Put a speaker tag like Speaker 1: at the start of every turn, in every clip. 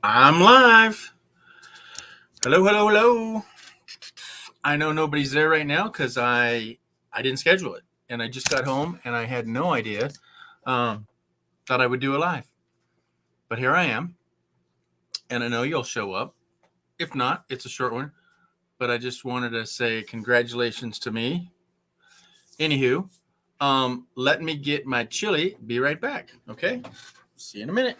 Speaker 1: I'm live. Hello, hello, hello. I know nobody's there right now because I didn't schedule it, and I just got home and I had no idea um, that I would do a live. But here I am, and I know you'll show up. If not, it's a short one. But I just wanted to say congratulations to me. Anywho, let me get my chili. Be right back. Okay. See you in a minute.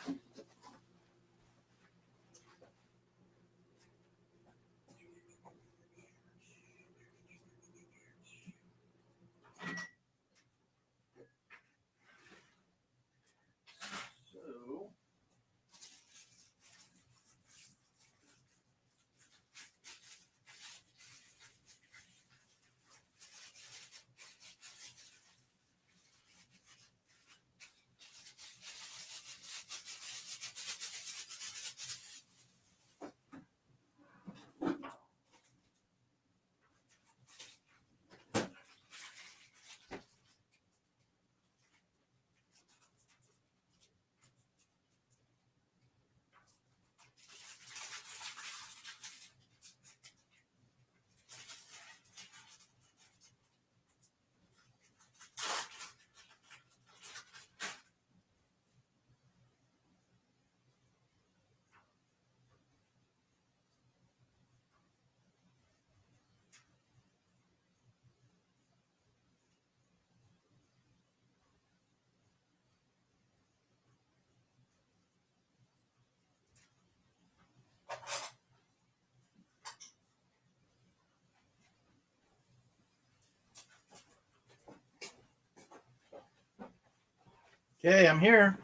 Speaker 1: Okay, I'm here.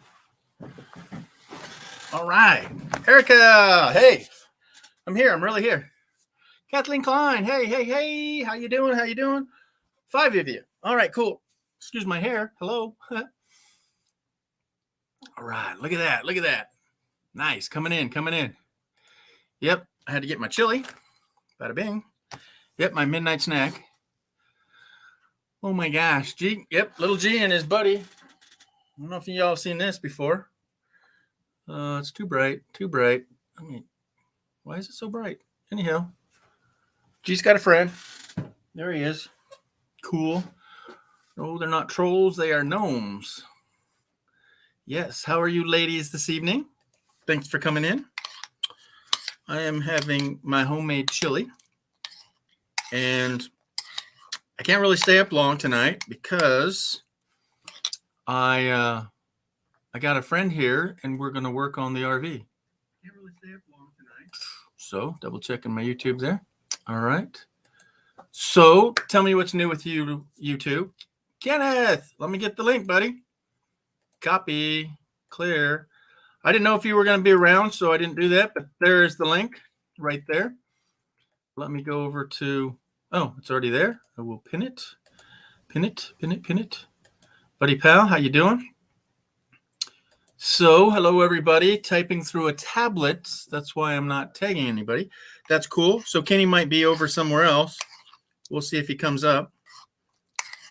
Speaker 1: All right, Erica. Hey, I'm here. I'm really here. Kathleen Klein. Hey, hey, hey. How you doing? How you doing? 5 of you. All right, cool. Excuse my hair. Hello. All right. Look at that. Look at that. Nice. Coming in. Coming in. Yep. I had to get my chili. Bada bing. Yep. My midnight snack. Oh my gosh. G. Yep. Little G and his buddy. I don't know if y'all have seen this before. It's too bright. Too bright. I mean, why is it so bright? Anyhow, G's got a friend. There he is. Cool. No, they're not trolls. They are gnomes. Yes. How are you ladies this evening? Thanks for coming in. I am having my homemade chili. And I can't really stay up long tonight because I got a friend here and we're going to work on the RV. Can't really stay up long tonight. So, double checking my YouTube there. All right. So, tell me what's new with you, YouTube. Kenneth, let me get the link, buddy. Copy. Clear. I didn't know if you were going to be around, so I didn't do that, but there's the link right there. Let me go over to, oh, it's already there. I will pin it. Pin it, pin it, pin it. Buddy pal, how you doing? So, hello everybody. Typing through a tablet. That's why I'm not tagging anybody. That's cool. So Kenny might be over somewhere else. We'll see if he comes up.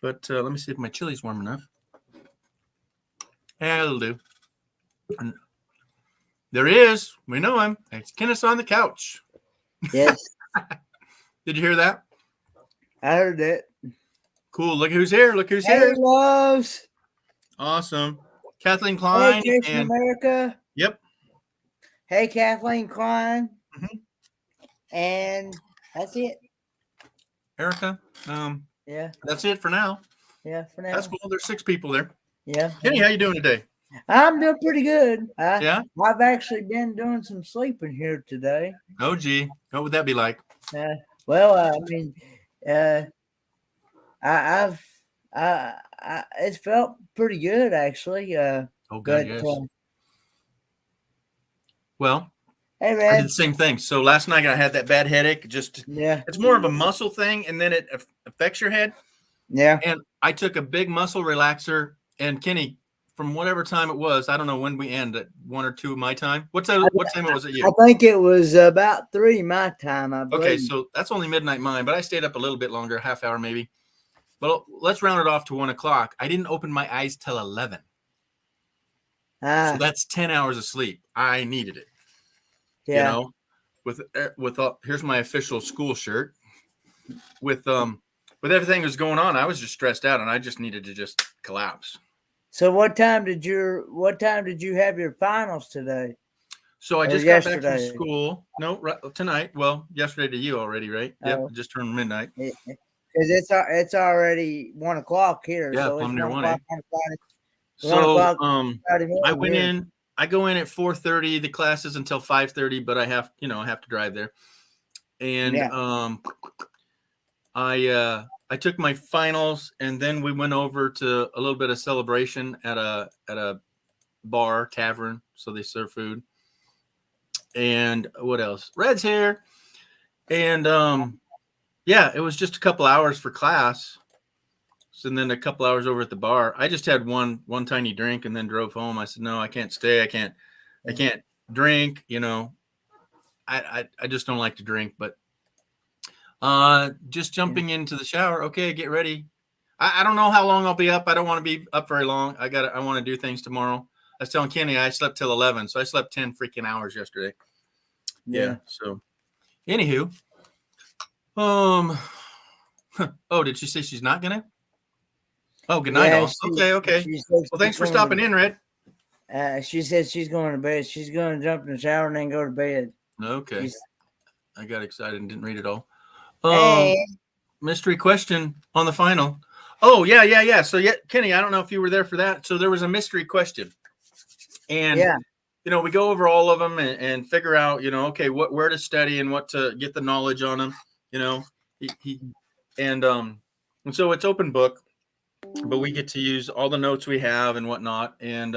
Speaker 1: But let me see if my chili's warm enough. Yeah, it'll do. And there he is. We know him. It's Kenneth on the couch.
Speaker 2: Yes.
Speaker 1: Did you hear that?
Speaker 2: I heard it.
Speaker 1: Cool. Look who's here. Look who's
Speaker 2: Hey,
Speaker 1: here.
Speaker 2: loves.
Speaker 1: Awesome. Kathleen Klein.
Speaker 2: Hey, Jason
Speaker 1: and
Speaker 2: America.
Speaker 1: Yep.
Speaker 2: Hey, Kathleen Klein.
Speaker 1: Mhm.
Speaker 2: And that's it.
Speaker 1: Erica.
Speaker 2: Yeah.
Speaker 1: That's it for now.
Speaker 2: Yeah, for now.
Speaker 1: That's cool. There's 6 people there.
Speaker 2: Yeah.
Speaker 1: Kenny, how you doing today?
Speaker 2: I'm doing pretty good.
Speaker 1: Yeah?
Speaker 2: I've actually been doing some sleeping here today.
Speaker 1: Oh, gee. What would that be like?
Speaker 2: Well, I mean, it's felt pretty good actually.
Speaker 1: Oh, God,
Speaker 2: but
Speaker 1: yes.
Speaker 2: Well, hey
Speaker 1: I
Speaker 2: man,
Speaker 1: did the same thing. So last night I had that bad headache. It's more of a muscle thing, and then it affects your head.
Speaker 2: Yeah.
Speaker 1: And I took a big muscle relaxer. And Kenny, from whatever time it was, I don't know when we end at 1 or 2 of my time. What time was it you?
Speaker 2: I think it was about 3 my time. I believe.
Speaker 1: Okay, so that's only midnight mine, but I stayed up a little bit longer, half hour maybe. But let's round it off to 1 o'clock. I didn't open my eyes till 11. So that's 10 hours of sleep. I needed it.
Speaker 2: Yeah.
Speaker 1: You know, with here's my official school shirt. With everything that was going on, I was just stressed out, and I just needed to just collapse.
Speaker 2: So what time did you have your finals today?
Speaker 1: So I
Speaker 2: Or
Speaker 1: just got back from
Speaker 2: yesterday?
Speaker 1: school. No, tonight. Well, yesterday to you already, right? Yep,
Speaker 2: Oh,
Speaker 1: it just turned midnight.
Speaker 2: because it's already 1 o'clock here,
Speaker 1: Yeah,
Speaker 2: so it's
Speaker 1: plumb near
Speaker 2: 1 o'clock
Speaker 1: 1,
Speaker 2: on Friday. One
Speaker 1: So
Speaker 2: o'clock Friday
Speaker 1: I
Speaker 2: morning
Speaker 1: went
Speaker 2: here.
Speaker 1: in. I go in at 4:30. The class is until 5:30, but I have to drive there. And
Speaker 2: Yeah.
Speaker 1: I took my finals, and then we went over to a little bit of celebration at a bar tavern, so they serve food. And what else? Red's here, and yeah, it was just a couple hours for class. So then a couple hours over at the bar. I just had one tiny drink and then drove home. I said, no, I can't stay. I can't drink. I just don't like to drink. But just jumping into the shower. Okay, get ready. I don't know how long I'll be up. I don't want to be up very long. I want to do things tomorrow. I was telling Kenny I slept till 11, so I slept 10 freaking hours yesterday. Yeah. So, anywho, oh, did she say she's not gonna? Oh, good night, all. Okay. Well, thanks for stopping in, Red.
Speaker 2: She said she's going to bed. She's going to jump in the shower and then go to bed.
Speaker 1: Okay. I got excited and didn't read it all.
Speaker 2: Hey.
Speaker 1: Mystery question on the final. Oh, yeah. So, Kenny, I don't know if you were there for that. So there was a mystery question. And, we go over all of them and figure out, okay, where to study and what to get the knowledge on them, and so it's open book, but we get to use all the notes we have and whatnot. And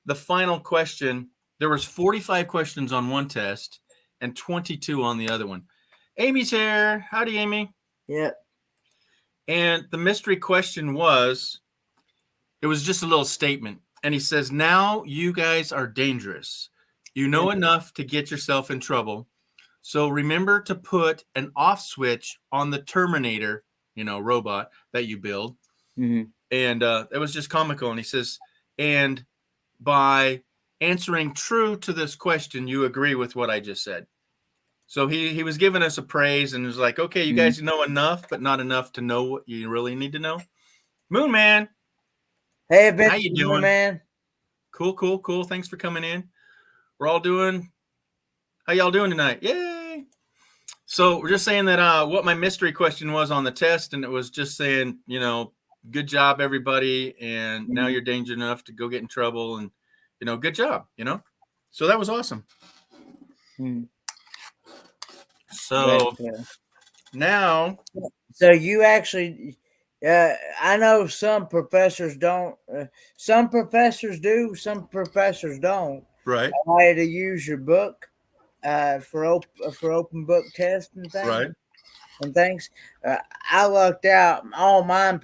Speaker 1: the final question, there was 45 questions on one test and 22 on the other one. Amy's here. Howdy, Amy.
Speaker 2: Yeah.
Speaker 1: And the mystery question was, it was just a little statement. And he says, now you guys are dangerous. You know enough to get yourself in trouble. So remember to put an off switch on the Terminator, robot that you build.
Speaker 2: Mm-hmm.
Speaker 1: And it was just comical. And he says, and by answering true to this question, you agree with what I just said. So he was giving us a praise and was like, okay, you guys know enough, but not enough to know what you really need to know. Moon Man.
Speaker 2: Hey,
Speaker 1: how you doing,
Speaker 2: Moon Man?
Speaker 1: Cool. Thanks for coming in. We're all doing. How y'all doing tonight? Yay! So we're just saying that what my mystery question was on the test, and it was just saying, good job, everybody, and now you're dangerous enough to go get in trouble, and good job, So that was awesome. So now,
Speaker 2: so you actually, I know some professors don't. Some professors do. Some professors don't.
Speaker 1: Right.
Speaker 2: Allow you to use your book for open book tests and things.
Speaker 1: Right.
Speaker 2: And things. I lucked out. All my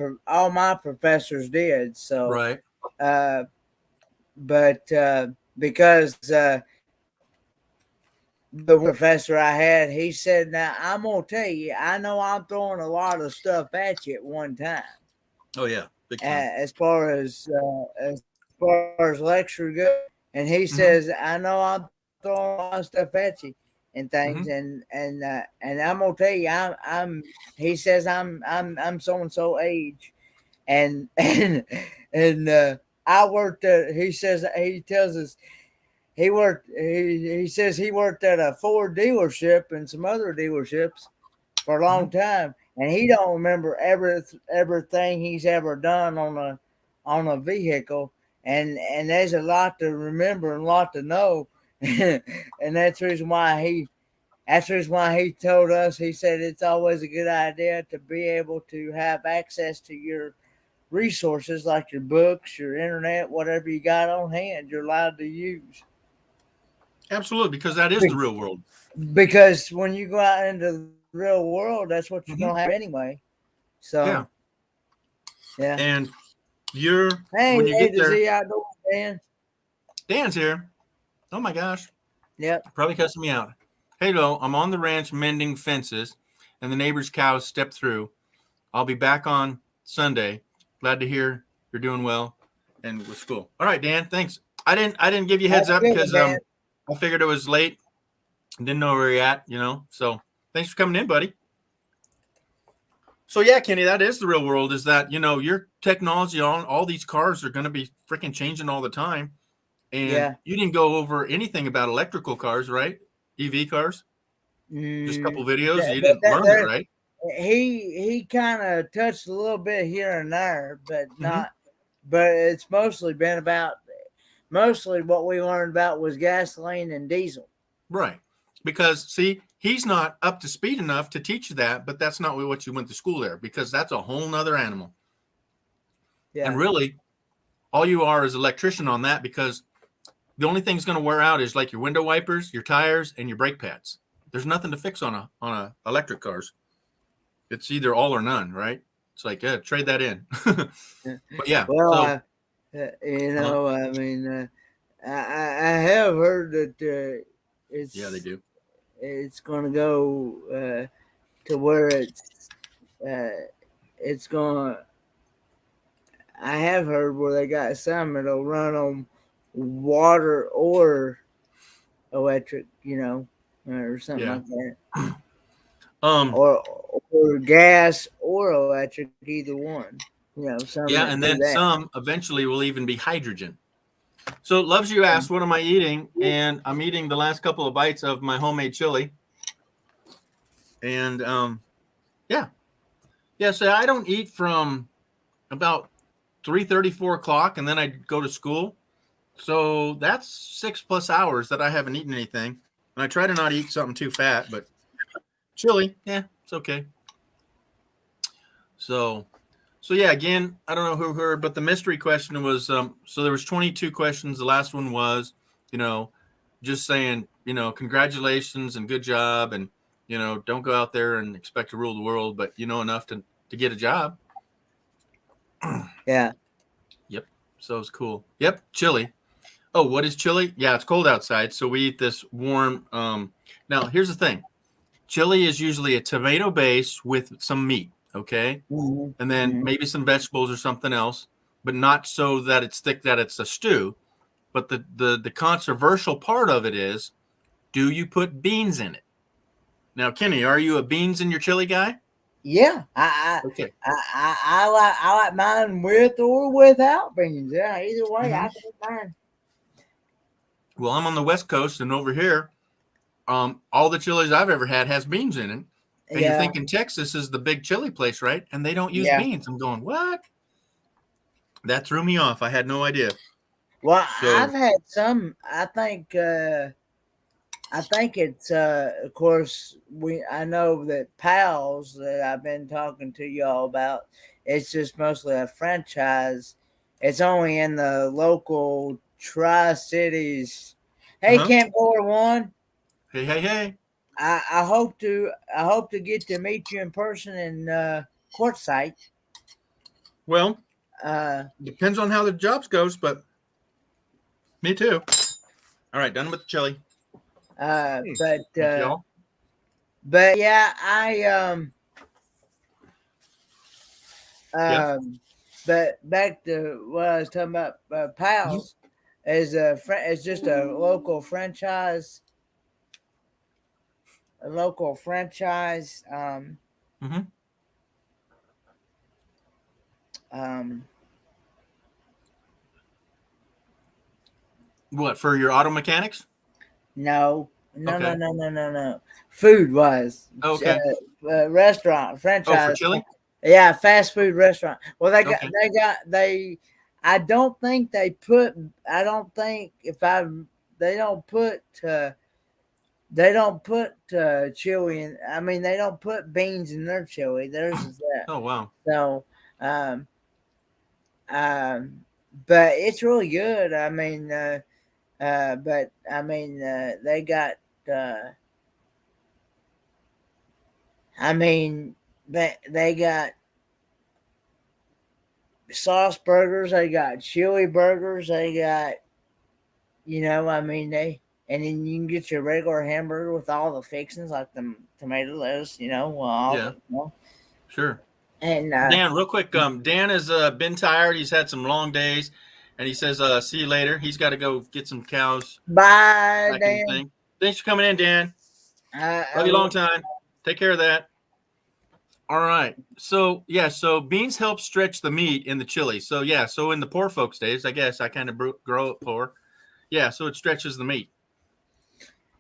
Speaker 2: professors did. So.
Speaker 1: Right.
Speaker 2: But because the professor I had, he said, now I'm going to tell you, I know I'm throwing a lot of stuff at you at one time.
Speaker 1: Oh, yeah. Big time.
Speaker 2: As far as lecture goes. And he says, I know I'm throwing a lot of stuff at you and things. And I'm going to tell you, he says, I'm so-and-so age. And I worked at, he says, he tells us, he says he worked at a Ford dealership and some other dealerships for a long time, and he don't remember everything he's ever done on a vehicle, and there's a lot to remember and a lot to know, and that's the reason why he told us, he said it's always a good idea to be able to have access to your resources like your books, your internet, whatever you got on hand, you're allowed to use.
Speaker 1: Absolutely, because that is the real world.
Speaker 2: Because when you go out into the real world, that's what you're going to have anyway. So, yeah.
Speaker 1: And when you get there,
Speaker 2: Z outdoors, Dan.
Speaker 1: Dan's here. Oh my gosh.
Speaker 2: Yep.
Speaker 1: Probably cussing me out. Hey, Lo, I'm on the ranch mending fences, and the neighbor's cows stepped through. I'll be back on Sunday. Glad to hear you're doing well and with school. All right, Dan. Thanks. I didn't give you heads up because I figured it was late. Didn't know where you're at, you know. So thanks for coming in, buddy. So yeah, Kenny, that is the real world. Is that, you know, your technology on all these cars are going to be freaking changing all the time. And
Speaker 2: Yeah.
Speaker 1: you didn't go over anything about electrical cars, right? EV cars. Just a couple videos. You didn't learn it, right?
Speaker 2: He kind of touched a little bit here and there, but
Speaker 1: Mm-hmm.
Speaker 2: not. But it's mostly been about. Mostly what we learned about was gasoline and diesel.
Speaker 1: Right. Because see, he's not up to speed enough to teach you that, but that's not what you went to school there, because that's a whole nother animal. And
Speaker 2: Yeah.
Speaker 1: really, all you are is electrician on that, because the only thing's going to wear out is like your window wipers, your tires, and your brake pads. There's nothing to fix on a electric cars. It's either all or none, right? It's like, yeah, trade that in. But yeah,
Speaker 2: Well,
Speaker 1: so
Speaker 2: you know, I mean, I have heard that
Speaker 1: yeah, they
Speaker 2: it's
Speaker 1: do.
Speaker 2: it's going to go to where it's going. I have heard where they got some that'll run on water or electric, you know, or something
Speaker 1: Yeah.
Speaker 2: like that,
Speaker 1: Um,
Speaker 2: or gas or electric, either one. You know, some
Speaker 1: yeah,
Speaker 2: that
Speaker 1: and
Speaker 2: do
Speaker 1: then
Speaker 2: that.
Speaker 1: some eventually will even be hydrogen. So Loves You asked, what am I eating? And I'm eating the last couple of bites of my homemade chili. And yeah. Yeah, so I don't eat from about 3:30, 4 o'clock, and then I go to school. So that's 6+ hours that I haven't eaten anything. And I try to not eat something too fat, but chili, yeah, it's okay. So so yeah, again, I don't know who heard, but the mystery question was so there was 22 questions. The last one was, you know, just saying, you know, congratulations and good job, and you know, don't go out there and expect to rule the world, but you know enough to get a job.
Speaker 2: Yeah.
Speaker 1: Yep. So it's cool. Yep, chili. Oh, what is chili? Yeah, it's cold outside, so we eat this warm. Now, here's the thing: chili is usually a tomato base with some meat, okay,
Speaker 2: Mm-hmm.
Speaker 1: and then
Speaker 2: Mm-hmm.
Speaker 1: maybe some vegetables or something else, but not so that it's thick that it's a stew. But the controversial part of it is, do you put beans in it? Now, Kenny, are you a beans in your chili guy?
Speaker 2: Yeah,
Speaker 1: Okay.
Speaker 2: I like mine with or without beans. Yeah, either way,
Speaker 1: Mm-hmm.
Speaker 2: I can eat mine.
Speaker 1: Well, I'm on the West Coast, and over here, all the chilies I've ever had has beans in it. And you
Speaker 2: Yeah,
Speaker 1: think in Texas is the big chili place, right? And they don't use
Speaker 2: yeah.
Speaker 1: beans. I'm going, what? That threw me off. I had no idea.
Speaker 2: Well, I've
Speaker 1: So,
Speaker 2: had some. I think it's of course I know that pals that I've been talking to y'all about. It's just mostly a franchise. It's only in the local Tri Cities. Hey,
Speaker 1: huh?
Speaker 2: Camp 41.
Speaker 1: Hey, hey, hey.
Speaker 2: I hope to get to meet you in person in Quartzsite.
Speaker 1: Well,
Speaker 2: Uh,
Speaker 1: depends on how the jobs goes, but me too. All right, done with the chili.
Speaker 2: uh,
Speaker 1: Hmm.
Speaker 2: but
Speaker 1: Thank
Speaker 2: uh,
Speaker 1: y'all.
Speaker 2: but yeah,
Speaker 1: Yeah.
Speaker 2: but back to what I was talking about.
Speaker 1: Mm-hmm.
Speaker 2: Pals is just a local franchise. A local franchise.
Speaker 1: Mm-hmm.
Speaker 2: Um,
Speaker 1: What, for your auto mechanics?
Speaker 2: no, no, no,
Speaker 1: Okay.
Speaker 2: no, no, no, no. Food wise,
Speaker 1: Okay.
Speaker 2: restaurant
Speaker 1: Oh, for
Speaker 2: franchise.
Speaker 1: chili?
Speaker 2: Yeah, fast food restaurant. Well,
Speaker 1: Okay.
Speaker 2: they. I don't think they put. I don't think if I. They don't put. They don't put chili in. I mean, they don't put beans in their chili. Theirs is that.
Speaker 1: Oh, wow.
Speaker 2: So, um, um, but it's really good. I mean, but I mean, they got. Uh, I mean, they got sauce burgers. They got chili burgers. They got, I mean, and then you can get your regular hamburger with all the fixings like the tomato, lettuce, all
Speaker 1: Yeah,
Speaker 2: the,
Speaker 1: sure.
Speaker 2: and
Speaker 1: Dan, real quick. Dan has been tired. He's had some long days, and he says, "See you later." He's got to go get some cows
Speaker 2: bye,
Speaker 1: back in the
Speaker 2: Dan.
Speaker 1: thing. Thanks for coming in, Dan. Love you long time. Take care of that. All right. So yeah, so beans help stretch the meat in the chili. So yeah, so in the poor folks' days, I guess I kind of grow up poor. Yeah, so it stretches the meat.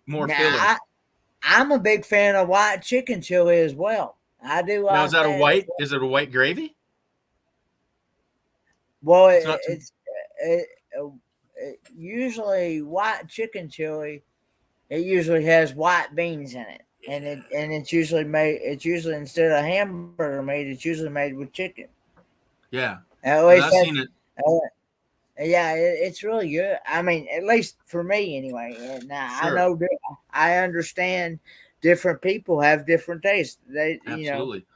Speaker 1: More filling.
Speaker 2: I'm a big fan of white chicken chili as well. I do
Speaker 1: Now
Speaker 2: like
Speaker 1: is that a
Speaker 2: that.
Speaker 1: white? Is it a white gravy?
Speaker 2: Well,
Speaker 1: It's not too.
Speaker 2: usually white chicken chili. It usually has white beans in it, and it's usually made. It's usually instead of hamburger meat, it's usually made with chicken.
Speaker 1: Yeah,
Speaker 2: At
Speaker 1: because
Speaker 2: least
Speaker 1: I've seen it.
Speaker 2: yeah, it's really good. I mean, at least for me anyway. Now
Speaker 1: Sure.
Speaker 2: I know I understand different people have different tastes. They
Speaker 1: Absolutely.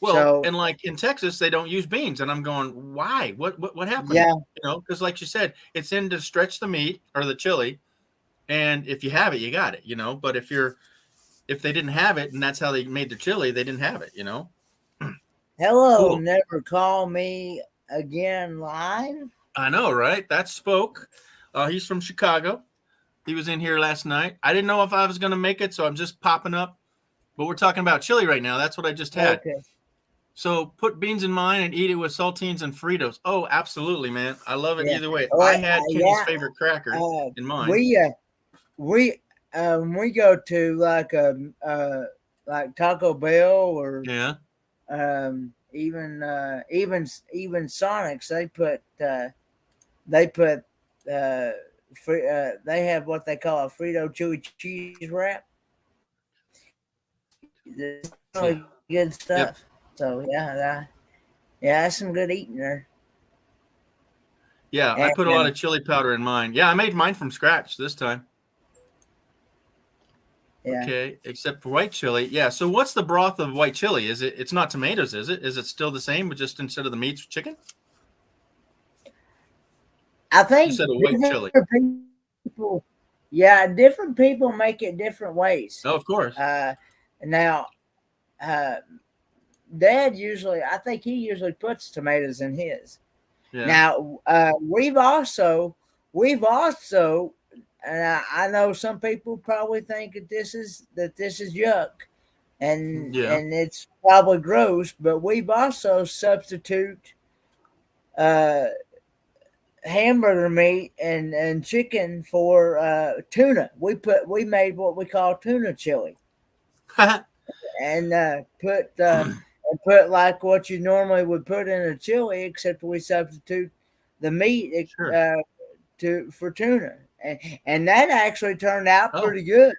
Speaker 1: Well,
Speaker 2: so
Speaker 1: and like in Texas, they don't use beans, and I'm going, why? What happened?
Speaker 2: yeah.
Speaker 1: Because like you said, it's in to stretch the meat or the chili, and if you have it, you got it. But if they didn't have it, and that's how they made the chili, they didn't have it.
Speaker 2: Hello,
Speaker 1: Cool.
Speaker 2: never call me again live.
Speaker 1: I know, right? That spoke. He's from Chicago. He was in here last night. I didn't know if I was going to make it, so I'm just popping up. But we're talking about chili right now. That's what I just had.
Speaker 2: Okay.
Speaker 1: So put beans in mine and eat it with saltines and Fritos. Oh, absolutely, man. I love it
Speaker 2: Yeah.
Speaker 1: either way.
Speaker 2: Well,
Speaker 1: I had Kenny's favorite cracker in mine.
Speaker 2: We go to like Taco Bell or
Speaker 1: Yeah.
Speaker 2: even Sonic's. They have what they call a Frito chewy cheese wrap. It's really good stuff.
Speaker 1: Yep.
Speaker 2: So that's some good eating there.
Speaker 1: Yeah, I put a lot of chili powder in mine. Yeah, I made mine from scratch this time.
Speaker 2: Yeah.
Speaker 1: Okay, except for white chili. Yeah, so what's the broth of white chili? It's not tomatoes, is it? Is it still the same, but just instead of the meat's chicken?
Speaker 2: I think
Speaker 1: You said a white chili.
Speaker 2: Different people make it different ways.
Speaker 1: Oh, of course.
Speaker 2: Now, Dad I think he usually puts tomatoes in his.
Speaker 1: Yeah.
Speaker 2: Now, we've also, and I know some people probably think that this is yuck, and it's probably gross, but we've also substitute hamburger meat and chicken for tuna. We made what we call tuna chili, and put like what you normally would put in a chili, except we substitute the meat for tuna, and that actually turned out pretty good.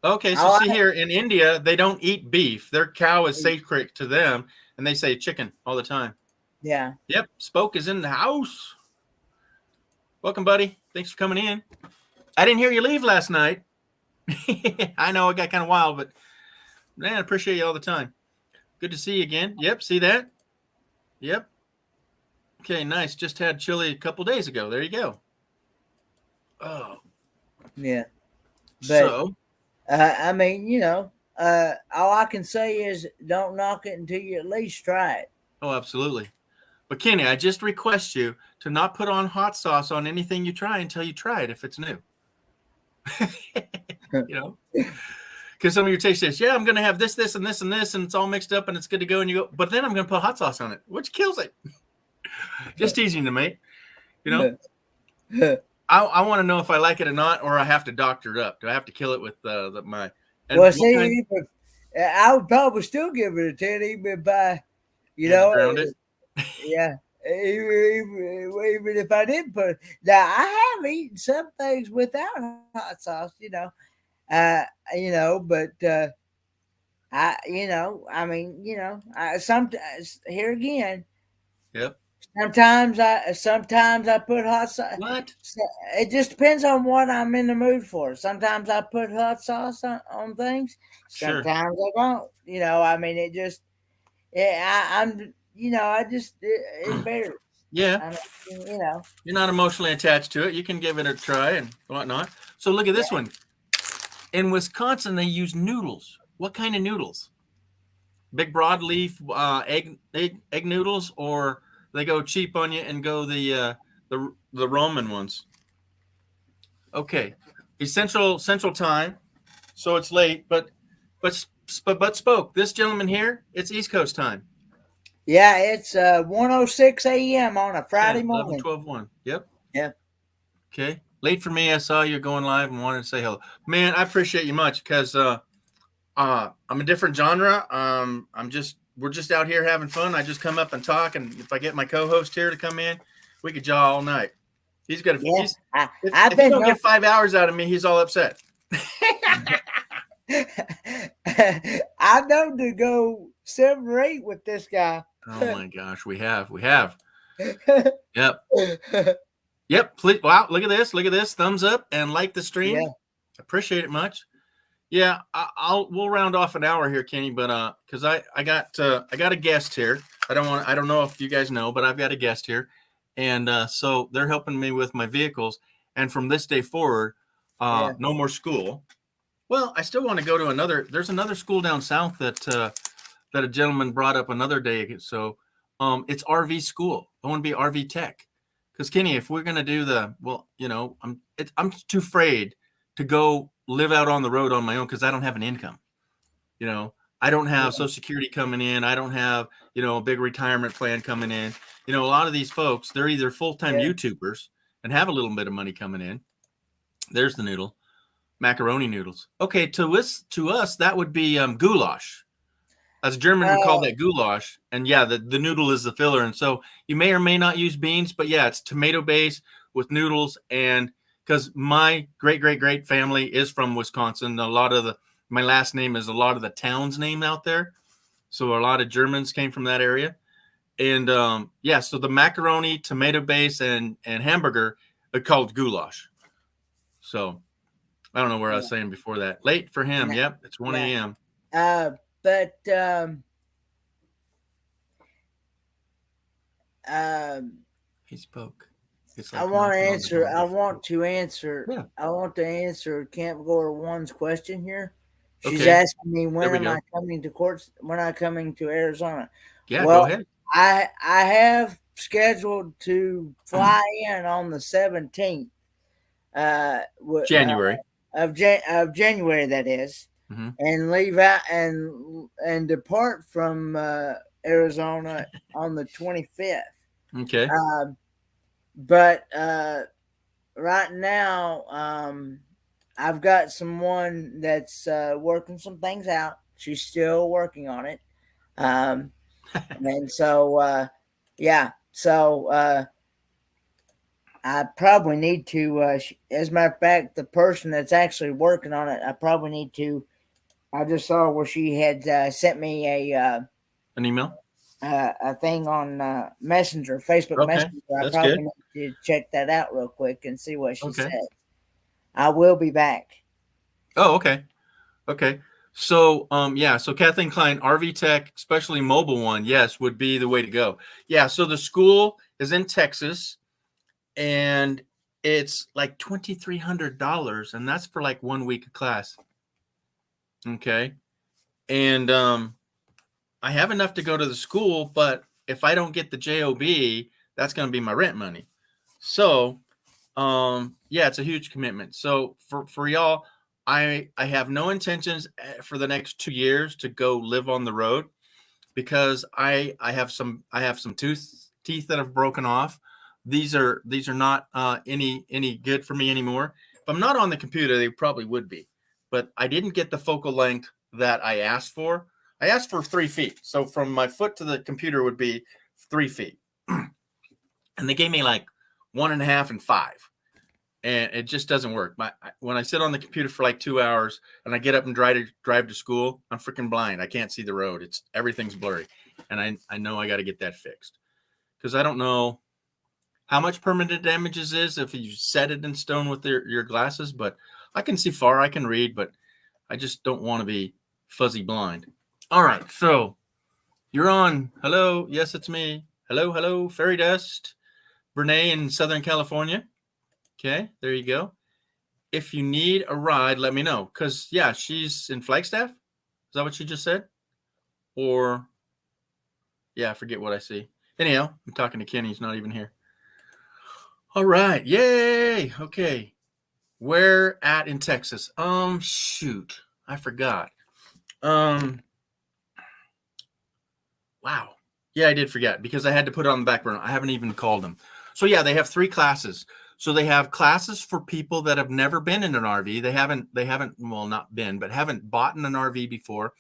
Speaker 1: Okay, so see here in India, they don't eat beef. Their cow is sacred to them, and they say chicken all the time.
Speaker 2: Yeah.
Speaker 1: Yep, Spoke is in the house. Welcome, buddy. Thanks for coming in. I didn't hear you leave last night. I know it got kind of wild, but man, I appreciate you all the time. Good to see you again. Yep, see that? Yep. Okay, nice. Just had chili a couple days ago. There you go. Oh.
Speaker 2: Yeah. But,
Speaker 1: so,
Speaker 2: I mean, all I can say is don't knock it until you at least try it.
Speaker 1: Oh, absolutely. But Kenny, I just request you to not put on hot sauce on anything you try until you try it if it's new. Because some of your taste says, yeah, I'm going to have this, this, and this, and this, and it's all mixed up and it's good to go. And you go, but then I'm going to put hot sauce on it, which kills it. Just easy to make, I want to know if I like it or not, or I have to doctor it up. Do I have to kill it with my?
Speaker 2: Well, see, I would probably still give it a 10, even by,
Speaker 1: ground it.
Speaker 2: Yeah, even if I didn't put it. Now I have eaten some things without hot sauce, but I sometimes here again.
Speaker 1: Yep.
Speaker 2: Sometimes I put hot sauce.
Speaker 1: What?
Speaker 2: It just depends on what I'm in the mood for. Sometimes I put hot sauce on things.
Speaker 1: Sure.
Speaker 2: Sometimes I don't. It just. Yeah, it varies.
Speaker 1: Yeah. You're not emotionally attached to it. You can give it a try and whatnot. So look at this one. In Wisconsin, they use noodles. What kind of noodles? Big broadleaf egg noodles, or they go cheap on you and go the Roman ones. Okay. Central time. so it's late, but spoke. This gentleman here, it's East Coast time.
Speaker 2: Yeah, it's 1:06 a.m. on a Friday
Speaker 1: 10, 11,
Speaker 2: morning.
Speaker 1: 12, 1. Yep.
Speaker 2: Yeah.
Speaker 1: Okay. Late for me. I saw you going live and wanted to say hello. Man, I appreciate you much because I'm a different genre. We're just out here having fun. I just come up and talk, and if I get my co-host here to come in, we could jaw all night. He's gonna.
Speaker 2: Yeah,
Speaker 1: He's,
Speaker 2: I've
Speaker 1: if you
Speaker 2: been
Speaker 1: don't get 5 hours out of me, he's all upset.
Speaker 2: I know to go 7 or 8 with this guy.
Speaker 1: Oh my gosh, we have. Yep. Yep. Please, wow, look at this. Thumbs up and like the stream.
Speaker 2: Yeah.
Speaker 1: Appreciate it much. Yeah, we'll round off an hour here, Kenny, but because I got a guest here. I don't know if you guys know, but I've got a guest here, and so they're helping me with my vehicles. And from this day forward, no more school. Well, I still want to go to another. There's another school down south that a gentleman brought up another day. So it's RV school. I want to be RV tech. Because Kenny, if we're gonna do I'm too afraid to go live out on the road on my own because I don't have an income. I don't have Social Security coming in. I don't have a big retirement plan coming in. A lot of these folks, they're either full-time YouTubers and have a little bit of money coming in. There's the noodle, macaroni noodles. Okay, to us that would be goulash. As a German would call that goulash. And yeah, the noodle is the filler. And so you may or may not use beans, but yeah, it's tomato base with noodles. And because my great family is from Wisconsin, my last name is a lot of the towns named out there. So a lot of Germans came from that area. And so the macaroni, tomato base, and hamburger are called goulash. So I don't know where I was saying before that. Late for him. Yep, it's 1 a.m.
Speaker 2: But
Speaker 1: he spoke. It's
Speaker 2: I want to answer Camp Goer 1's question here. She's asking me when am I coming to courts? When am I coming to Arizona?
Speaker 1: Yeah, go ahead.
Speaker 2: I have scheduled to fly in on the 17th.
Speaker 1: January
Speaker 2: of January, that is, and leave out and depart from Arizona on the 25th.
Speaker 1: Okay.
Speaker 2: But right now, I've got someone that's working some things out. She's still working on it, and so I probably need to, as a matter of fact, the person that's actually working on it, I probably need to. I just saw where she had sent me an
Speaker 1: email,
Speaker 2: a thing on Messenger, Facebook Messenger. I probably need to check that out real quick and see what she said. I will be back.
Speaker 1: Oh, okay. So, so Kathleen Klein, RV Tech, especially mobile one, yes, would be the way to go. Yeah. So the school is in Texas. And it's like $2,300, and that's for like 1 week of class. Okay. And I have enough to go to the school, but if I don't get the JOB, that's going to be my rent money. So, it's a huge commitment. So for y'all, I have no intentions for the next 2 years to go live on the road because I have some teeth that have broken off. These are not any good for me anymore. If I'm not on the computer, they probably would be, but I didn't get the focal length that I asked for. I asked for 3 feet. So from my foot to the computer would be 3 feet. And they gave me like 1.5 and 5. And it just doesn't work. When I sit on the computer for like 2 hours and I get up and drive to school, I'm freaking blind. I can't see the road. Everything's blurry. And I know I got to get that fixed because I don't know how much permanent damages is if you set it in stone with your glasses, but I can see far, I can read, but I just don't want to be fuzzy blind. All right, so you're on. Hello, yes, it's me. Hello, Fairy Dust, Brene in Southern California. Okay, there you go. If you need a ride, let me know, because she's in Flagstaff. Is that what she just said? Or I forget what I see. Anyhow, I'm talking to Kenny. He's not even here. All right. Yay. Okay. Where at in Texas? Shoot. I forgot. Wow. Yeah, I did forget because I had to put it on the back burner. I haven't even called them. So yeah, they have 3 classes. So they have classes for people that have never been in an RV. They haven't, well, not been, but haven't bought in an RV before.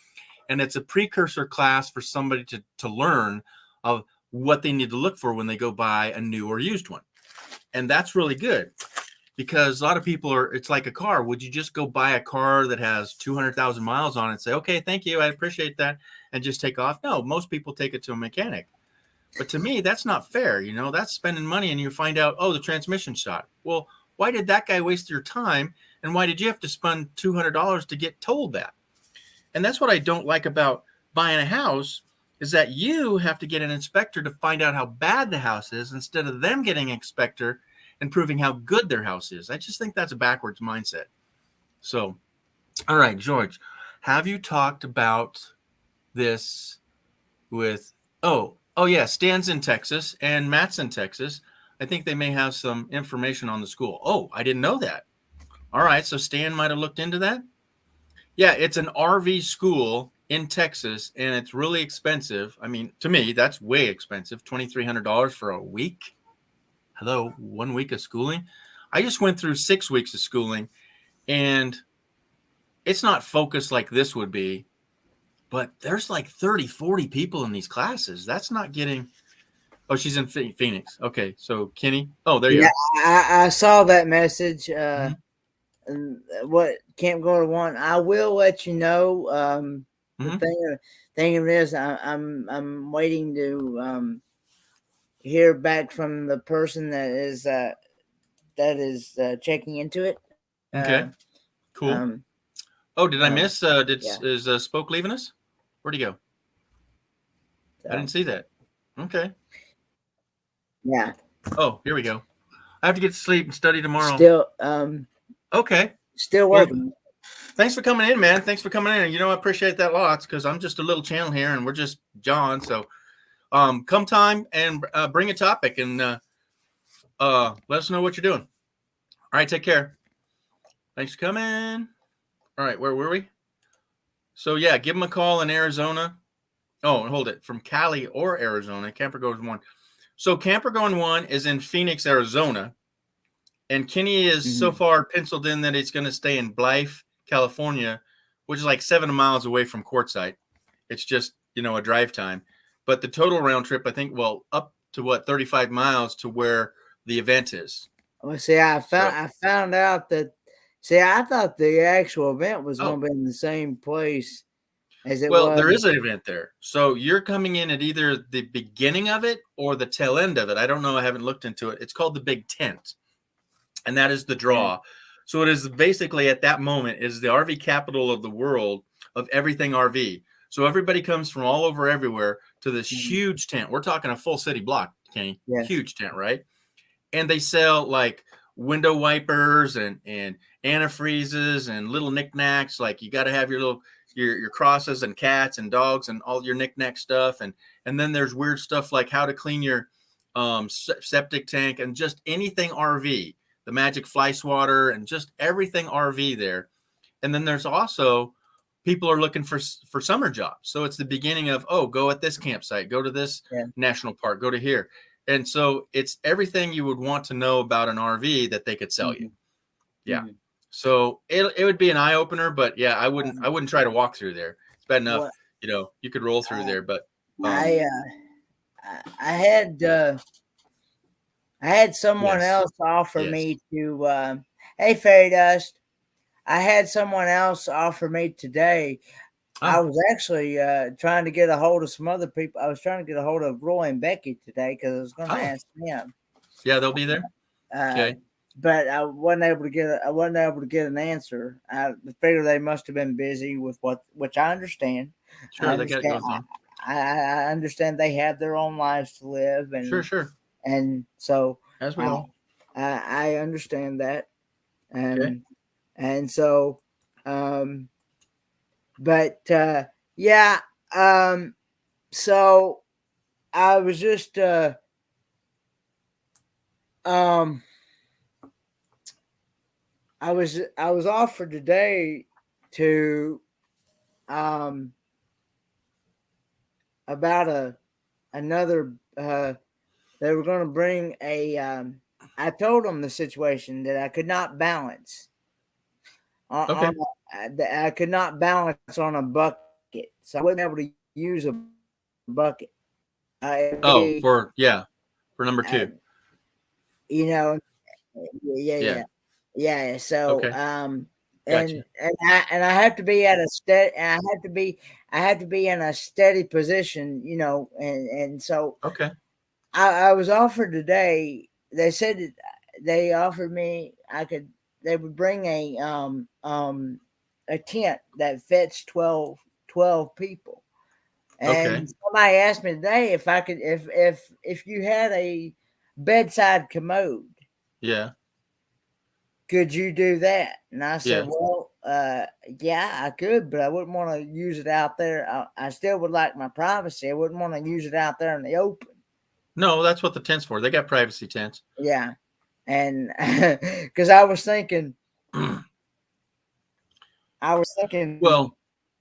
Speaker 1: And it's a precursor class for somebody to learn of what they need to look for when they go buy a new or used one. And that's really good because a lot of people are, it's like a car. Would you just go buy a car that has 200,000 miles on it and say, okay, thank you, I appreciate that, and just take off? No, most people take it to a mechanic. But to me, that's not fair. You know, that's spending money and you find out, oh, the transmission shot. Well, why did that guy waste your time? And why did you have to spend $200 to get told that? And that's what I don't like about buying a house is that you have to get an inspector to find out how bad the house is instead of them getting an inspector and proving how good their house is. I just think that's a backwards mindset. So, all right, George, have you talked about this with, oh yeah, Stan's in Texas and Matt's in Texas. I think they may have some information on the school. Oh, I didn't know that. All right, so Stan might have looked into that. Yeah, it's an RV school in Texas, and it's really expensive. I mean, to me, that's way expensive. $2,300 for a week. Hello, 1 week of schooling. I just went through 6 weeks of schooling, and it's not focused like this would be, but there's like 30, 40 people in these classes. That's not getting. Oh, she's in Phoenix. Okay, so Kenny. Oh, there you
Speaker 2: are. I saw that message.
Speaker 1: Mm-hmm.
Speaker 2: And what Camp Go to want, I will let you know. The thing of it is, I'm waiting to hear back from the person that is checking into it.
Speaker 1: Okay, cool. Oh, did I miss? Is Spoke leaving us? Where'd he go? I didn't see that. Okay.
Speaker 2: Yeah.
Speaker 1: Oh, here we go. I have to get to sleep and study tomorrow.
Speaker 2: Still.
Speaker 1: Okay.
Speaker 2: Still working.
Speaker 1: Well, thanks for coming in, man. Thanks for coming in. You know, I appreciate that lots because I'm just a little channel here and we're just John. So, come time and bring a topic and let us know what you're doing. All right. Take care. Thanks for coming. All right. Where were we? So, yeah, give them a call in Arizona. Oh, hold it. From Cali or Arizona. Camper Goes One. So, Camper Going One is in Phoenix, Arizona. And Kenny is so far penciled in that he's going to stay in Blythe, California, which is like 7 miles away from Quartzsite. It's just, you know, a drive time. But the total round trip, I think, well, up to 35 miles to where the event is.
Speaker 2: Well, see, I found out that. See, I thought the actual event was going to be in the same place as it was.
Speaker 1: Well, there is an event there. So you're coming in at either the beginning of it or the tail end of it. I don't know. I haven't looked into it. It's called the Big Tent. And that is the draw. Yeah. So it is basically at that moment is the RV capital of the world of everything RV. So everybody comes from all over everywhere to this huge tent. We're talking a full city block, Kenny. Yeah. Huge tent, right? And they sell like window wipers and antifreezes and little knickknacks. Like you got to have your little your crosses and cats and dogs and all your knickknack stuff. And then there's weird stuff like how to clean your septic tank and just anything RV. The magic fly swatter and just everything RV there. And then there's also people are looking for summer jobs. So it's the beginning of, go at this campsite, go to this national park, go to here. And so it's everything you would want to know about an RV that they could sell you. Yeah. So it would be an eye opener, but yeah, I wouldn't try to walk through there. It's bad enough, you know, you could roll through there, but
Speaker 2: I had someone else offer me to, hey, Fairy Dust. I had someone else offer me today. I was actually trying to get a hold of some other people. I was trying to get a hold of Roy and Becky today because I was going to ask them.
Speaker 1: Yeah, they'll be there. Okay.
Speaker 2: But I wasn't able to get an answer. I figure they must have been busy with which I understand.
Speaker 1: Sure, they got it going on.
Speaker 2: I understand they have their own lives to live, and
Speaker 1: sure.
Speaker 2: And so,
Speaker 1: as we all,
Speaker 2: I understand that, and so, but yeah, so I was just I was offered today to about another. They were going to bring a. I told them the situation that I could not balance
Speaker 1: Okay.
Speaker 2: I could not balance on a bucket, so I wouldn't be able to use a bucket.
Speaker 1: Oh,
Speaker 2: Be,
Speaker 1: for number 2.
Speaker 2: You know,
Speaker 1: Yeah.
Speaker 2: yeah. So,
Speaker 1: Okay. Gotcha.
Speaker 2: and I have to be at a steady. I had to be in a steady position, and so
Speaker 1: Okay.
Speaker 2: I was offered today. They said that they offered me they would bring a tent that fits 12 people.
Speaker 1: Okay.
Speaker 2: And somebody asked me today if I could if you had a bedside commode,
Speaker 1: Yeah.
Speaker 2: could you do that? And I said,
Speaker 1: Yeah.
Speaker 2: well, yeah, I could, but I wouldn't want to use it out there. I still would like my privacy. I wouldn't want to use it out there in the open.
Speaker 1: No, that's what the tent's for. They got privacy tents.
Speaker 2: Yeah. And because I was thinking,
Speaker 1: Well,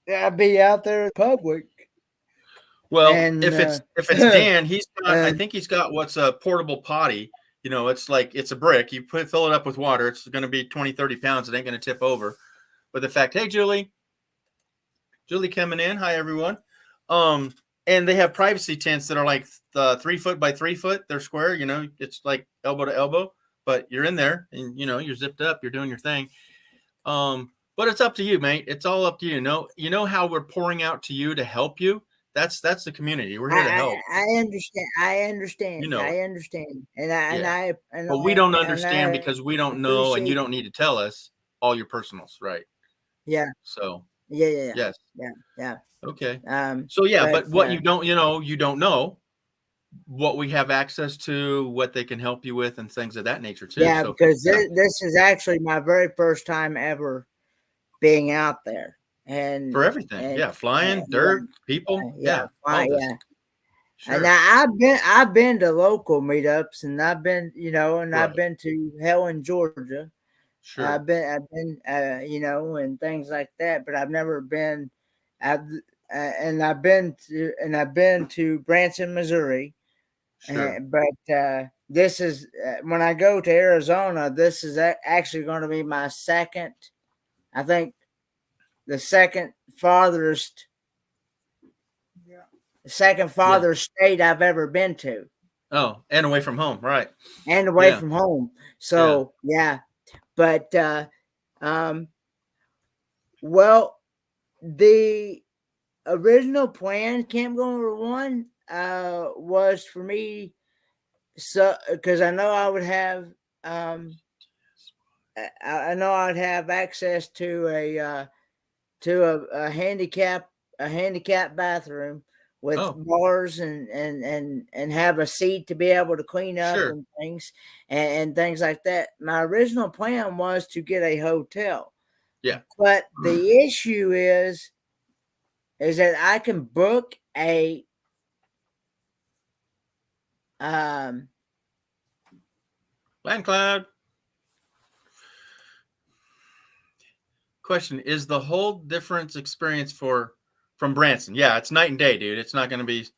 Speaker 2: I'd be out there in public. And
Speaker 1: if it's Dan, I
Speaker 2: and
Speaker 1: think he's got what's a portable potty. It's like it's a brick. You fill it up with water. It's going to be 20, 30 pounds. It ain't going to tip over. But the fact, hey, Julie coming in. Hi, everyone. And they have privacy tents that are like 3 foot by 3 foot. They're square. It's like elbow to elbow, but you're in there and you're zipped up. You're doing your thing. But it's up to you, mate. It's all up to you. You know how we're pouring out to you to help you. That's the community. We're here to help.
Speaker 2: I understand. I understand. I understand.
Speaker 1: But we don't understand because we don't know, and you don't need to tell us all your personals, right?
Speaker 2: Yeah.
Speaker 1: So.
Speaker 2: Yeah.
Speaker 1: Yes.
Speaker 2: Yeah.
Speaker 1: Okay. So yeah, but what you don't know what we have access to, what they can help you with, and things of that nature too.
Speaker 2: Yeah,
Speaker 1: so,
Speaker 2: because this is actually my very first time ever being out there, and
Speaker 1: for everything, flying, dirt, people, all this. Sure.
Speaker 2: And I've been to local meetups, and I've been I've been to Helen, Georgia.
Speaker 1: Sure.
Speaker 2: I've been and things like that, but I've never been. I've been to Branson, Missouri.
Speaker 1: Sure.
Speaker 2: But this is when I go to Arizona. This is actually going to be my second. I think the second farthest state I've ever been to.
Speaker 1: Oh, and away from home, right?
Speaker 2: And away from home. So but well, the original plan, Camp Going 1, was for me. So, because I know I would have, I know I'd have access to a handicap bathroom with bars and have a seat to be able to clean up and things and things like that. My original plan was to get a hotel.
Speaker 1: Yeah.
Speaker 2: But the issue is that I can book a
Speaker 1: Land Cloud. Question: is the whole difference experience from Branson? Yeah, it's night and day, dude. It's not going to be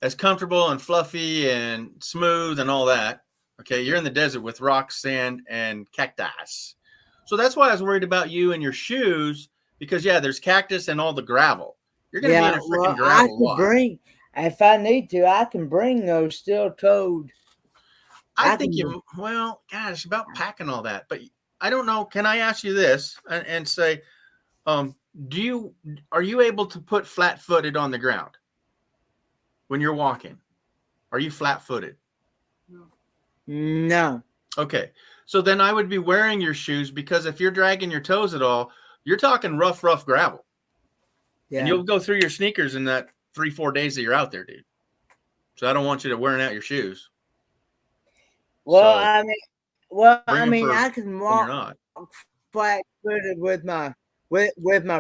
Speaker 1: as comfortable and fluffy and smooth and all that. Okay, you're in the desert with rocks, sand, and cacti. So that's why I was worried about you and your shoes, because there's cactus and all the gravel. You're going to be in a freaking gravel walk.
Speaker 2: If I need to, I can bring those steel-toed.
Speaker 1: I think gosh, about packing all that. But I don't know. Can I ask you this and say, are you able to put flat-footed on the ground when you're walking? Are you flat-footed?
Speaker 2: No.
Speaker 1: Okay. So then I would be wearing your shoes, because if you're dragging your toes at all, you're talking rough gravel. Yeah. And you'll go through your sneakers in that 3-4 days that you're out there, dude. So I don't want you to wearing out your shoes.
Speaker 2: Well, I can walk flat-footed with my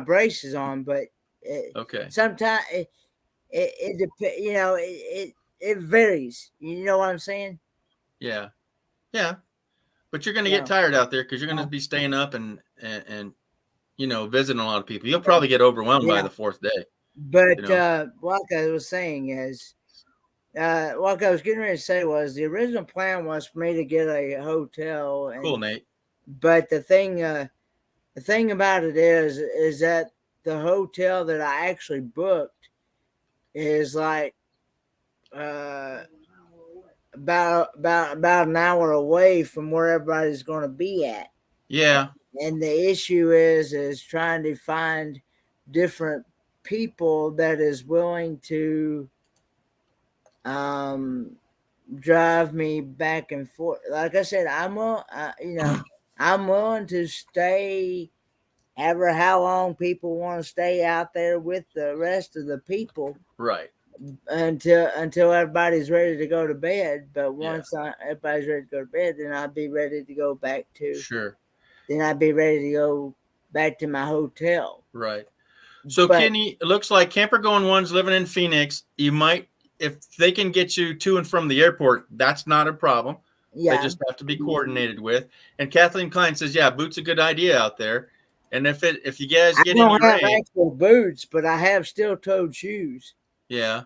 Speaker 2: braces on, but sometimes it varies. You know what I'm saying?
Speaker 1: Yeah. But you're going to get tired out there, because you're going to be staying up and visiting a lot of people. You'll probably get overwhelmed by
Speaker 2: Yeah.
Speaker 1: the fourth day.
Speaker 2: But
Speaker 1: You know,
Speaker 2: like I was saying is, what I was getting ready to say was the original plan was for me to get a hotel,
Speaker 1: cool, Nate.
Speaker 2: but the thing about it is that the hotel that I actually booked is like about an hour away from where everybody's going to be at.
Speaker 1: Yeah,
Speaker 2: And the issue is trying to find different people that is willing to drive me back and forth. Like I said, I'm willing to stay ever how long people want to stay out there with the rest of the people
Speaker 1: right.
Speaker 2: until everybody's ready to go to bed. But
Speaker 1: Yeah,
Speaker 2: once everybody's ready to go to bed, then I'll be ready to go back to.
Speaker 1: sure.
Speaker 2: Then I'd be ready to go back to my hotel.
Speaker 1: Right. So,
Speaker 2: But
Speaker 1: Kenny, it looks like Camper Going One's living in Phoenix. You might, if they can get you to and from the airport, that's not a problem. They
Speaker 2: yeah,
Speaker 1: just have to be coordinated with. And Kathleen Klein says, yeah, Boot's a good idea out there. And if you guys
Speaker 2: I
Speaker 1: get
Speaker 2: don't
Speaker 1: any
Speaker 2: have
Speaker 1: rain,
Speaker 2: actual boots, but I have steel-toed shoes.
Speaker 1: yeah.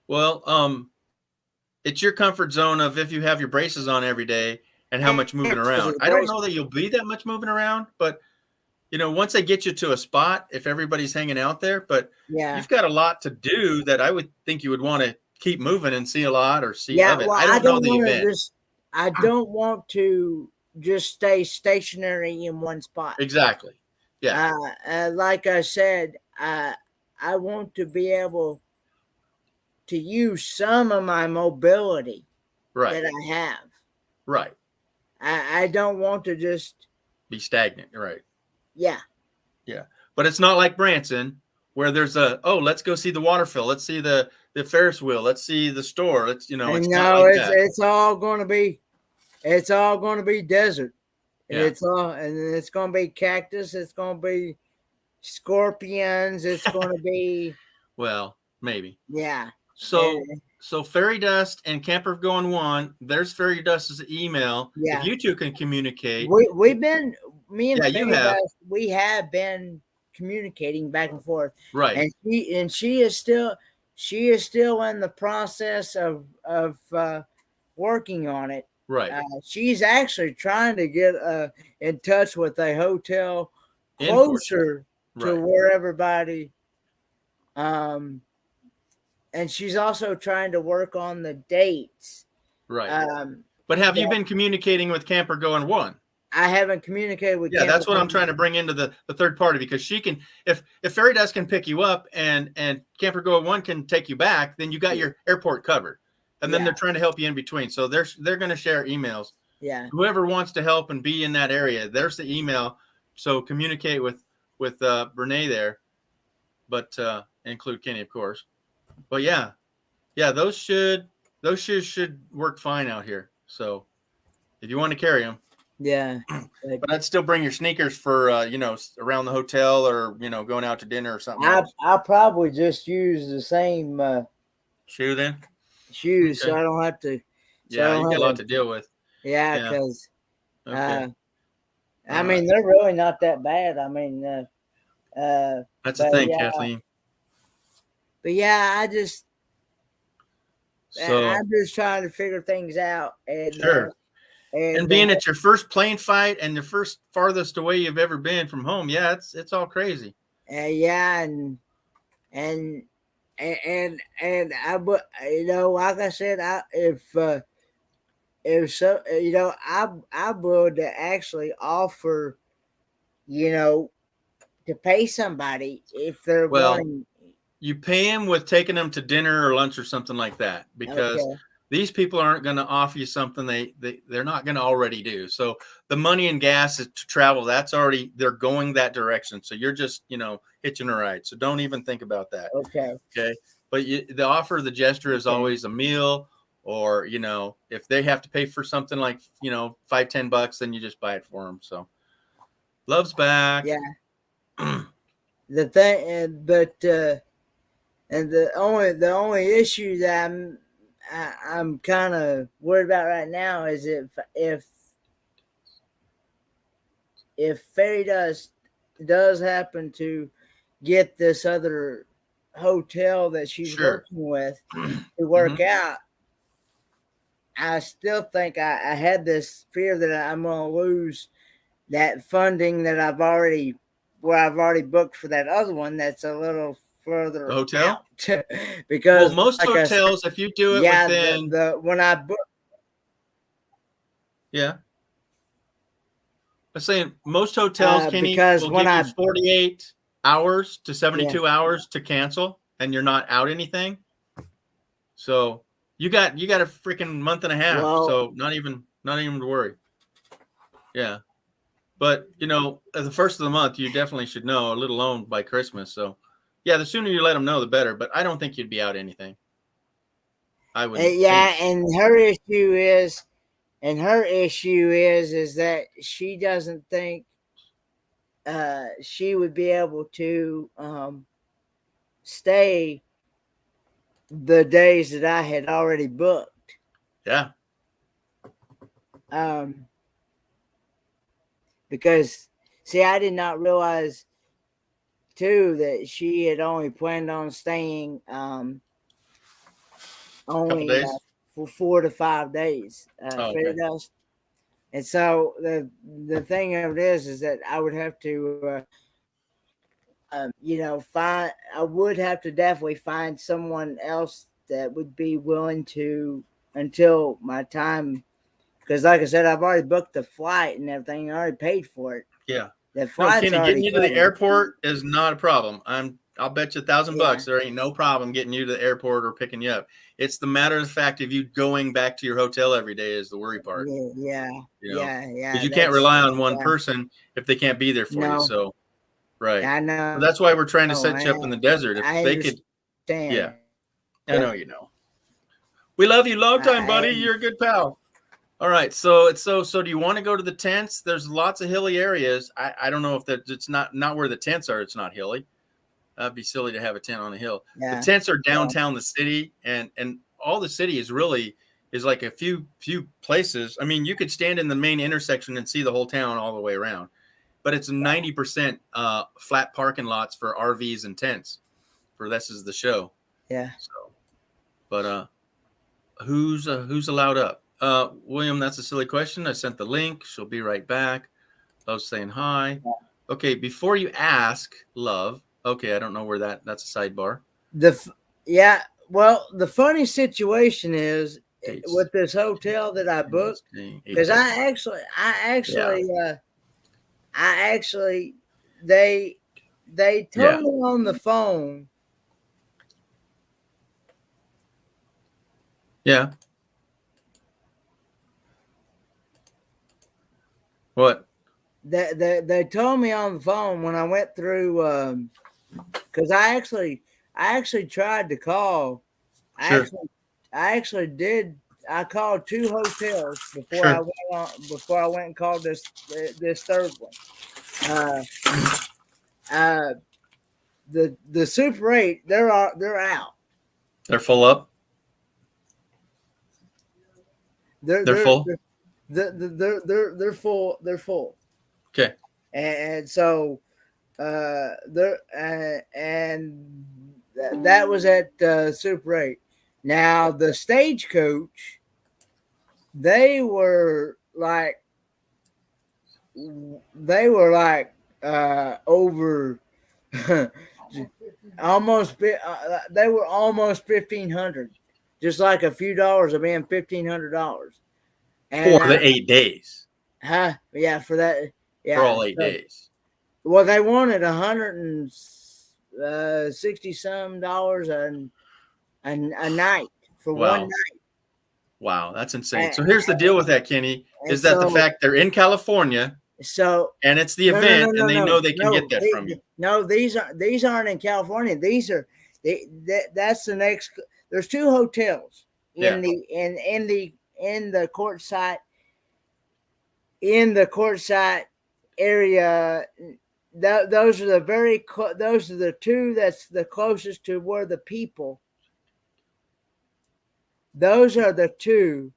Speaker 1: Well, it's your comfort zone of if you have your braces on every day and how much moving around. I don't know that you'll be that much moving around, but once they get you to a spot, if everybody's hanging out there, but
Speaker 2: Yeah,
Speaker 1: you've got a lot to do that I would think you would want to keep moving and see a lot or see
Speaker 2: yeah.
Speaker 1: of it.
Speaker 2: Well,
Speaker 1: I don't know the event.
Speaker 2: I don't want to just stay stationary in one spot.
Speaker 1: Exactly. Yeah.
Speaker 2: Like I said, I want to be able to use some of my mobility
Speaker 1: Right.
Speaker 2: that I have.
Speaker 1: Right.
Speaker 2: I don't want to just
Speaker 1: Be stagnant. Right.
Speaker 2: yeah.
Speaker 1: Yeah. But it's not like Branson where there's let's go see the waterfall. Let's see the Ferris wheel. Let's see the store. It's
Speaker 2: And
Speaker 1: not
Speaker 2: no,
Speaker 1: like that.
Speaker 2: it's all going to be desert.
Speaker 1: Yeah.
Speaker 2: It's going to be cactus. It's going to be scorpions. It's going to be
Speaker 1: Well, maybe.
Speaker 2: yeah.
Speaker 1: So Fairy Dust and Camper Going One, there's Fairy Dust's email.
Speaker 2: Yeah.
Speaker 1: If you two can communicate.
Speaker 2: We've been me and
Speaker 1: you have.
Speaker 2: we have been communicating back and forth.
Speaker 1: Right.
Speaker 2: And she is still in the process of working on it.
Speaker 1: Right.
Speaker 2: She's actually trying to get in touch with a hotel closer to where everybody and she's also trying to work on the dates.
Speaker 1: Right. But have you been communicating with Camper Going One?
Speaker 2: I haven't communicated with
Speaker 1: Camper that's what I'm trying to bring into the third party, because she can, if Fairy Dust can pick you up and Camper Going One can take you back, then you got your airport covered. And then they're trying to help you in between. So they're going to share emails.
Speaker 2: Yeah.
Speaker 1: Whoever wants to help and be in that area, there's the email. So communicate with Renee there, but include Kenny, of course. But yeah, those shoes should work fine out here. So if you want to carry them,
Speaker 2: yeah.
Speaker 1: But I'd still bring your sneakers for around the hotel or going out to dinner or something.
Speaker 2: I'll probably just use the same
Speaker 1: shoe then.
Speaker 2: Shoes, okay. So I don't have to.
Speaker 1: Yeah, you got a lot to deal with.
Speaker 2: Yeah, because
Speaker 1: okay.
Speaker 2: I mean they're really not that bad. I mean,
Speaker 1: that's the thing, Kathleen.
Speaker 2: But yeah, I'm just trying to figure things out. And,
Speaker 1: sure. And being at your first plane fight and the first farthest away you've ever been from home, yeah, it's all crazy.
Speaker 2: Yeah, and I would, like I said, if so, I would actually offer, to pay somebody if they're willing.
Speaker 1: You pay them with taking them to dinner or lunch or something like that, because these people aren't going to offer you something they're not going to already do. So the money and gas to travel, they're going that direction. So you're just, hitching a ride. So don't even think about that.
Speaker 2: Okay.
Speaker 1: But the gesture is always a meal, or, if they have to pay for something like, $5-10, then you just buy it for them. So love's back.
Speaker 2: Yeah. The thing, and the only issue that I'm kind of worried about right now is if Fairy Dust does happen to get this other hotel that she's
Speaker 1: Sure.
Speaker 2: working with to work
Speaker 1: Mhm.
Speaker 2: out, I still think I had this fear that I'm going to lose that funding that I've already booked for that other one that's a little
Speaker 1: The
Speaker 2: further
Speaker 1: hotel?
Speaker 2: out.
Speaker 1: Well,
Speaker 2: Because
Speaker 1: most
Speaker 2: like I said,
Speaker 1: hotels, if you do it
Speaker 2: yeah,
Speaker 1: within,
Speaker 2: the when I book,
Speaker 1: yeah, I'm saying most hotels, Kenny,
Speaker 2: because
Speaker 1: will
Speaker 2: when
Speaker 1: give you
Speaker 2: I
Speaker 1: 48 hours to
Speaker 2: yeah
Speaker 1: 72 hours to cancel, and you're not out anything. So you got a freaking month and a half.
Speaker 2: well
Speaker 1: So not even to worry. Yeah. But at the first of the month, you definitely should know, let alone by Christmas. So yeah, the sooner you let them know, the better. But I don't think you'd be out anything. I wouldn't think.
Speaker 2: yeah, and her issue is that she doesn't think she would be able to stay the days that I had already booked.
Speaker 1: Yeah.
Speaker 2: Um, because see, I did not realize too that she had only planned on staying
Speaker 1: Couple
Speaker 2: only
Speaker 1: days.
Speaker 2: for 4 to 5 days.
Speaker 1: Oh, okay.
Speaker 2: And so the thing of it is that I would have to find I would have to definitely find someone else that would be willing to until my time, because like I said, I've already booked the flight and everything. I already paid for it.
Speaker 1: Yeah.
Speaker 2: The
Speaker 1: No,
Speaker 2: flight's
Speaker 1: Kenny, getting
Speaker 2: already
Speaker 1: you to the
Speaker 2: covered.
Speaker 1: airport is not a problem. I'll bet you $1,000
Speaker 2: Yeah,
Speaker 1: there ain't no problem getting you to the airport or picking you up. It's the matter of fact of you going back to your hotel every day is the worry part.
Speaker 2: yeah, yeah,
Speaker 1: Because
Speaker 2: yeah.
Speaker 1: you can't rely on one
Speaker 2: Yeah.
Speaker 1: person if they can't be there for you.
Speaker 2: No,
Speaker 1: So right.
Speaker 2: I
Speaker 1: So
Speaker 2: know.
Speaker 1: that's why we're trying to set you up in the desert. If
Speaker 2: I
Speaker 1: they could,
Speaker 2: understand.
Speaker 1: yeah, I know We love you, long time,
Speaker 2: I
Speaker 1: buddy. You're a good pal. All right, so so. Do you want to go to the tents? There's lots of hilly areas. I don't know if that it's not where the tents are. It's not hilly. That'd be silly to have a tent on a hill. The
Speaker 2: yeah,
Speaker 1: tents are
Speaker 2: yeah,
Speaker 1: downtown the city, and all the city is like a few places. I mean, you could stand in the main intersection and see the whole town all the way around. But it's 90% flat parking lots for RVs and tents. For this is the show.
Speaker 2: yeah.
Speaker 1: So, but who's allowed up? William, that's a silly question. I sent the link. She'll be right back. Love's saying hi. Okay, before you ask, Love. Okay, I don't know where that's a sidebar.
Speaker 2: Yeah. Well, the funny situation is
Speaker 1: Dates.
Speaker 2: with this hotel that I booked, because
Speaker 1: Yeah.
Speaker 2: I actually, they
Speaker 1: Yeah.
Speaker 2: told me on the phone.
Speaker 1: Yeah. What?
Speaker 2: They told me on the phone when I went through, because I actually tried to call.
Speaker 1: Sure.
Speaker 2: I actually did. I called 2 hotels
Speaker 1: Sure.
Speaker 2: before I went and called this third one. Uh, uh, the Super 8, they're out.
Speaker 1: They're full up.
Speaker 2: They're
Speaker 1: They're
Speaker 2: they're
Speaker 1: full.
Speaker 2: they're full. They're full.
Speaker 1: Okay.
Speaker 2: And so there and that was at Super 8. Now the Stagecoach, they were like over they were almost 1,500, just like a few dollars of being $1,500.
Speaker 1: For
Speaker 2: And
Speaker 1: the 8 days.
Speaker 2: yeah, for that,
Speaker 1: For
Speaker 2: yeah.
Speaker 1: all 8 days.
Speaker 2: Well, they wanted 160 some dollars a night for one
Speaker 1: Wow.
Speaker 2: night.
Speaker 1: Wow, that's insane.
Speaker 2: And,
Speaker 1: So here's the deal with that, Kenny,
Speaker 2: and
Speaker 1: is that the
Speaker 2: so
Speaker 1: fact they're in California
Speaker 2: so
Speaker 1: and it's the
Speaker 2: no no no
Speaker 1: event
Speaker 2: no
Speaker 1: and they
Speaker 2: no
Speaker 1: know they can get that from you.
Speaker 2: no, these aren't in California. That's the next. There's 2 hotels
Speaker 1: Yeah.
Speaker 2: in the court site area. Those are those are the 2 that's the closest to where the people. Those are the 2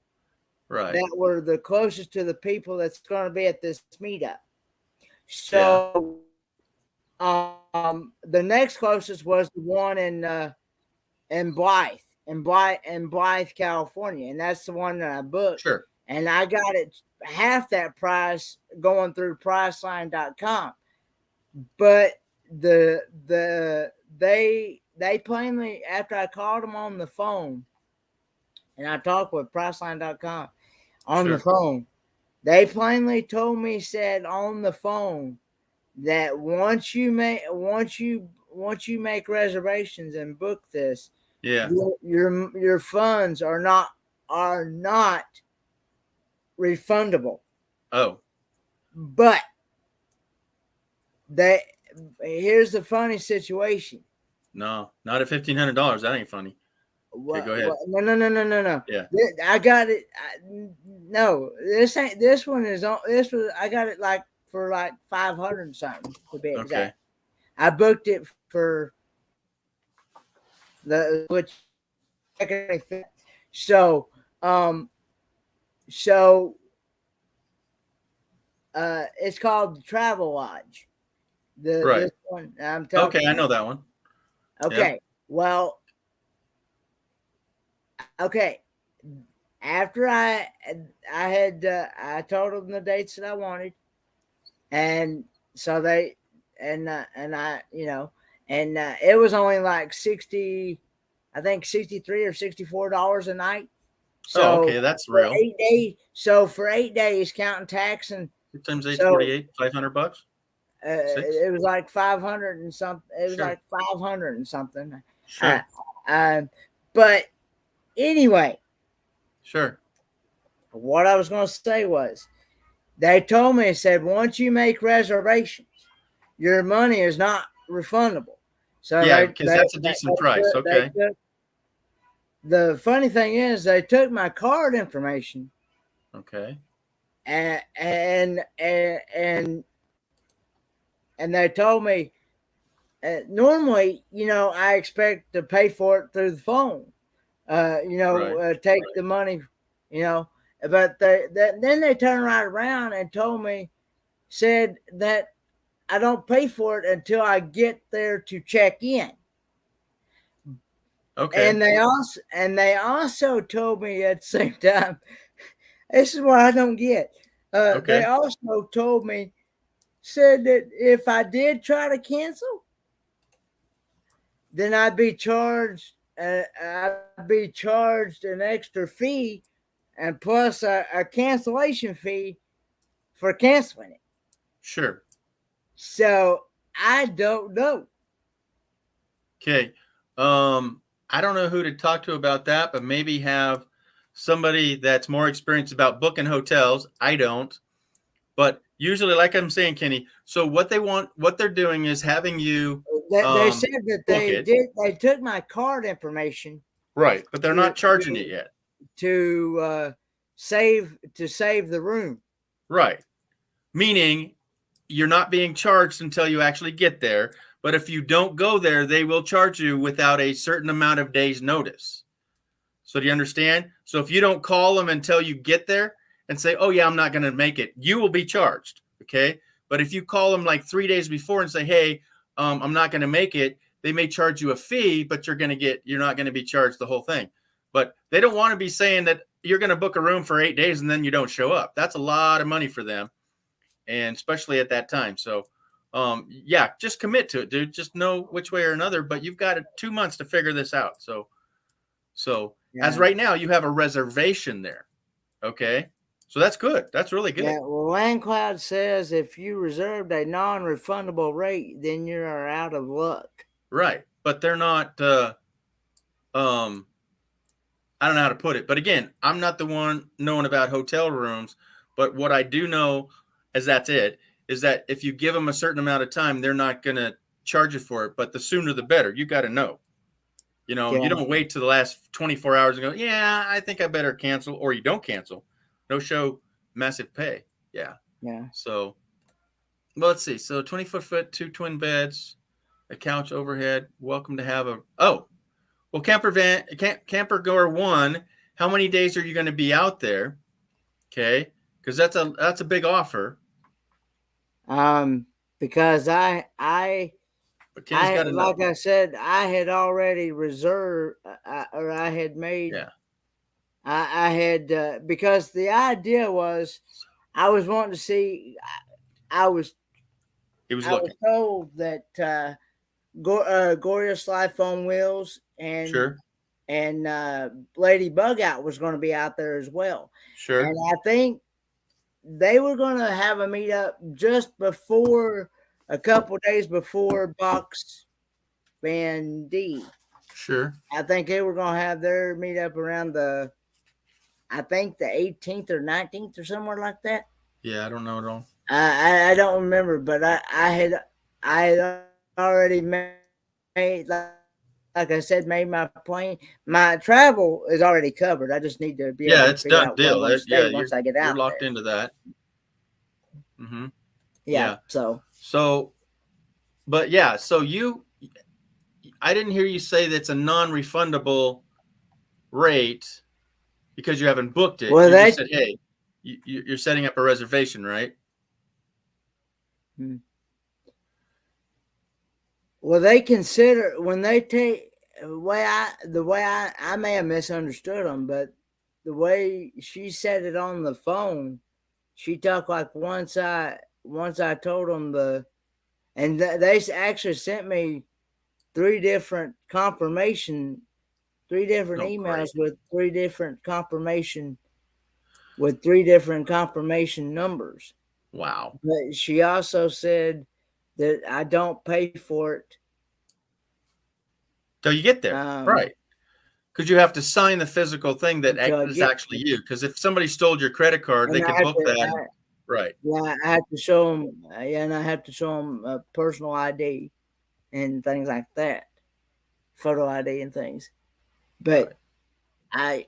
Speaker 1: Right.
Speaker 2: that were the closest to the people that's going to be at this meetup.
Speaker 1: Yeah.
Speaker 2: So The next closest was the one in Blythe, California, and that's the one that I booked.
Speaker 1: Sure.
Speaker 2: And I got it half that price going through Priceline.com. But they plainly, after I called them on the phone, and I talked with Priceline.com on the phone, they plainly told me, said on the phone, that once you make reservations and book this,
Speaker 1: Yeah.
Speaker 2: your funds are not refundable.
Speaker 1: Oh.
Speaker 2: But here's the funny situation.
Speaker 1: No, not at $1,500. That ain't funny. Okay, go ahead.
Speaker 2: No.
Speaker 1: Yeah.
Speaker 2: I got it. No, this ain't. This one is on. This was. I got it like for like 500 something to be exact.
Speaker 1: Okay.
Speaker 2: I booked it for which so it's called the Travel Lodge. This one I'm talking.
Speaker 1: Okay, I know that one.
Speaker 2: Okay, well, okay. After I told them the dates that I wanted, and so they and I it was only like 60, I think 63 or $64 a night. So
Speaker 1: okay, that's real.
Speaker 2: 8 days. So for 8 days, counting tax and
Speaker 1: 6 times 8, 48, $500.
Speaker 2: It was like 500 and something. It was like 500 and something.
Speaker 1: Sure.
Speaker 2: But anyway.
Speaker 1: Sure.
Speaker 2: What I was going to say was, they told me, said, once you make reservations, your money is not refundable. So
Speaker 1: yeah, because that's a decent price. Okay.
Speaker 2: The funny thing is, they took my card information.
Speaker 1: Okay.
Speaker 2: And they told me, normally, I expect to pay for it through the phone. Take the money, but then they turned right around and told me, said that I don't pay for it until I get there to check in.
Speaker 1: Okay.
Speaker 2: And they also told me at the same time, this is what I don't get. They also told me, said that if I did try to cancel, then I'd be charged an extra fee, and plus a cancellation fee for canceling it.
Speaker 1: Sure.
Speaker 2: So I don't know.
Speaker 1: Okay. I don't know who to talk to about that, but maybe have somebody that's more experienced about booking hotels. I don't. But usually, like I'm saying, Kenny, so what they're doing is having you.
Speaker 2: They said that they took my card information.
Speaker 1: Right, but they're not charging it yet.
Speaker 2: To save the room.
Speaker 1: Right. Meaning you're not being charged until you actually get there. But if you don't go there, they will charge you without a certain amount of days' notice. So do you understand? So if you don't call them until you get there and say, oh, yeah, I'm not going to make it, you will be charged. Okay. But if you call them like 3 days before and say, hey, I'm not going to make it, they may charge you a fee, but you're not going to be charged the whole thing. But they don't want to be saying that you're going to book a room for 8 days and then you don't show up. That's a lot of money for them. And especially at that time. So, just commit to it, dude. Just know which way or another, but you've got 2 months to figure this out. So as right now, you have a reservation there. Okay. So that's good. That's really good.
Speaker 2: Yeah. Well, LandCloud says if you reserved a non-refundable rate, then you are out of luck.
Speaker 1: Right. But they're not, I don't know how to put it, but again, I'm not the one knowing about hotel rooms, but what I do know is that if you give them a certain amount of time, they're not going to charge you for it, but the sooner the better. You got to know. You don't wait to the last 24 hours and go, yeah, I think I better cancel, or you don't cancel. No show, massive pay. Yeah.
Speaker 2: Yeah.
Speaker 1: So, well, let's see. So 24-foot, 2 twin beds, a couch overhead. Welcome to have camper goer 1. How many days are you going to be out there? Okay. Because that's a big offer.
Speaker 2: because
Speaker 1: But Kenny's got to know.
Speaker 2: like I said, I had already reserved, or I had made,
Speaker 1: Yeah.
Speaker 2: I had because the idea was I was wanting to see. I was
Speaker 1: He was
Speaker 2: I was
Speaker 1: looking.
Speaker 2: told that Glorious Life on Wheels
Speaker 1: Sure.
Speaker 2: and Lady Bug Out was going to be out there as well,
Speaker 1: Sure.
Speaker 2: and I think they were going to have a meetup just before, a couple days before Box Band D.
Speaker 1: Sure.
Speaker 2: I think they were going to have their meetup around I think the 18th or 19th or somewhere like that.
Speaker 1: Yeah, I don't know at all.
Speaker 2: I don't remember, but I had already made, like I said, made my plane. My travel is already covered. I just need to be able
Speaker 1: Yeah,
Speaker 2: to
Speaker 1: it's
Speaker 2: figure
Speaker 1: done
Speaker 2: out where I'm
Speaker 1: deal.
Speaker 2: going to
Speaker 1: Yeah,
Speaker 2: stay once I get
Speaker 1: you're
Speaker 2: out
Speaker 1: locked
Speaker 2: there.
Speaker 1: into that. Mm-hmm.
Speaker 2: Yeah.
Speaker 1: Yeah. So, but yeah, so I didn't hear you say that's a non-refundable rate because you haven't booked it.
Speaker 2: Well,
Speaker 1: You just
Speaker 2: they
Speaker 1: said, hey, you're setting up a reservation, right?
Speaker 2: hmm. Well, they consider when they take the way I may have misunderstood them, but the way she said it on the phone, she talked like once I told them and they actually sent me three different
Speaker 1: Oh,
Speaker 2: emails
Speaker 1: great.
Speaker 2: with three different confirmation numbers.
Speaker 1: Wow.
Speaker 2: But she also said that I don't pay for it.
Speaker 1: So you get there,
Speaker 2: Um,
Speaker 1: right? Because you have to sign the physical thing that
Speaker 2: until I
Speaker 1: is
Speaker 2: get
Speaker 1: actually you. Because if somebody stole your credit card, they
Speaker 2: and
Speaker 1: could book that. Right.
Speaker 2: yeah, I have to show them, yeah, and I have to show them a personal ID and things like that, photo ID and things. But
Speaker 1: Right.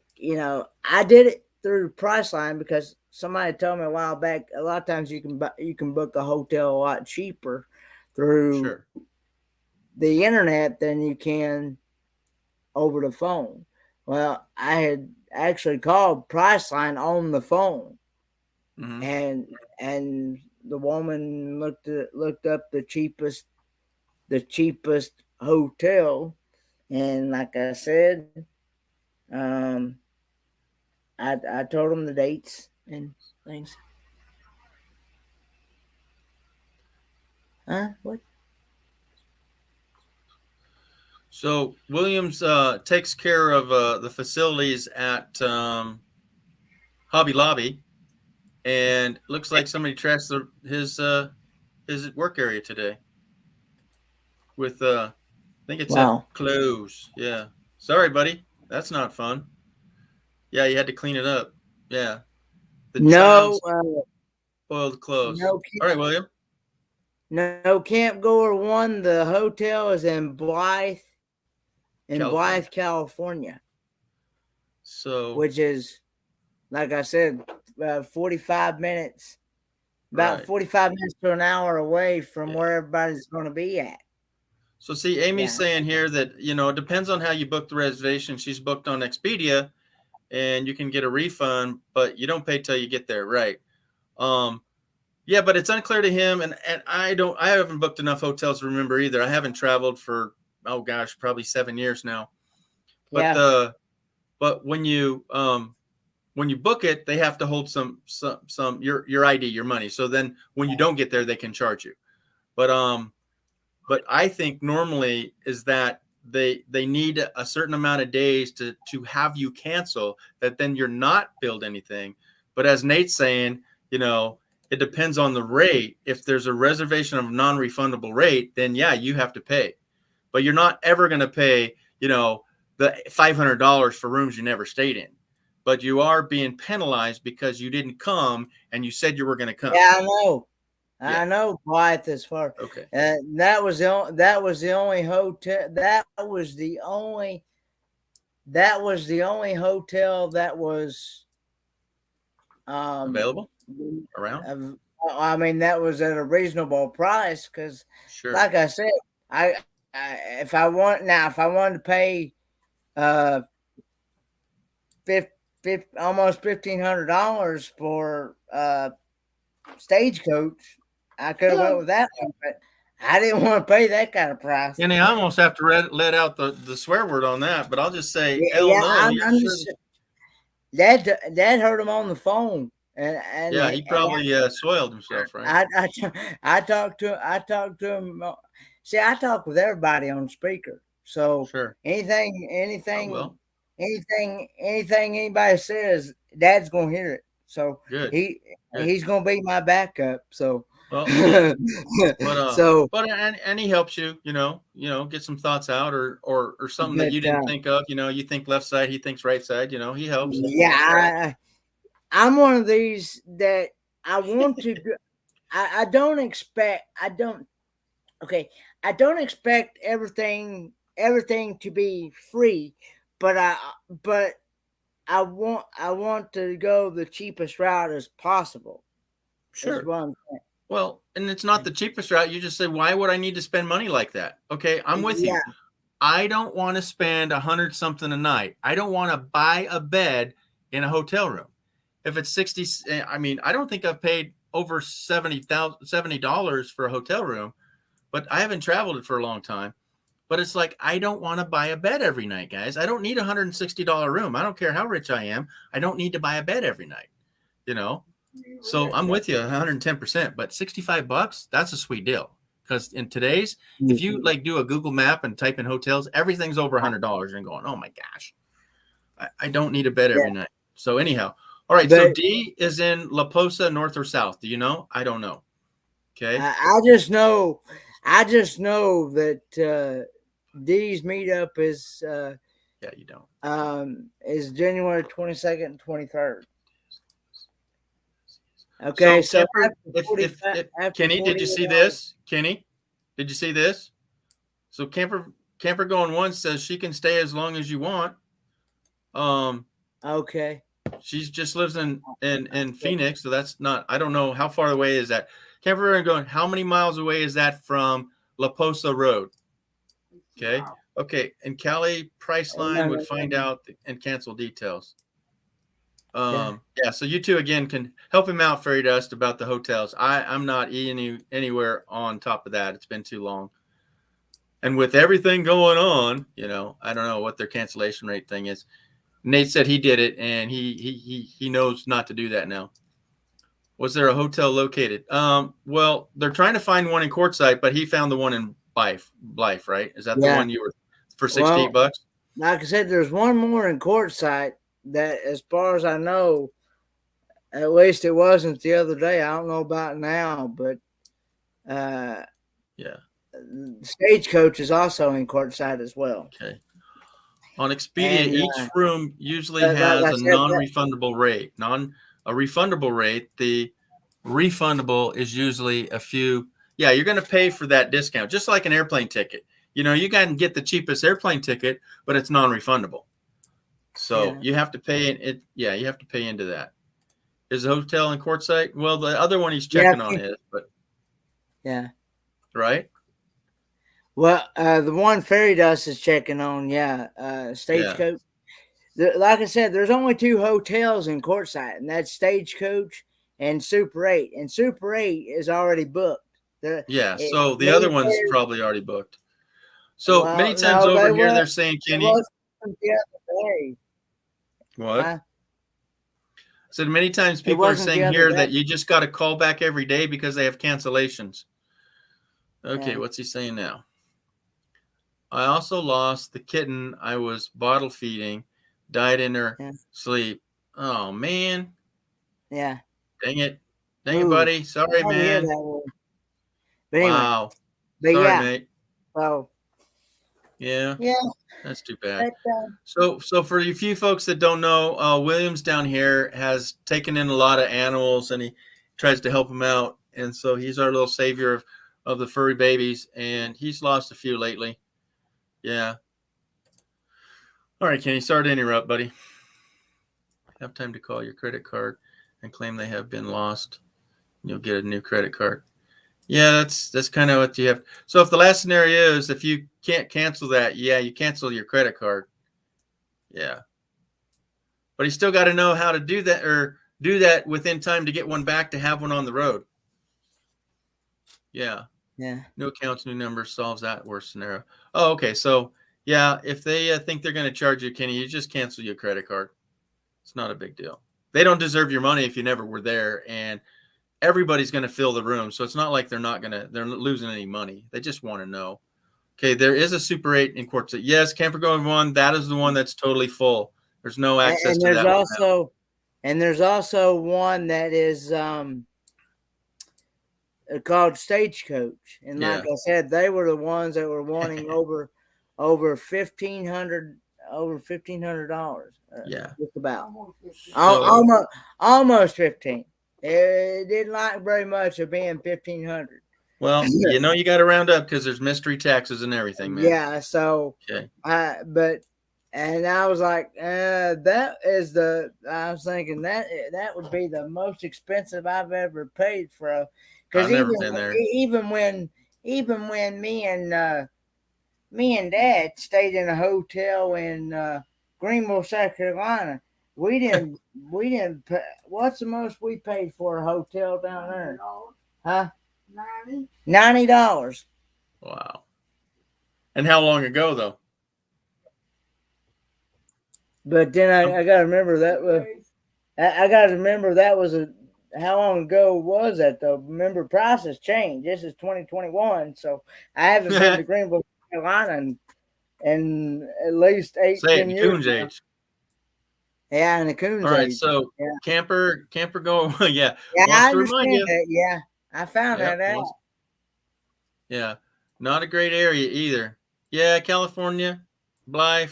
Speaker 2: I did it through Priceline because somebody told me a while back. A lot of times you can book a hotel a lot cheaper through
Speaker 1: Sure.
Speaker 2: the internet than you can over the phone. Well, I had actually called Priceline on the phone,
Speaker 1: Mm-hmm.
Speaker 2: and and the woman looked up the cheapest hotel, and like I said, um, I told them the dates and things. Huh? What?
Speaker 1: So Williams takes care of the facilities at Hobby Lobby, and looks like somebody trashed his work area today with I think it's
Speaker 2: Wow.
Speaker 1: clothes. Yeah. Sorry, buddy. That's not fun. Yeah, you had to clean it up. Yeah. The
Speaker 2: No,
Speaker 1: child's spoiled clothes.
Speaker 2: no,
Speaker 1: All right, William.
Speaker 2: no Camp Goer One. The hotel is in
Speaker 1: California.
Speaker 2: Blythe, California,
Speaker 1: So,
Speaker 2: which is, like I said, 45 minutes, about
Speaker 1: right.
Speaker 2: 45 minutes to an hour away from
Speaker 1: Yeah.
Speaker 2: where everybody's going to be at.
Speaker 1: So, see, Amy's
Speaker 2: Yeah.
Speaker 1: saying here that, it depends on how you book the reservation. She's booked on Expedia and you can get a refund, but you don't pay till you get there. Right. Um, yeah, but it's unclear to him. And I haven't booked enough hotels to remember either. I haven't traveled for, oh gosh, probably 7 years now. But
Speaker 2: Yeah.
Speaker 1: but when you book it, they have to hold some your ID, your money. So then when you don't get there, they can charge you. But I think normally is that they need a certain amount of days to have you cancel that, then you're not billed anything. But as Nate's saying, it depends on the rate. If there's a reservation of non-refundable rate, then yeah, you have to pay. But you're not ever going to pay, the $500 for rooms you never stayed in. But you are being penalized because you didn't come and you said you were going to come.
Speaker 2: Yeah, I know.
Speaker 1: Yeah.
Speaker 2: I know Blythe as far.
Speaker 1: Okay.
Speaker 2: That was the only hotel. That was the only hotel that was
Speaker 1: Available around.
Speaker 2: I mean, that was at a reasonable price because,
Speaker 1: Sure.
Speaker 2: like I said, I if I wanted to pay uh almost $1,500 for stagecoach, I could have went with that one, but I didn't want to pay that kind of price.
Speaker 1: And I almost have to let out the swear word on that, but I'll just say,
Speaker 2: Yeah,
Speaker 1: hell
Speaker 2: yeah,
Speaker 1: no. You're
Speaker 2: I'm
Speaker 1: sure?
Speaker 2: just Dad heard him on the phone, and
Speaker 1: Yeah, he probably soiled himself, right?
Speaker 2: I talked to him. See, I talk with everybody on speaker, so
Speaker 1: Sure.
Speaker 2: anything
Speaker 1: Oh well,
Speaker 2: anything anybody says, Dad's gonna hear it. So
Speaker 1: good, good.
Speaker 2: he's gonna be my backup. So
Speaker 1: Well, yeah,
Speaker 2: so
Speaker 1: and he helps you, get some thoughts out or something that
Speaker 2: but
Speaker 1: you didn't think of. You think left side, he thinks right side. He helps.
Speaker 2: yeah, I'm one of these that I want to. I don't expect. I don't. Okay, I don't expect everything to be free, but but I want to go the cheapest route as possible. Is
Speaker 1: Sure.
Speaker 2: what I'm saying.
Speaker 1: Well, and it's not the cheapest route. You just say, why would I need to spend money like that? Okay, I'm with you.
Speaker 2: Yeah,
Speaker 1: I don't want to spend 100 something a night. I don't want to buy a bed in a hotel room. If it's 60, I mean, I don't think I've paid over $70 for a hotel room, but I haven't traveled it for a long time. But it's like, I don't want to buy a bed every night, guys. I don't need a $160 room. I don't care how rich I am. I don't need to buy a bed every night, you know? So I'm with you 110%, but $65, that's a sweet deal. Because in today's, if you like do a Google map and type in hotels, everything's over $100 and going, oh my gosh, I don't need a bed every night. So anyhow, all right. So D is in La Posa, north or south. Do you know? I don't know. Okay.
Speaker 2: I just know that D's meetup is
Speaker 1: yeah, you don't.
Speaker 2: Is January 22nd and 23rd. Okay, so
Speaker 1: Kemper, if Kenny, did you see this? Kenny, did you see this? So camper going once says she can stay as long as you want.
Speaker 2: Okay.
Speaker 1: She just lives in Phoenix, so that's not. I don't know how far away is that. Camper going. How many miles away is that from La Posa Road? Okay. Wow. Okay. And Callie Priceline would find out and cancel details. Yeah. So you two again can help him out, Fairy Dust, about the hotels. I'm not anywhere on top of that. It's been too long. And with everything going on, I don't know what their cancellation rate thing is. Nate said he did it, and he knows not to do that now. Was there a hotel located? Well, they're trying to find one in Quartzsite, but he found the one in Blythe, right? Is that the one you were for $68?
Speaker 2: Like I said, there's one more in Quartzsite that, as far as I know, at least it wasn't the other day. I don't know about now, but Stagecoach is also in Quartzsite as well.
Speaker 1: Okay. On Expedia, each room usually has a non-refundable rate. A refundable rate. The refundable is usually a few. Yeah, you're going to pay for that discount, just like an airplane ticket. You can get the cheapest airplane ticket, but it's non-refundable. So you have to pay it. Yeah, you have to pay into that. Is the hotel in Quartzsite? Well, the other one he's checking on is, but right.
Speaker 2: Well, the one Fairy Dust is checking on, Stagecoach. Like I said, there's only two hotels in Quartzsite, and that's Stagecoach and Super 8. And Super 8 is already booked.
Speaker 1: So the other one's probably already booked. So many times over here, they're saying, Kenny. What? I said many times people are saying here that you just got to call back every day because they have cancellations. Okay, what's he saying now? I also lost the kitten I was bottle feeding, died in her sleep. Oh, man.
Speaker 2: Yeah.
Speaker 1: Dang it, buddy. Sorry, man.
Speaker 2: But anyway,
Speaker 1: wow. Sorry, mate.
Speaker 2: So.
Speaker 1: Yeah. That's too bad. So for you few folks that don't know, Williams down here has taken in a lot of animals, and he tries to help them out. And so he's our little savior of the furry babies, and he's lost a few lately. Yeah. All right, Kenny, sorry to interrupt, buddy. Have time to call your credit card and claim they have been lost. You'll get a new credit card. Yeah, that's kind of what you have. So if the last scenario is if you can't cancel that, you cancel your credit card. Yeah. But you still got to know how to do that or do that within time to get one back to have one on the road. Yeah.
Speaker 2: Yeah.
Speaker 1: New accounts, new numbers solves that worst scenario. Oh, okay. So yeah, if they think they're going to charge you, Kenny, you just cancel your credit card. It's not a big deal. They don't deserve your money if you never were there, and everybody's going to fill the room. So it's not like they're losing any money. They just want to know. Okay, there is a Super 8 in Quartzsite. Yes, Camper Going 1, that is the one that's totally full. There's no access
Speaker 2: And
Speaker 1: to
Speaker 2: there's
Speaker 1: that one now.
Speaker 2: there's also one that is called Stagecoach. And like
Speaker 1: Yeah.
Speaker 2: I said, they were the ones that were wanting over $1,500
Speaker 1: Yeah.
Speaker 2: just about
Speaker 1: So
Speaker 2: almost 15. It didn't like very much of being 1,500.
Speaker 1: well, you got to round up because there's mystery taxes and everything, man.
Speaker 2: Yeah, so
Speaker 1: Okay.
Speaker 2: I was like, I was thinking that would be the most expensive I've ever paid for a, because
Speaker 1: I've never been there.
Speaker 2: even when me and Dad stayed in a hotel in Greenville, South Carolina, we didn't pay, what's the most we paid for a hotel down there? Huh? $90.
Speaker 1: Wow. And how long ago though?
Speaker 2: But then I got to remember that was how long ago was that though? Remember, prices change. This is 2021, so I haven't been to Greenville, Carolina in at least
Speaker 1: Say it
Speaker 2: 10
Speaker 1: in
Speaker 2: years
Speaker 1: Coon's
Speaker 2: now.
Speaker 1: age.
Speaker 2: Yeah, in the Coon's
Speaker 1: All right,
Speaker 2: age.
Speaker 1: so
Speaker 2: Yeah,
Speaker 1: camper going, yeah,
Speaker 2: yeah,
Speaker 1: wants
Speaker 2: I
Speaker 1: to remind
Speaker 2: understand
Speaker 1: you.
Speaker 2: that. Yeah, I found
Speaker 1: Yep,
Speaker 2: that out.
Speaker 1: yeah, not a great area either. Yeah, California, Blythe.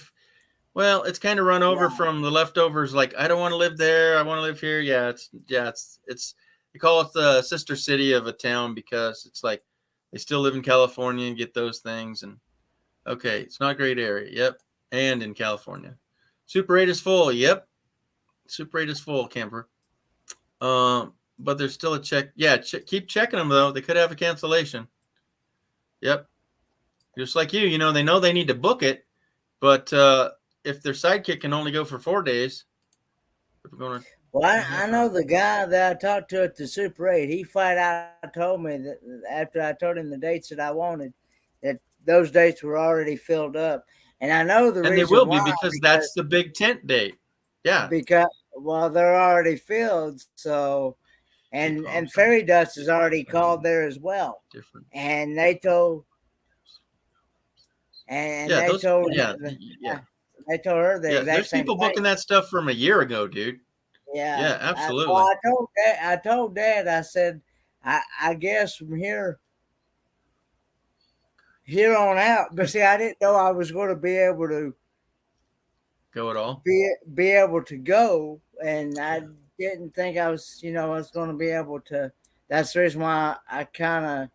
Speaker 1: Well, it's kind of run over from the leftovers. Like, I don't want to live there. I want to live here. Yeah, it's. They call it the sister city of a town because it's like they still live in California and get those things. And okay, it's not a great area. Yep, and in California, Super 8 is full. Yep, Super 8 is full, camper. But there's still a check. Yeah, keep checking them though. They could have a cancellation. Yep, just like you. They know they need to book it, but if their sidekick can only go for 4 days, they're going to.
Speaker 2: Well, I know the guy that I talked to at the Super 8. He flat out told me that after I told him the dates that I wanted, that those dates were already filled up. And I know the
Speaker 1: And they
Speaker 2: reason
Speaker 1: will
Speaker 2: why,
Speaker 1: be because that's the big tent date. Yeah.
Speaker 2: because they're already filled. So, and Fairy Dust is already called there as well.
Speaker 1: Different.
Speaker 2: And they told,
Speaker 1: They told
Speaker 2: her the exact
Speaker 1: there's
Speaker 2: same
Speaker 1: people
Speaker 2: thing.
Speaker 1: booking that stuff from a year ago, dude.
Speaker 2: Yeah,
Speaker 1: absolutely.
Speaker 2: I told Dad, I said, I guess from here on out, but see, I didn't know I was going to be able to
Speaker 1: go at all.
Speaker 2: Be able to go, and I didn't think I was going to be able to. That's the reason why I kind of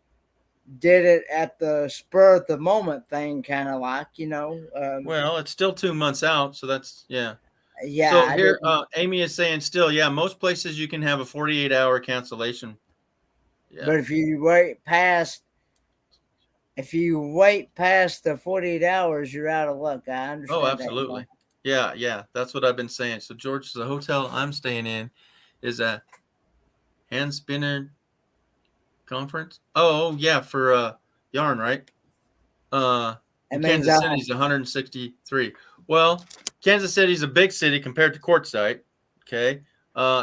Speaker 2: did it at the spur of the moment thing, kind of like,
Speaker 1: well, it's still 2 months out, so that's
Speaker 2: yeah.
Speaker 1: So here, Amy is saying still, most places you can have a 48-hour cancellation. Yeah.
Speaker 2: But if you wait past the 48 hours, you're out of luck. I understand.
Speaker 1: Oh, absolutely. Yeah. That's what I've been saying. So, George, the hotel I'm staying in is a hand spinner conference. Oh, yeah, for yarn, right? Kansas City's 163. Well, Kansas City's a big city compared to Quartzsite. Okay.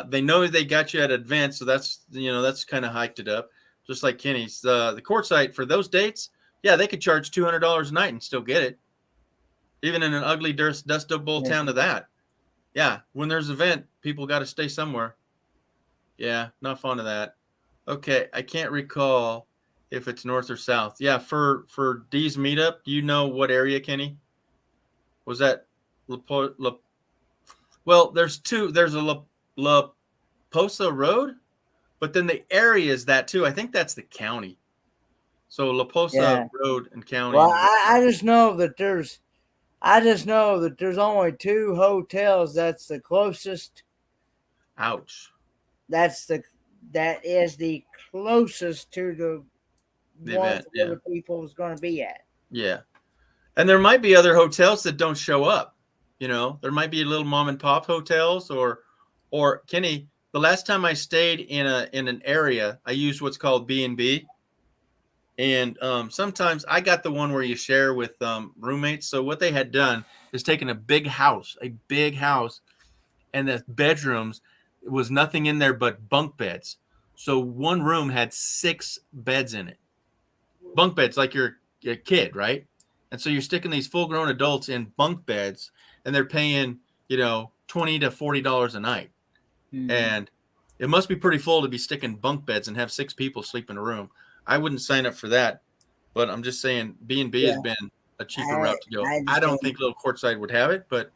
Speaker 1: They know they got you at advance, so that's kind of hiked it up. Just like Kenny's. The Quartzsite for those dates, they could charge $200 a night and still get it. Even in an ugly, dustable town of that. Yeah, when there's an event, people got to stay somewhere. Yeah, not fond of that. Okay, I can't recall if it's north or south. Yeah, for Dee's meetup, do you know what area, Kenny? Was that well, there's two. There's a La Posa Road, but then the area is that too. I think that's the county. So La Posa Road and county.
Speaker 2: Well, I just know that there's only 2 hotels that's the closest.
Speaker 1: Ouch.
Speaker 2: That is the closest to the ones where the people is going to be at.
Speaker 1: Yeah. And there might be other hotels that don't show up. There might be little mom and pop hotels or Kenny, the last time I stayed in an area, I used what's called B&B. And sometimes I got the one where you share with roommates. So what they had done is taken a big house, and the bedrooms was nothing in there but bunk beds. So one room had 6 beds in it, bunk beds, like you're a kid, right? And so you're sticking these full-grown adults in bunk beds, and they're paying, $20 to $40 a night. And it must be pretty full to be sticking bunk beds and have 6 people sleep in a room. I wouldn't sign up for that, but I'm just saying B&B has
Speaker 2: Yeah,
Speaker 1: been a cheaper
Speaker 2: I
Speaker 1: route to go.
Speaker 2: I
Speaker 1: I don't
Speaker 2: understand.
Speaker 1: think Little Courtside would have it, but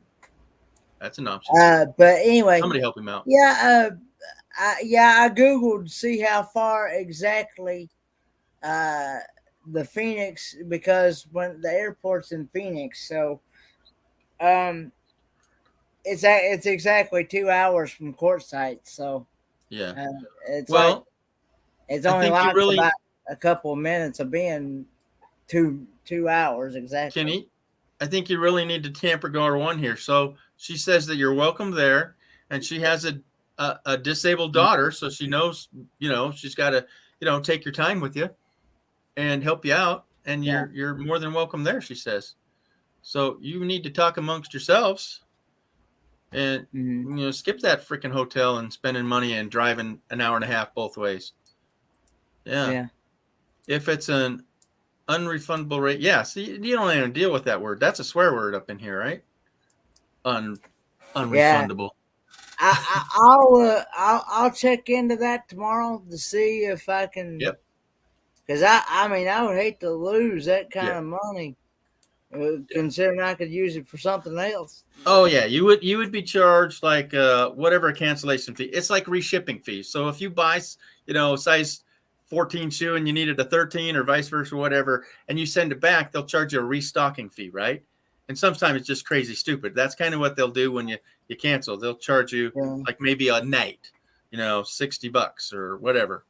Speaker 1: that's an option.
Speaker 2: But anyway,
Speaker 1: Somebody help him out.
Speaker 2: yeah, I googled to see how far exactly uh the Phoenix, because when the airport's in Phoenix, so um it's exactly 2 hours from Quartzsite, so
Speaker 1: Yeah.
Speaker 2: uh, it's like
Speaker 1: Well,
Speaker 2: it's
Speaker 1: I
Speaker 2: only
Speaker 1: think you
Speaker 2: like
Speaker 1: really,
Speaker 2: about a couple of minutes of being 2 hours exactly.
Speaker 1: Kenny, I think you really need to tamper go one here. So she says that you're welcome there, and she has a disabled daughter, so she knows, she's got to, take your time with you and help you out, and
Speaker 2: Yeah.
Speaker 1: you're more than welcome there, she says. So you need to talk amongst yourselves and
Speaker 2: Mm-hmm.
Speaker 1: skip that freaking hotel and spending money and driving an hour and a half both ways. Yeah.
Speaker 2: Yeah.
Speaker 1: If it's an unrefundable rate, yeah. See, you don't even deal with that word. That's a swear word up in here, right? Un
Speaker 2: Yeah.
Speaker 1: unrefundable.
Speaker 2: I'll check into that tomorrow to see if I can,
Speaker 1: Yep.
Speaker 2: because I mean I would hate to lose that kind
Speaker 1: Yeah.
Speaker 2: of money,
Speaker 1: Yeah.
Speaker 2: considering I could use it for something else.
Speaker 1: Oh yeah, you would be charged like whatever cancellation fee. It's like reshipping fees. So if you buy size 14 shoe and you needed a 13 or vice versa, whatever, and you send it back, they'll charge you a restocking fee, right? And sometimes it's just crazy stupid. That's kind of what they'll do when you cancel. They'll charge you
Speaker 2: Yeah.
Speaker 1: like maybe a night, $60 or whatever.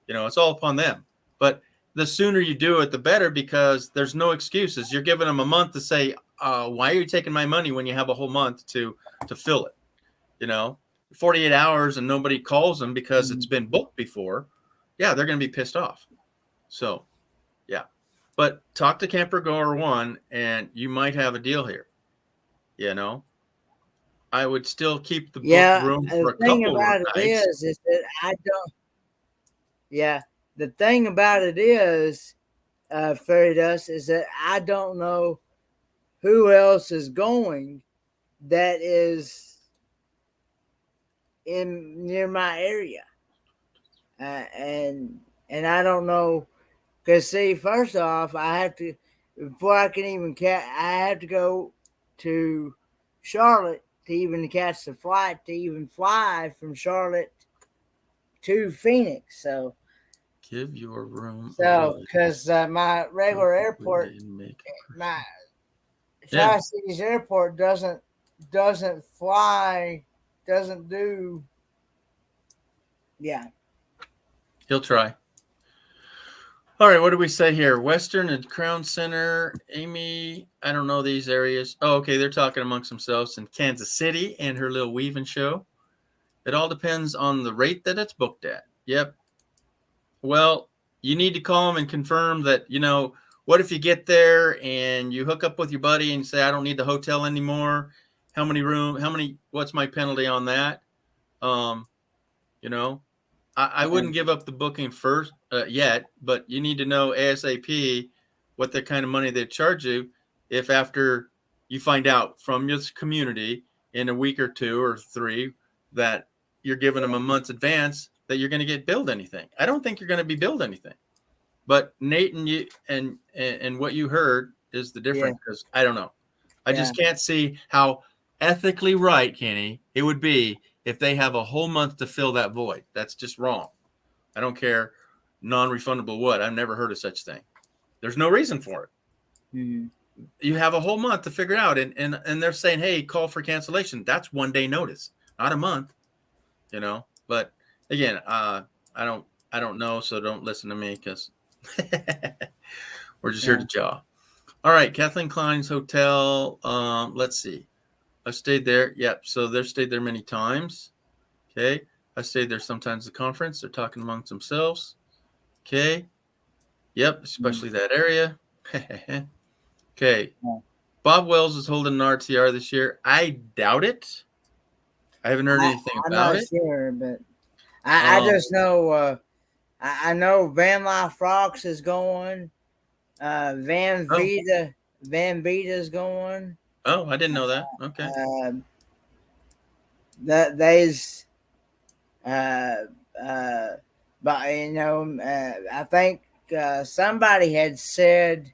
Speaker 1: It's all upon them. But the sooner you do it, the better, because there's no excuses. You're giving them a month to say, why are you taking my money when you have a whole month to fill it? 48 hours and nobody calls them because it's been booked before. Yeah, they're going to be pissed off. So, yeah. But talk to Camper Goer One, and you might have a deal here. I would still keep the booked
Speaker 2: Yeah.
Speaker 1: room for
Speaker 2: The
Speaker 1: a
Speaker 2: thing
Speaker 1: couple
Speaker 2: about it
Speaker 1: nights.
Speaker 2: is that I don't. Yeah. The thing about it is, Fairy Dust, is that I don't know who else is going that is in near my area, and I don't know, because see, first off, I have to, before I can even I have to go to Charlotte to even catch the flight to even fly from Charlotte to Phoenix.
Speaker 1: Give your room
Speaker 2: So
Speaker 1: away.
Speaker 2: because my regular airport, my
Speaker 1: Yeah,
Speaker 2: Tri-Cities Airport doesn't fly, doesn't do. Yeah.
Speaker 1: he'll try. All right, what do we say here? Western and Crown Center, Amy. I don't know these areas. Oh, okay, they're talking amongst themselves in Kansas City and her little weaving show. It all depends on the rate that it's booked at. Yep. Well, you need to call them and confirm that, what if you get there and you hook up with your buddy and say, I don't need the hotel anymore. What's my penalty on that? Um, you know, I wouldn't give up the booking first yet, but you need to know ASAP what the kind of money they charge you if after you find out from your community in a week or 2 or 3 that you're giving them a month's advance that you're going to get billed anything. I don't think you're going to be billed anything. But Nate and you and what you heard is the
Speaker 2: Yeah.
Speaker 1: difference, because I don't know. I
Speaker 2: Yeah.
Speaker 1: just can't see how ethically right, Kenny, it would be if they have a whole month to fill that void. That's just wrong. I don't care, non-refundable what. I've never heard of such thing. There's no reason for it.
Speaker 2: Mm-hmm.
Speaker 1: You have a whole month to figure it out, and they're saying, hey, call for cancellation. That's 1 day notice, not a month. But again, I don't know, so don't listen to me, because we're just here to jaw. All right, Kathleen Klein's hotel. Let's see. I've stayed there. Yep. So they've stayed there many times. Okay. I stayed there sometimes at the conference. They're talking amongst themselves. Okay. Yep, especially that area. Okay.
Speaker 2: Yeah.
Speaker 1: Bob Wells is holding an RTR this year. I doubt it. I haven't heard anything
Speaker 2: I'm
Speaker 1: about
Speaker 2: not
Speaker 1: it.
Speaker 2: sure, but I just know I know Van Life Rocks is going.
Speaker 1: Oh,
Speaker 2: Van Vita's going.
Speaker 1: oh, I didn't know that. Okay.
Speaker 2: Uh, that there's uh, uh, but I think somebody had said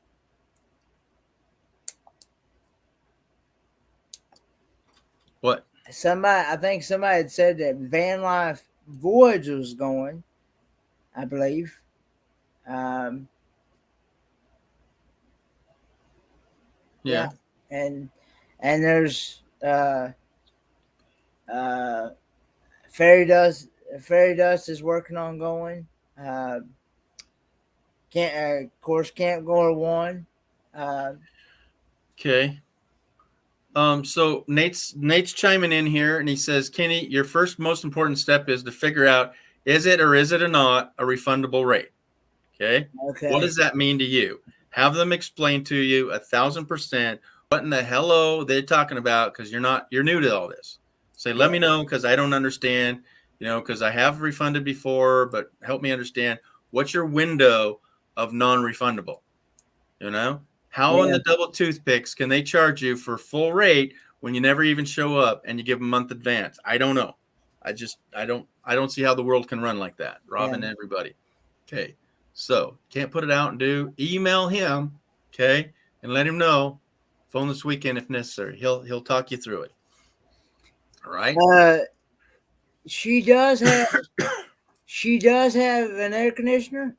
Speaker 1: What?
Speaker 2: somebody had said that Van Life Voyage was going, I believe. Um,
Speaker 1: Yeah.
Speaker 2: yeah, and there's uh, Fairy Dust. Fairy Dust is working on going. Uh, can't of course Camp Gore one. Uh,
Speaker 1: Okay. So Nate's chiming in here and he says, Kenny, your first most important step is to figure out is it or is it not a refundable rate? Okay. What
Speaker 2: okay.
Speaker 1: does that mean to you? Have them explain to you 1,000% what in the hello they're talking about because you're new to all this. Say, let me know because I don't understand, because I have refunded before, but help me understand what's your window of non-refundable, How in
Speaker 2: Yeah.
Speaker 1: the double toothpicks can they charge you for full rate when you never even show up and you give them a month advance? I don't know. I don't see how the world can run like that, Rob
Speaker 2: Yeah.
Speaker 1: and everybody. Okay. So can't put it out and email him, okay, and let him know. Phone this weekend if necessary. He'll talk you through it. All right.
Speaker 2: She does have an air conditioner.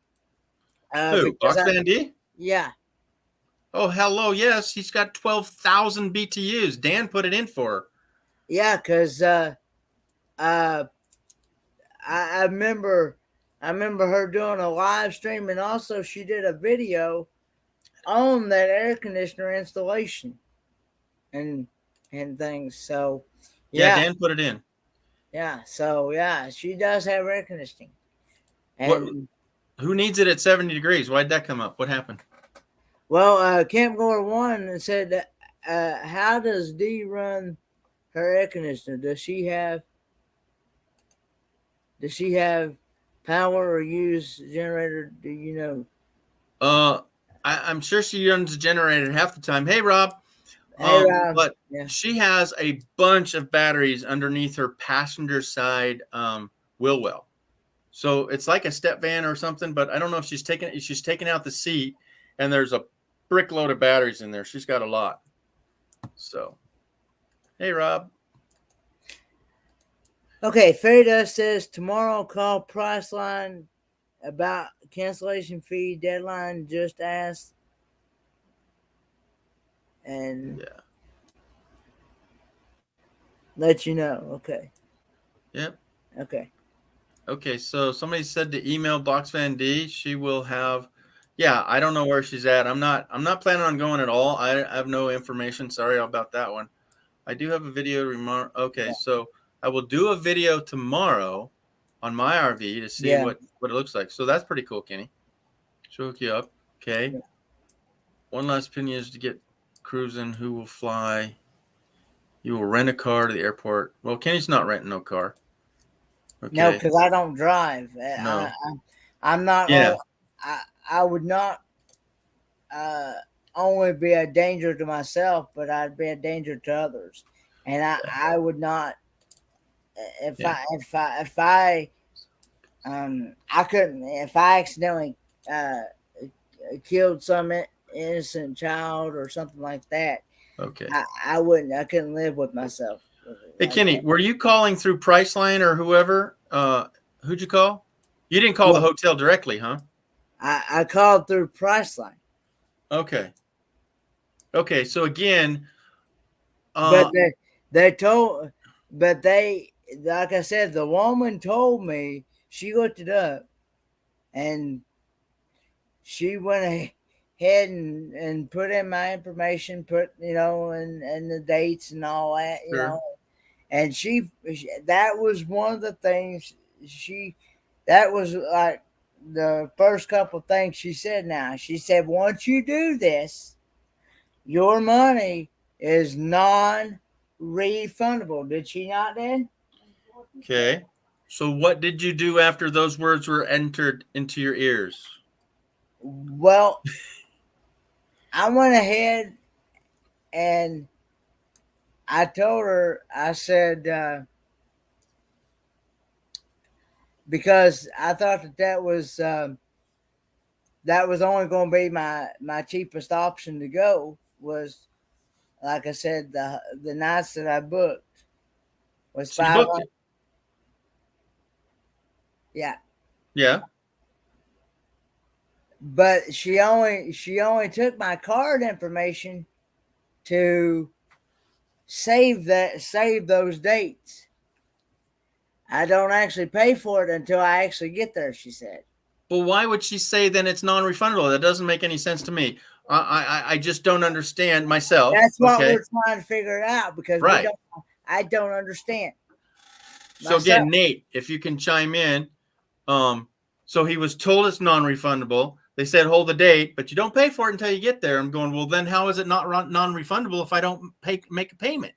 Speaker 1: Who?
Speaker 2: Because
Speaker 1: Box Van D?
Speaker 2: yeah,
Speaker 1: Oh, hello. Yes, he's got 12,000 BTUs. Dan put it in for her.
Speaker 2: yeah, because I remember her doing a live stream, and also she did a video on that air conditioner installation and things. So
Speaker 1: Yeah,
Speaker 2: yeah,
Speaker 1: Dan put it in.
Speaker 2: so yeah, she does have air conditioning.
Speaker 1: What?
Speaker 2: And
Speaker 1: Who needs it at 70 degrees? Why'd that come up? What happened?
Speaker 2: well, Camp Gore one said that, how does Dee run her air conditioner? Does she have power or use generator? Do you know?
Speaker 1: I'm sure she runs a generator half the time. Hey, Rob.
Speaker 2: Hey,
Speaker 1: But
Speaker 2: yeah,
Speaker 1: she has a bunch of batteries underneath her passenger side wheel well. So it's like a step van or something, but I don't know if she's taking out the seat and there's a brick load of batteries in there. She's got a lot. So, hey, Rob.
Speaker 2: okay. Farida says tomorrow call Priceline about cancellation fee deadline. Just ask and
Speaker 1: Yeah.
Speaker 2: let you know. Okay.
Speaker 1: Yep.
Speaker 2: Okay.
Speaker 1: Okay. So somebody said to email Box Van D. She will have. Yeah, I don't know where she's at. I'm not planning on going at all. I have no information. Sorry about that one. I do have a video remark. Okay,
Speaker 2: Yeah.
Speaker 1: so I will do a video tomorrow on my RV to see
Speaker 2: Yeah.
Speaker 1: what it looks like. So that's pretty cool, Kenny. She'll hook you up. Okay.
Speaker 2: Yeah.
Speaker 1: One last opinion is to get cruising. Who will fly? You will rent a car to the airport. Well, Kenny's not renting no car.
Speaker 2: No,
Speaker 1: Okay.
Speaker 2: because I don't drive.
Speaker 1: No.
Speaker 2: I'm not.
Speaker 1: Yeah.
Speaker 2: I would not only be a danger to myself, but I'd be a danger to others. And I would not if
Speaker 1: Yeah.
Speaker 2: I couldn't if I accidentally killed some innocent child or something like that.
Speaker 1: Okay.
Speaker 2: I wouldn't. I couldn't live with myself.
Speaker 1: Hey,
Speaker 2: Like
Speaker 1: Kenny,
Speaker 2: that.
Speaker 1: were you calling through Priceline or whoever? Who'd you call? You didn't call the
Speaker 2: Yeah,
Speaker 1: hotel directly, huh?
Speaker 2: I called through Priceline,
Speaker 1: Okay. Okay. So again,
Speaker 2: but they told, but they like I said, the woman told me she looked it up, and she went ahead and put in my information, put and the dates and all that,
Speaker 1: sure.
Speaker 2: and that was one of the things that was like the first couple things she said. Now she said, once you do this, your money is non-refundable. Did she not, then?
Speaker 1: Okay. So what did you do after those words were entered into your ears?
Speaker 2: Well, I went ahead and I told her, I said, because I thought that was only going to be my cheapest option to go, was, like I said, the nights that I booked was
Speaker 1: So you booked
Speaker 2: 500.
Speaker 1: it.
Speaker 2: Yeah.
Speaker 1: Yeah.
Speaker 2: But she only took my card information to save those dates. I don't actually pay for it until I actually get there, she said.
Speaker 1: Well, why would she say then it's non-refundable? That doesn't make any sense to me. I just don't understand myself.
Speaker 2: That's what
Speaker 1: Okay.
Speaker 2: we're trying to figure it out, because
Speaker 1: Right.
Speaker 2: I don't understand.
Speaker 1: So again, Nate, if you can chime in. So he was told it's non-refundable. They said hold the date, but you don't pay for it until you get there. I'm going, well, then how is it not non-refundable if I don't make a payment?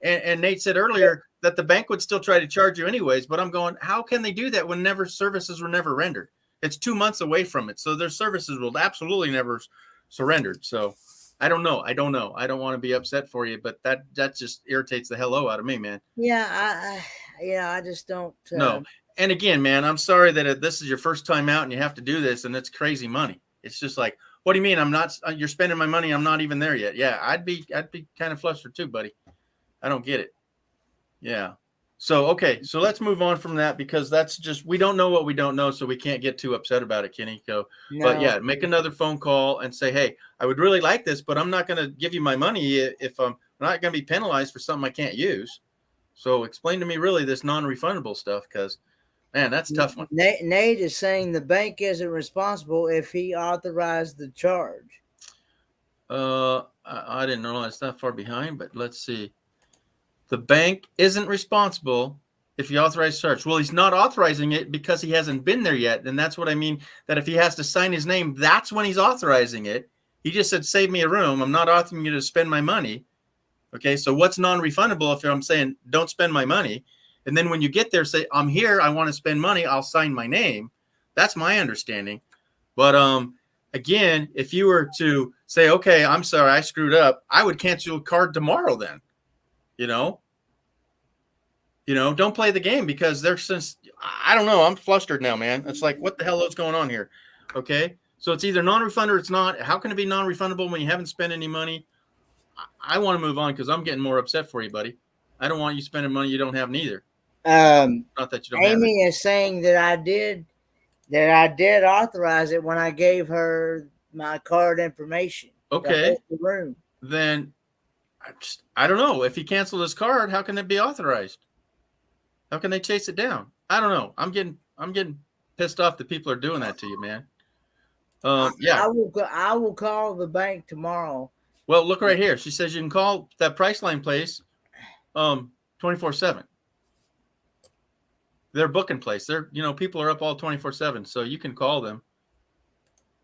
Speaker 1: And Nate said earlier that the bank would still try to charge you anyways, but I'm going, how can they do that when services were never rendered? It's 2 months away from it. So their services will absolutely never surrendered. So I don't know. I don't want to be upset for you, but that just irritates the hell out of me, man.
Speaker 2: Yeah, I just don't.
Speaker 1: No. And again, man, I'm sorry that this is your first time out and you have to do this, and it's crazy money. It's just like, what do you mean? I'm not. You're spending my money. I'm not even there yet. Yeah, I'd be kind of flustered too, buddy. I don't get it. Yeah. So okay, so let's move on from that, because that's just, we don't know what we don't know, so we can't get too upset about it, Kenny. So, but yeah, make another phone call and say, hey, I would really like this, but I'm not going to give you my money if I'm not going to be penalized for something I can't use. So explain to me really this non-refundable stuff, because man, that's a tough one.
Speaker 2: Nate is saying the bank isn't responsible if he authorized the charge.
Speaker 1: I didn't know that's that far behind, but let's see. The bank isn't responsible if he authorized charge. Well, he's not authorizing it because he hasn't been there yet. And that's what I mean, that if he has to sign his name, that's when he's authorizing it. He just said, save me a room. I'm not authorizing you to spend my money. Okay, so what's non-refundable if I'm saying don't spend my money? And then when you get there, say, I'm here, I want to spend money, I'll sign my name. That's my understanding. But again, if you were to say, okay, I'm sorry, I screwed up, I would cancel your card tomorrow then. Don't play the game, because since I don't know, I'm flustered now, man. It's like, what the hell is going on here? Okay, so it's either non-refund or it's not. How can it be non-refundable when you haven't spent any money? I want to move on because I'm getting more upset for you, buddy. I don't want you spending money you don't have neither. Not that you don't have it.
Speaker 2: Amy is saying that I did authorize it when I gave her my card information.
Speaker 1: Okay,
Speaker 2: the room.
Speaker 1: Then I don't know. If he canceled his card, how can it be authorized? How can they chase it down? I don't know. I'm getting pissed off that people are doing that to you, man. Yeah.
Speaker 2: I will call the bank tomorrow.
Speaker 1: Well, look right here. She says you can call that Priceline place 24/7. They're booking place. People are up all 24/7, so you can call them.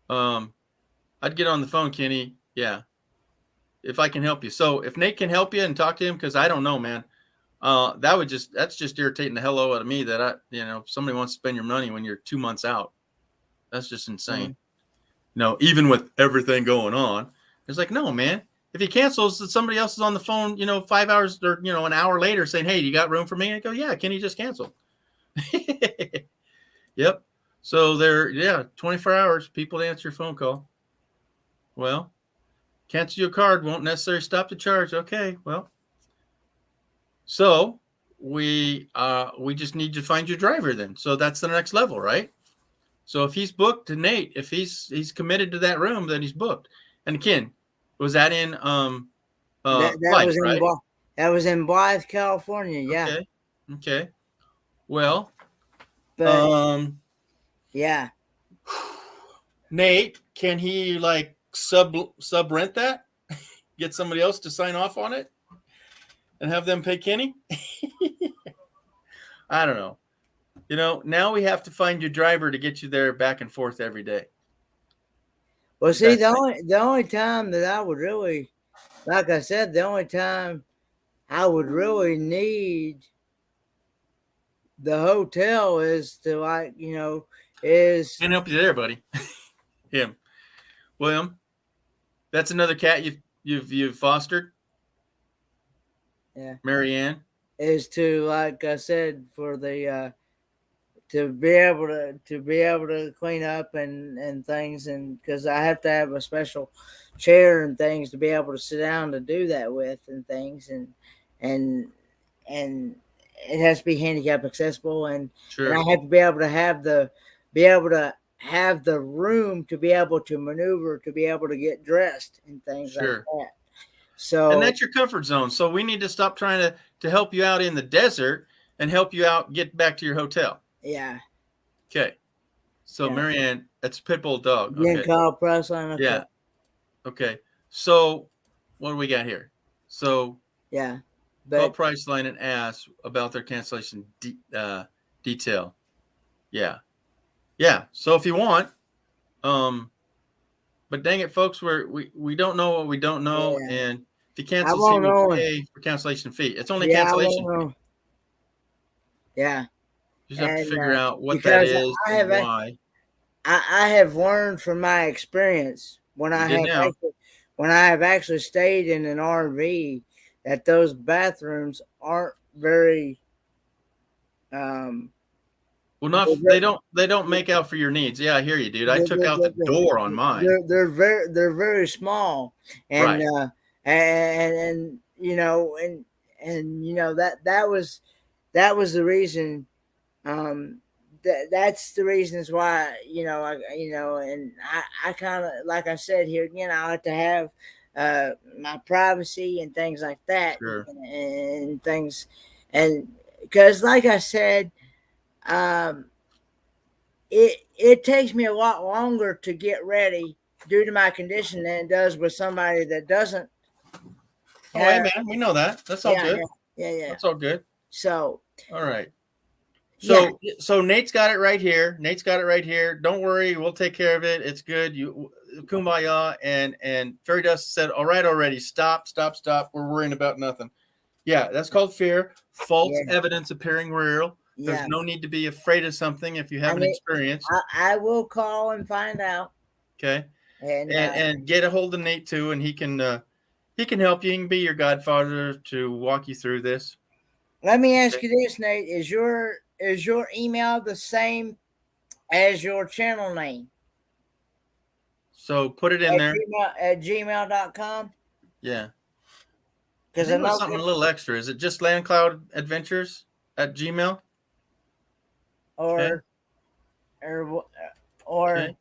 Speaker 1: I'd get on the phone, Kenny. Yeah. If I can help you. So if Nate can help you and talk to him, because I don't know, man. That's just irritating the hell out of me that if somebody wants to spend your money when you're 2 months out. That's just insane. Even with everything going on, it's like, no, man. If he cancels, somebody else is on the phone, 5 hours or an hour later saying, hey, you got room for me? I go, yeah, Kenny just canceled. Yep. So 24 hours, people to answer your phone call. Well, cancel your card won't necessarily stop the charge. Okay, well. So we just need to find your driver then. So that's the next level, right? So if he's booked to Nate, if he's committed to that room, then he's booked. And again, was that in Blythe, right?
Speaker 2: That was in Blythe, California. Yeah.
Speaker 1: Okay. Well,
Speaker 2: yeah.
Speaker 1: Nate, can he like sub rent that? Get somebody else to sign off on it and have them pay Kenny? I don't know. You know, now we have to find your driver to get you there back and forth every day.
Speaker 2: Well, see,
Speaker 1: That's
Speaker 2: the only time that I would really, like I said, the only time I would really need the hotel is to, like, is
Speaker 1: Can't help you there, buddy. Him, William. That's another cat you've fostered.
Speaker 2: yeah,
Speaker 1: Marianne.
Speaker 2: is to, like I said, for the to be able to clean up and things, and because I have to have a special chair and things to be able to sit down to do that with and things, and and it has to be handicap accessible, and
Speaker 1: Sure.
Speaker 2: I have to be able to have the room to be able to maneuver, to be able to get dressed and things like
Speaker 1: Sure.
Speaker 2: that. So,
Speaker 1: And that's your comfort zone. So we need to stop trying to help you out in the desert and help you out get back to your hotel.
Speaker 2: yeah.
Speaker 1: Okay. So
Speaker 2: Yeah.
Speaker 1: Marianne, that's a pit bull dog.
Speaker 2: Then
Speaker 1: Okay.
Speaker 2: call Priceline. Okay.
Speaker 1: Yeah. Okay. So what do we got here? So
Speaker 2: Yeah.
Speaker 1: call
Speaker 2: But
Speaker 1: Priceline and ask about their cancellation detail. Yeah. Yeah. So if you want, but dang it, folks, we don't know what we don't know,
Speaker 2: yeah,
Speaker 1: and if you
Speaker 2: I
Speaker 1: cancel, see,
Speaker 2: won't
Speaker 1: we
Speaker 2: know.
Speaker 1: pay for cancellation fee. It's only
Speaker 2: Yeah, I
Speaker 1: cancellation
Speaker 2: won't
Speaker 1: fee.
Speaker 2: know. Yeah.
Speaker 1: You just have to
Speaker 2: And
Speaker 1: figure out what that
Speaker 2: because
Speaker 1: is
Speaker 2: I
Speaker 1: and
Speaker 2: have
Speaker 1: why.
Speaker 2: I have learned from my experience
Speaker 1: You did now.
Speaker 2: when I have actually stayed in an RV that those bathrooms aren't very um
Speaker 1: Well, not they don't make out for your needs. Yeah, I hear you, dude. I took out the door on mine.
Speaker 2: they're very small, and
Speaker 1: Right.
Speaker 2: and that was the reason. That's the reasons why, and I kind of, like I said here again, I like to have my privacy and things like that,
Speaker 1: Sure.
Speaker 2: and things, and because, like I said, um, it takes me a lot longer to get ready due to my condition than it does with somebody that doesn't.
Speaker 1: Oh, hey, man, we know that. That's all
Speaker 2: Yeah,
Speaker 1: good.
Speaker 2: yeah.
Speaker 1: That's all good.
Speaker 2: So,
Speaker 1: All right.
Speaker 2: yeah,
Speaker 1: So Nate's got it right here. Nate's got it right here. Don't worry, we'll take care of it. It's good. You kumbaya. And Fairy Dust said, all right, already. Stop. We're worrying about nothing. Yeah, that's called fear. False
Speaker 2: yeah,
Speaker 1: evidence appearing real. There's
Speaker 2: yeah.
Speaker 1: no need to be afraid of something if you haven't experienced.
Speaker 2: I will call and find out.
Speaker 1: Okay.
Speaker 2: And
Speaker 1: And get a hold of Nate too, and he can help you. He can be your godfather to walk you through this.
Speaker 2: let me ask you this, Nate: is your email the same as your channel name?
Speaker 1: So put it in there.
Speaker 2: At gmail.com?
Speaker 1: Yeah.
Speaker 2: Because
Speaker 1: I
Speaker 2: I
Speaker 1: think it was
Speaker 2: know
Speaker 1: something a little extra. Is it just Land Cloud Adventures at Gmail?
Speaker 2: or
Speaker 1: Okay.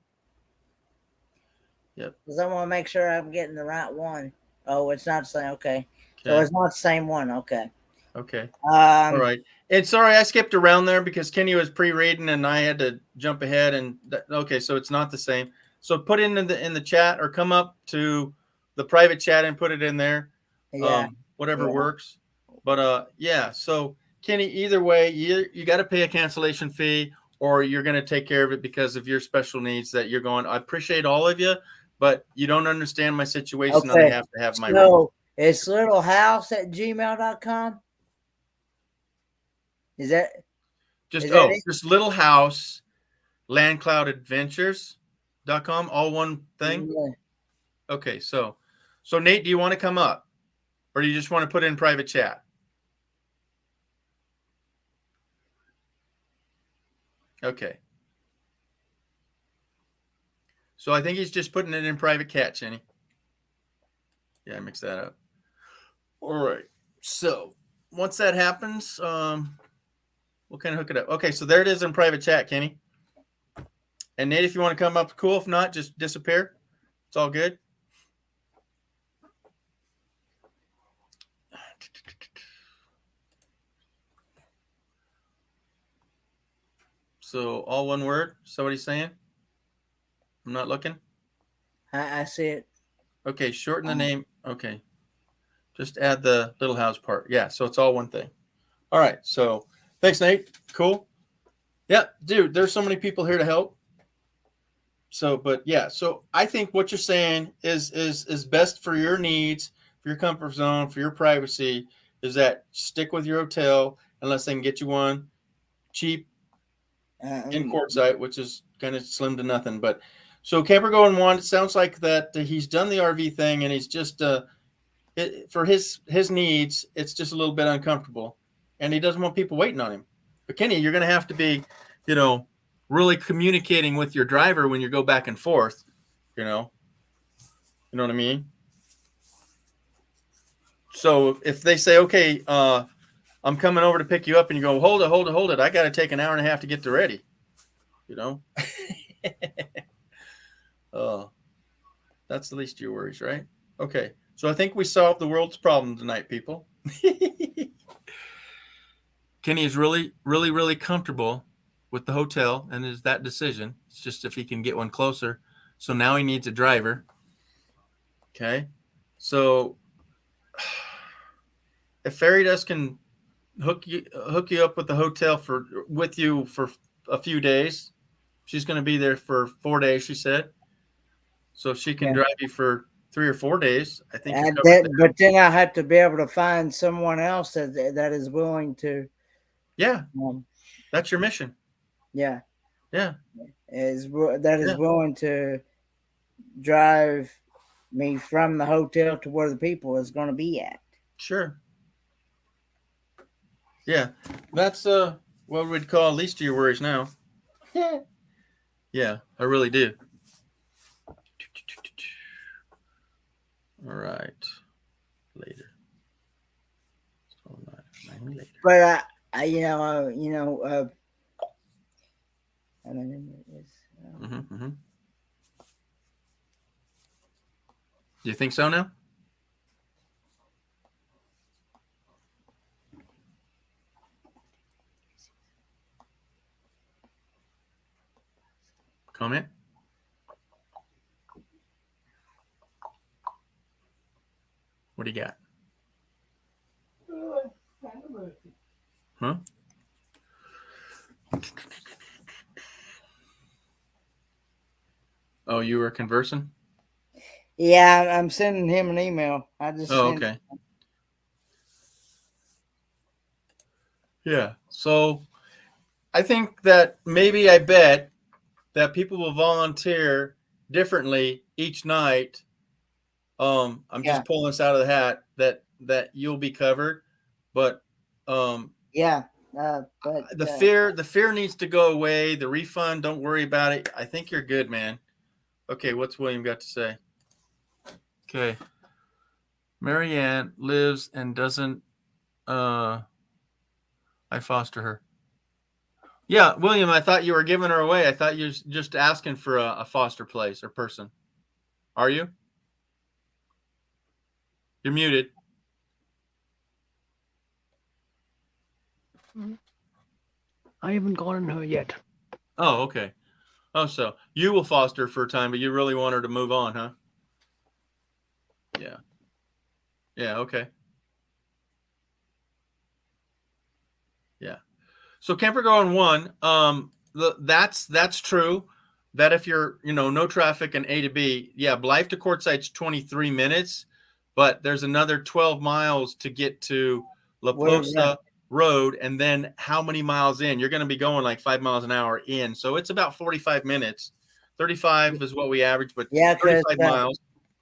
Speaker 1: Yep.
Speaker 2: because I want to make sure I'm getting the right one. Oh, it's not the same. Okay. So it's not the same one. Okay.
Speaker 1: Okay. All right. And sorry, I skipped around there because Kenny was pre-reading and I had to jump ahead. And okay, so it's not the same. So put in the chat or come up to the private chat and put it in there.
Speaker 2: Yeah.
Speaker 1: Whatever works. But yeah. So Kenny, either way, you got to pay a cancellation fee, or you're going to take care of it because of your special needs that you're going. I appreciate all of you, but you don't understand my situation.
Speaker 2: Okay.
Speaker 1: I have to have my room.
Speaker 2: So it's littlehouse at gmail.com. Is that
Speaker 1: just
Speaker 2: it?
Speaker 1: just Little House landcloudadventures.com, all one thing?
Speaker 2: Yeah.
Speaker 1: Okay, so Nate, do you want to come up, or do you just want to put in private chat? Okay. So I think he's just putting it in private chat, Jenny. Yeah, I mixed that up. All right. So once that happens, we'll kind of hook it up. Okay, so there it is in private chat, Kenny. And Nate, if you want to come up, cool. If not, just disappear. It's all good. So all one word. So what he's saying? I'm not looking.
Speaker 2: I see it.
Speaker 1: Okay, shorten the name. Okay. Just add the Little House part. Yeah, so it's all one thing. All right. So thanks, Nate. Cool. Yeah, dude, there's so many people here to help. So, but yeah, so I think what you're saying is best for your needs, for your comfort zone, for your privacy, is that stick with your hotel unless they can get you one cheap in Quartzsite, which is kind of slim to nothing. But so camper going one, it sounds like that he's done the RV thing and he's just for his needs, it's just a little bit uncomfortable, and he doesn't want people waiting on him. But Kenny, you're going to have to be, really communicating with your driver when you go back and forth. You know what I mean? So if they say, okay, I'm coming over to pick you up, and you go, hold it, I got to take an hour and a half to get to ready. That's the least of your worries, right? Okay, so I think we solved the world's problem tonight, people. Kenny is really, really, really comfortable with the hotel and is that decision. It's just if he can get one closer. So now he needs a driver. Okay, so if Fairy Dust can hook you up with the hotel with you for a few days, she's going to be there for 4 days. She said, so if she can drive you for 3 or 4 days, I think.
Speaker 2: But then I have to be able to find someone else that is willing to.
Speaker 1: Yeah, that's your mission.
Speaker 2: Yeah,
Speaker 1: yeah,
Speaker 2: is willing to drive me from the hotel to where the people is going to be at.
Speaker 1: Sure. Yeah, that's what we'd call least of your worries now. Yeah, I really do. All right, later. Later.
Speaker 2: But I
Speaker 1: Do you think so now? Comment? What do you got? Huh? Oh, you were conversing?
Speaker 2: Yeah, I'm sending him an email.
Speaker 1: Okay. Yeah. So I think that I bet that people will volunteer differently each night. I'm just pulling this out of the hat that you'll be covered, but but the fear needs to go away. The refund, don't worry about it. I think you're good, man. Okay, what's William got to say? Okay. Marianne lives and doesn't I foster her. Yeah, William, I thought you were giving her away. I thought you were just asking for a foster place or person. Are you? You're muted.
Speaker 3: I haven't gotten her yet.
Speaker 1: Oh, okay. Oh, so you will foster her for a time, but you really want her to move on, huh? Yeah. Yeah, okay. Yeah. So camper going one, that's true. That if you're, no traffic and A to B, Blythe to Quartzsite's 23 minutes, but there's another 12 miles to get to La Posa Road, and then how many miles in? You're going to be going like 5 miles an hour in, so it's about 45 minutes. 35 is what we average, but 35 miles.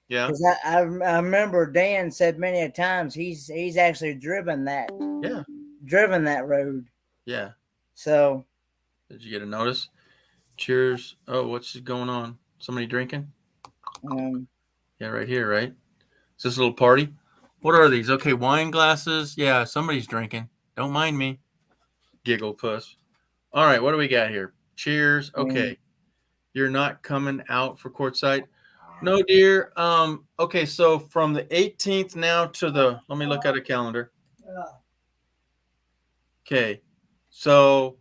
Speaker 1: Yeah,
Speaker 2: because I remember Dan said many a times he's actually driven that.
Speaker 1: Yeah,
Speaker 2: driven that road.
Speaker 1: Yeah.
Speaker 2: So,
Speaker 1: did you get a notice? Cheers. Oh, what's going on? Somebody drinking? Yeah, right here, right? Is this a little party? What are these? Okay, wine glasses. Yeah, somebody's drinking. Don't mind me. Giggle puss. All right, what do we got here? Cheers. Okay. You're not coming out for Quartzsite? No, dear. Okay, so from the 18th now to let me look at a calendar. Okay. So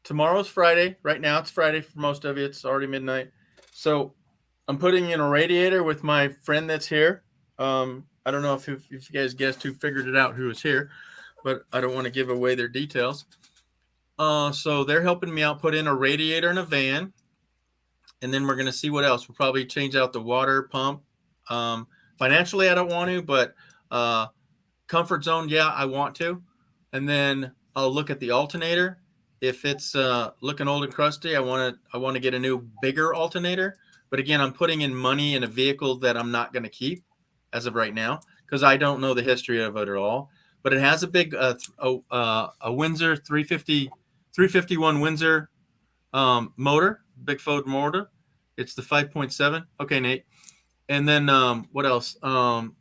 Speaker 1: tomorrow's Friday. Right now it's Friday for most of you. It's already midnight. So I'm putting in a radiator with my friend that's here. I don't know if you guys guessed who figured it out who was here, but I don't want to give away their details. So they're helping me out, put in a radiator in a van, and then we're going to see what else. We'll probably change out the water pump. Financially, I don't want to, but comfort zone, yeah, I want to. And then I'll look at the alternator. If it's looking old and crusty, I want to get a new, bigger alternator. But again, I'm putting in money in a vehicle that I'm not going to keep as of right now because I don't know the history of it at all. But it has a big a Windsor 351 Windsor motor, big Ford motor. It's the 5.7. Okay, Nate. And then what else?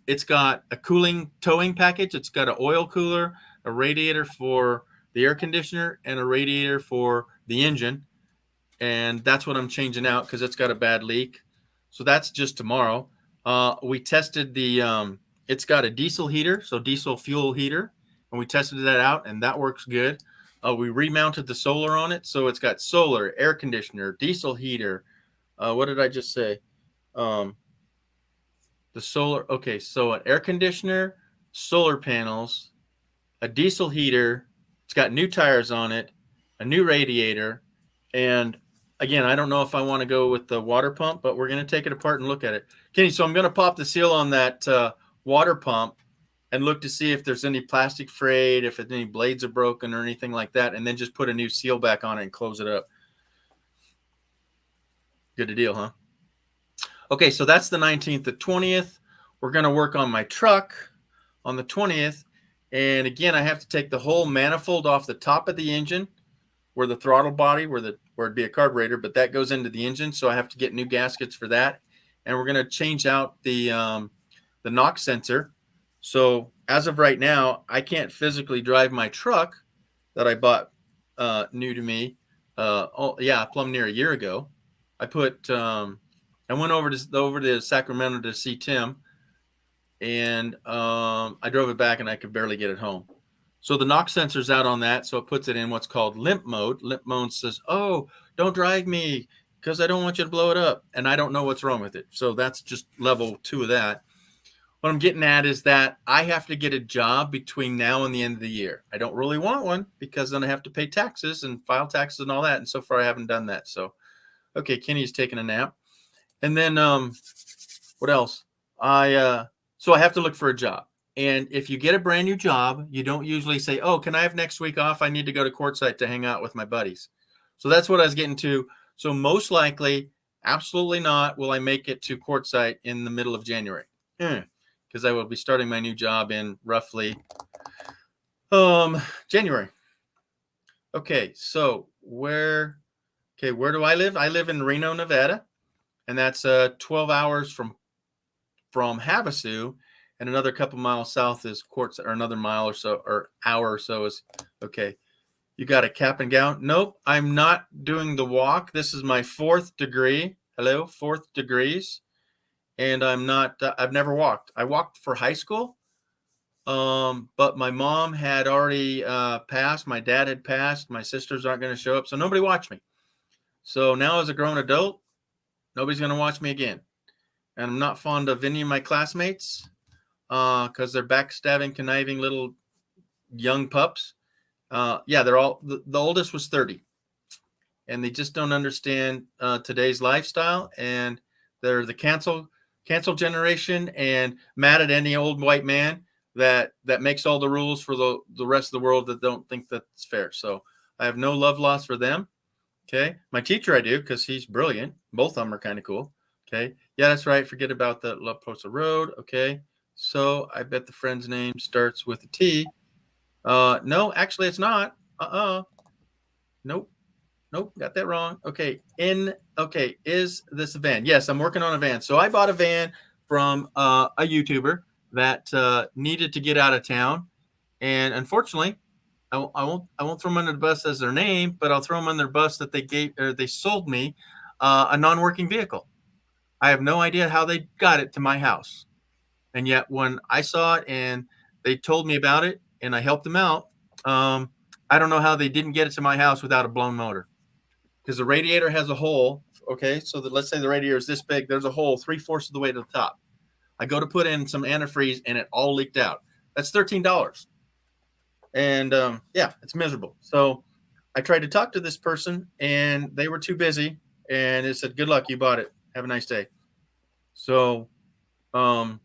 Speaker 1: It's got a cooling towing package. It's got an oil cooler, a radiator for the air conditioner, and a radiator for the engine. And that's what I'm changing out because it's got a bad leak. So that's just tomorrow. We tested it's got a diesel heater, so diesel fuel heater, and we tested that out, and that works good. We remounted the solar on it, so it's got solar, air conditioner, diesel heater. What did I just say? The solar, okay, so an air conditioner, solar panels, a diesel heater. It's got new tires on it, a new radiator, and again, I don't know if I want to go with the water pump, but we're going to take it apart and look at it. Kenny, so I'm going to pop the seal on that water pump and look to see if there's any plastic frayed, if any blades are broken or anything like that, and then just put a new seal back on it and close it up. Good a deal, huh? Okay, so that's the 19th. The 20th, we're going to work on my truck on the 20th. And again, I have to take the whole manifold off the top of the engine where the throttle body, where it'd be a carburetor, but that goes into the engine. So I have to get new gaskets for that. And we're going to change out the NOx sensor. So as of right now, I can't physically drive my truck that I bought new to me. Plumb near a year ago. I went over to Sacramento to see Tim, and I drove it back, and I could barely get it home. So the NOx sensor's out on that, so it puts it in what's called limp mode. Limp mode says, "Oh, don't drive me because I don't want you to blow it up," and I don't know what's wrong with it. So that's just level 2 of that. What I'm getting at is that I have to get a job between now and the end of the year. I don't really want one because then I have to pay taxes and file taxes and all that, and so far I haven't done that. So, okay, Kenny's taking a nap. And then what else? So I have to look for a job. And if you get a brand new job, you don't usually say, "Oh, can I have next week off? I need to go to Quartzsite to hang out with my buddies." So that's what I was getting to. So most likely, absolutely not, will I make it to Quartzsite in the middle of January. Because I will be starting my new job in roughly January. Okay, so where do I live? I live in Reno, Nevada. And that's 12 hours from Havasu, and another couple miles south is Quartz, or another mile or so, or hour or so is okay. You got a cap and gown? Nope, I'm not doing the walk. This is my 4th degree. Hello, 4th degrees, and I'm not. I've never walked. I walked for high school, but my mom had already passed. My dad had passed. My sisters aren't going to show up, so nobody watched me. So now, as a grown adult, nobody's going to watch me again. And I'm not fond of any of my classmates because they're backstabbing, conniving little young pups. They're all, the oldest was 30. And they just don't understand today's lifestyle. And they're the cancel generation and mad at any old white man that makes all the rules for the rest of the world that don't think that's fair. So I have no love lost for them. Okay. My teacher I do because he's brilliant. Both of them are kind of cool. Okay. Yeah, that's right. Forget about the La Posa Road. Okay. So I bet the friend's name starts with a T. No, actually it's not. Nope. Got that wrong. Okay. Is this a van? Yes, I'm working on a van. So I bought a van from a YouTuber that needed to get out of town. And unfortunately, I won't throw them under the bus as their name, but I'll throw them under the bus that they sold me a non-working vehicle. I have no idea how they got it to my house. And yet when I saw it and they told me about it and I helped them out, I don't know how they didn't get it to my house without a blown motor. Because the radiator has a hole. Okay, so let's say the radiator is this big. There's a hole 3/4 of the way to the top. I go to put in some antifreeze and it all leaked out. That's $13. And it's miserable. So I tried to talk to this person, and they were too busy, and it said, "Good luck, you bought it. Have a nice day." So, um,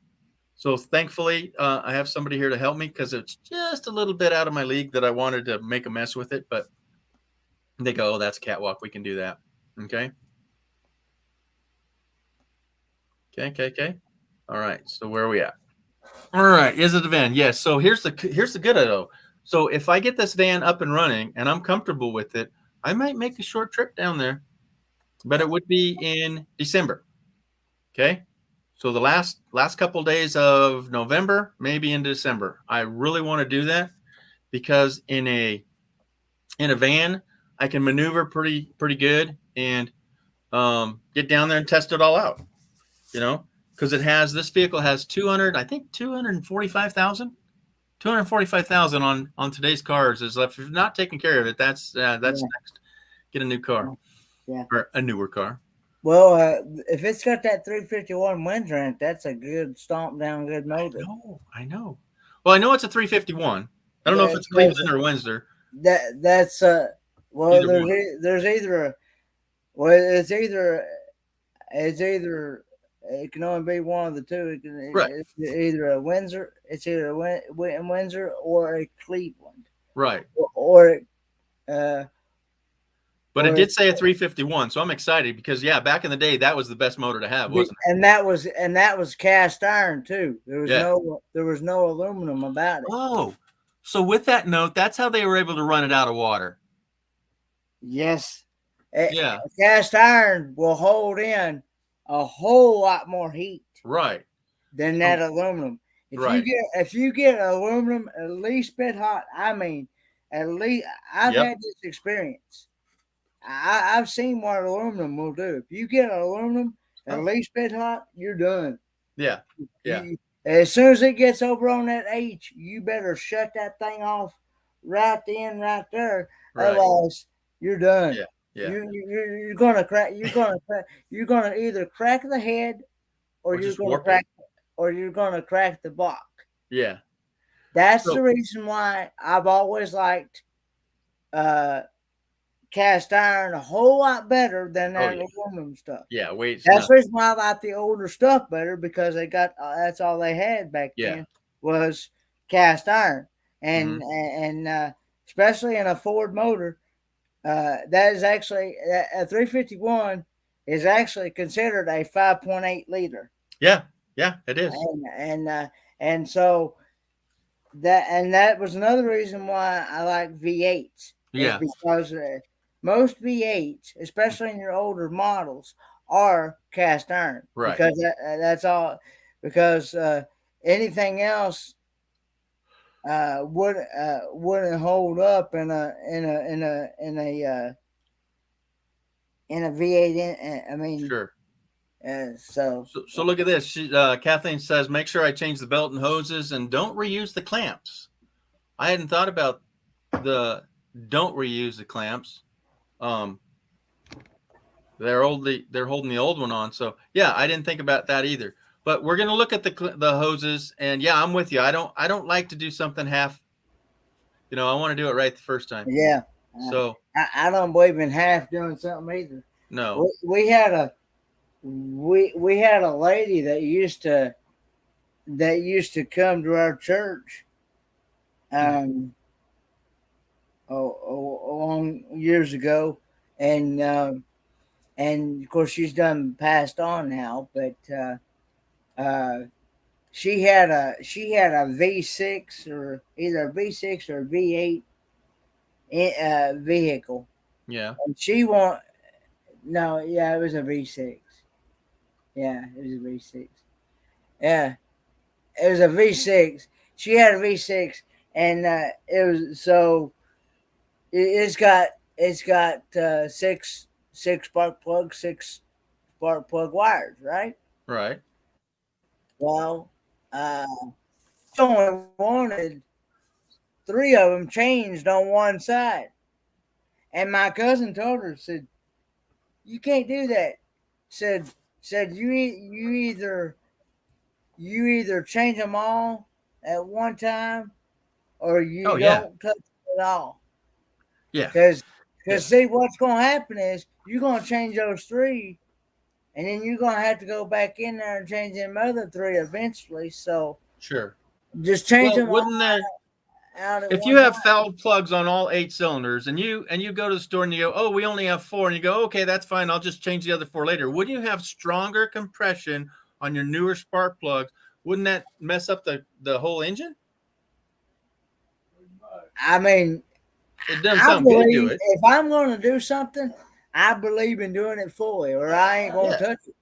Speaker 1: so thankfully, I have somebody here to help me because it's just a little bit out of my league that I wanted to make a mess with it, but they go, "Oh, that's catwalk. We can do that." Okay. Okay. All right. So where are we at? All right. Is it the van? Yes. So here's the good though. So if I get this van up and running and I'm comfortable with it, I might make a short trip down there, but it would be in December. Okay. So the last couple days of November, maybe into December. I really want to do that because in a van, I can maneuver pretty good and get down there and test it all out. You know, because this vehicle has 200, I think 245,000. 245,000 on today's cars is if you're not taking care of it, that's
Speaker 2: Yeah.
Speaker 1: next. Get a new car.
Speaker 2: Yeah.
Speaker 1: Or a newer car.
Speaker 2: Well, if it's got that 351 Windsor in it, that's a good stomp down, good motor.
Speaker 1: I know. Well, I know it's a 351. I don't know if it's Cleveland or Windsor.
Speaker 2: That's well,
Speaker 1: Either
Speaker 2: there's either it's either it can only be one of the two.
Speaker 1: Right.
Speaker 2: It's either a Windsor, Windsor or a Cleveland.
Speaker 1: Right.
Speaker 2: Or
Speaker 1: but it did say a 351, so I'm excited because back in the day that was the best motor to have, wasn't it?
Speaker 2: And that was cast iron too. There was no aluminum about it.
Speaker 1: Oh, so with that note, that's how they were able to run it out of water.
Speaker 2: Yes.
Speaker 1: Yeah.
Speaker 2: Cast iron will hold in a whole lot more heat.
Speaker 1: Right.
Speaker 2: Than that aluminum. If you get aluminum at least bit hot, I mean, at least I've had this experience. I've seen what aluminum will do. If you get aluminum at least bit hot, you're done.
Speaker 1: Yeah.
Speaker 2: As soon as it gets over on that H, you better shut that thing off right then, right there. Right. Otherwise, you're done.
Speaker 1: Yeah.
Speaker 2: You're gonna crack. You're gonna either crack the head, or you're gonna crack the block.
Speaker 1: Yeah.
Speaker 2: That's the reason why I've always liked cast iron a whole lot better than that aluminum stuff.
Speaker 1: Yeah,
Speaker 2: that's the reason why I like the older stuff better, because they got that's all they had back then was cast iron, and especially in a Ford motor, that is actually a 351 is actually considered a 5.8 liter.
Speaker 1: Yeah, it is.
Speaker 2: And so that was another reason why I like V8s.
Speaker 1: Yeah,
Speaker 2: because most V8s, especially in your older models, are cast iron.
Speaker 1: Right.
Speaker 2: Because that's all. Because anything else wouldn't hold up in a V8. I mean,
Speaker 1: sure.
Speaker 2: So
Speaker 1: look at this. Kathleen says, make sure I change the belt and hoses and don't reuse the clamps. I hadn't thought about don't reuse the clamps. They're holding the old one on. So I didn't think about that either. But we're going to look at the hoses, and I'm with you. I don't like to do something half. I want to do it right the first time.
Speaker 2: Yeah.
Speaker 1: So
Speaker 2: I don't believe in half doing something either.
Speaker 1: No.
Speaker 2: We had a lady that used to come to our church long years ago, and of course she's done passed on now, but she had a V6 or either a V6 or a V8 vehicle.
Speaker 1: Yeah.
Speaker 2: And it was a V6. Yeah, it was a V6. Yeah, it was a V6. She had a V6, and it was so. It's got six spark plugs, 6 spark plug wires, right?
Speaker 1: Right.
Speaker 2: Well, she only wanted 3 of them changed on one side, and my cousin told her, said, "You can't do that." Said you either change them all at one time, or you don't touch it at all.
Speaker 1: Yeah.
Speaker 2: Because Because see, what's going to happen is you're going to change those 3, and then you're going to have to go back in there and change them other 3 eventually. So
Speaker 1: Sure.
Speaker 2: just change
Speaker 1: Well,
Speaker 2: them all
Speaker 1: wouldn't there,
Speaker 2: out at
Speaker 1: if
Speaker 2: one
Speaker 1: you have
Speaker 2: time.
Speaker 1: fouled plugs on all 8 cylinders and you go to the store and you go, oh, we only have 4, and you go, okay, that's fine, I'll just change the other 4 later. Wouldn't you have stronger compression on your newer spark plugs? Wouldn't that mess up the whole engine?
Speaker 2: I mean,
Speaker 1: It doesn't
Speaker 2: I
Speaker 1: sound good to do
Speaker 2: believe
Speaker 1: it.
Speaker 2: if I'm going to do something, I believe in doing it fully, or I ain't going to touch it.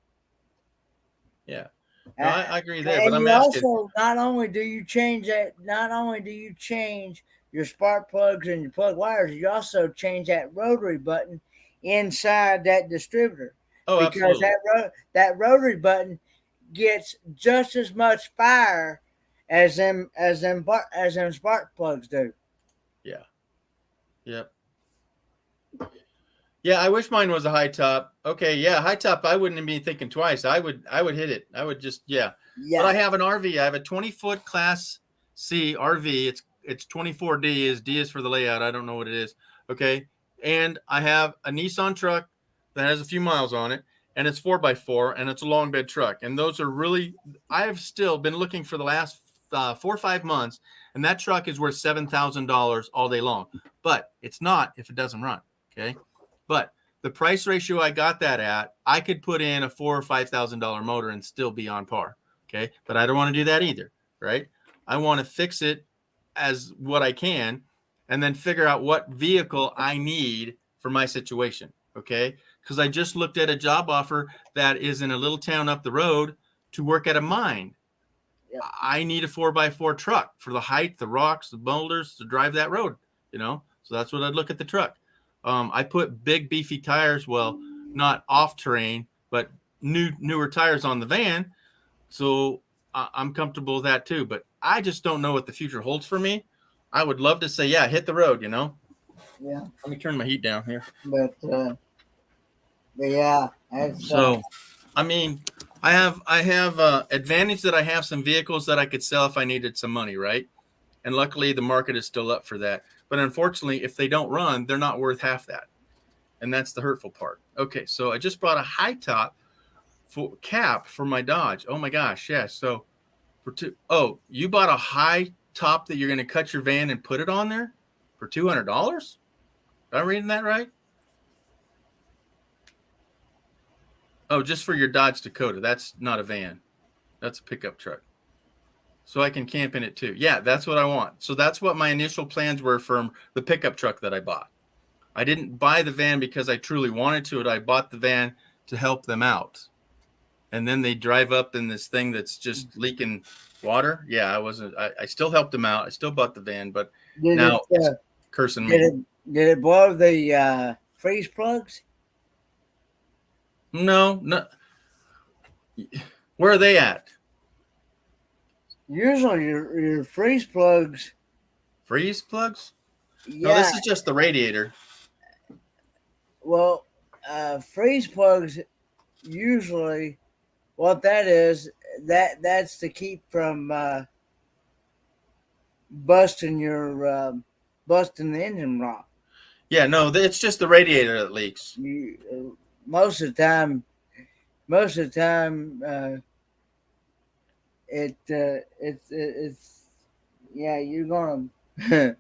Speaker 1: Yeah. No, I agree there,
Speaker 2: And
Speaker 1: but I'm
Speaker 2: you
Speaker 1: asking.
Speaker 2: also, not only do you change your spark plugs and your plug wires, you also change that rotary button inside that distributor.
Speaker 1: Oh,
Speaker 2: Because
Speaker 1: absolutely.
Speaker 2: that rotary button gets just as much fire as them spark plugs do.
Speaker 1: Yeah. Yep. Yeah, I wish mine was a high top. Okay, yeah, high top. I wouldn't be thinking twice. I would hit it. I would just But I have an RV. I have a 20-foot Class C RV. It's 24D. D is for the layout. I don't know what it is. Okay, and I have a Nissan truck that has a few miles on it, and it's 4x4, and it's a long bed truck. And those are really. I have still been looking for the last 4 or 5 months, and that truck is worth $7,000 all day long. But it's not if it doesn't run. Okay. But the price ratio I got that at, I could put in a $4,000 or $5,000 motor and still be on par. Okay. But I don't want to do that either. Right. I want to fix it as what I can and then figure out what vehicle I need for my situation. Okay. Because I just looked at a job offer that is in a little town up the road to work at a mine.
Speaker 2: Yep.
Speaker 1: I need a 4x4 truck for the height, the rocks, the boulders to drive that road, So that's what I'd look at the truck. I put big beefy tires, well, not off terrain, but newer tires on the van. So I'm comfortable with that too, but I just don't know what the future holds for me. I would love to say, yeah, hit the road,
Speaker 2: Yeah.
Speaker 1: Let me turn my heat down here.
Speaker 2: But yeah,
Speaker 1: So, I mean, I have advantage that I have some vehicles that I could sell if I needed some money, right? And luckily the market is still up for that. But unfortunately, if they don't run, they're not worth half that. And that's the hurtful part. Okay, so I just bought a high top cap for my Dodge. Oh my gosh, yeah. So you bought a high top that you're going to cut your van and put it on there for $200? Am I reading that right? Oh, just for your Dodge Dakota. That's not a van. That's a pickup truck. So I can camp in it too. Yeah, that's what I want. So that's what my initial plans were from the pickup truck that I bought. I didn't buy the van because I truly wanted to. I bought the van to help them out. And then they drive up in this thing that's just leaking water. Yeah, I still helped them out. I still bought the van, but now it's cursing me.
Speaker 2: Did it blow the freeze plugs?
Speaker 1: No. Where are they at?
Speaker 2: Usually your freeze plugs.
Speaker 1: Freeze plugs?
Speaker 2: Yeah.
Speaker 1: No, this is just the radiator.
Speaker 2: Well, freeze plugs usually what that is, that's to keep from busting the engine rock.
Speaker 1: Yeah, no, it's just the radiator that leaks.
Speaker 2: Most of the time, it's yeah, you're gonna because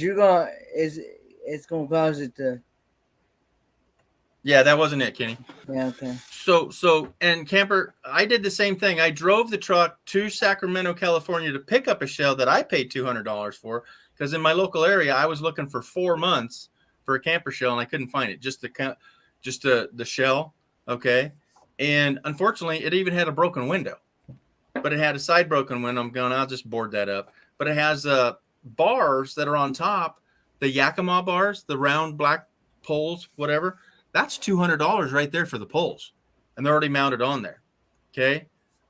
Speaker 2: it's gonna cause it to.
Speaker 1: Yeah, that wasn't it, Kenny.
Speaker 2: Yeah, okay.
Speaker 1: So and camper, I did the same thing. I drove the truck to Sacramento, California to pick up a shell that I paid $200 for because in my local area I was looking for 4 months for a camper shell and I couldn't find it. Just the shell, okay? And unfortunately, it even had a broken window. But it had a side broken window. I'm going, I'll just board that up. But it has bars that are on top, the Yakima bars, the round black poles, whatever. That's $200 right there for the poles. And they're already mounted on there. Okay.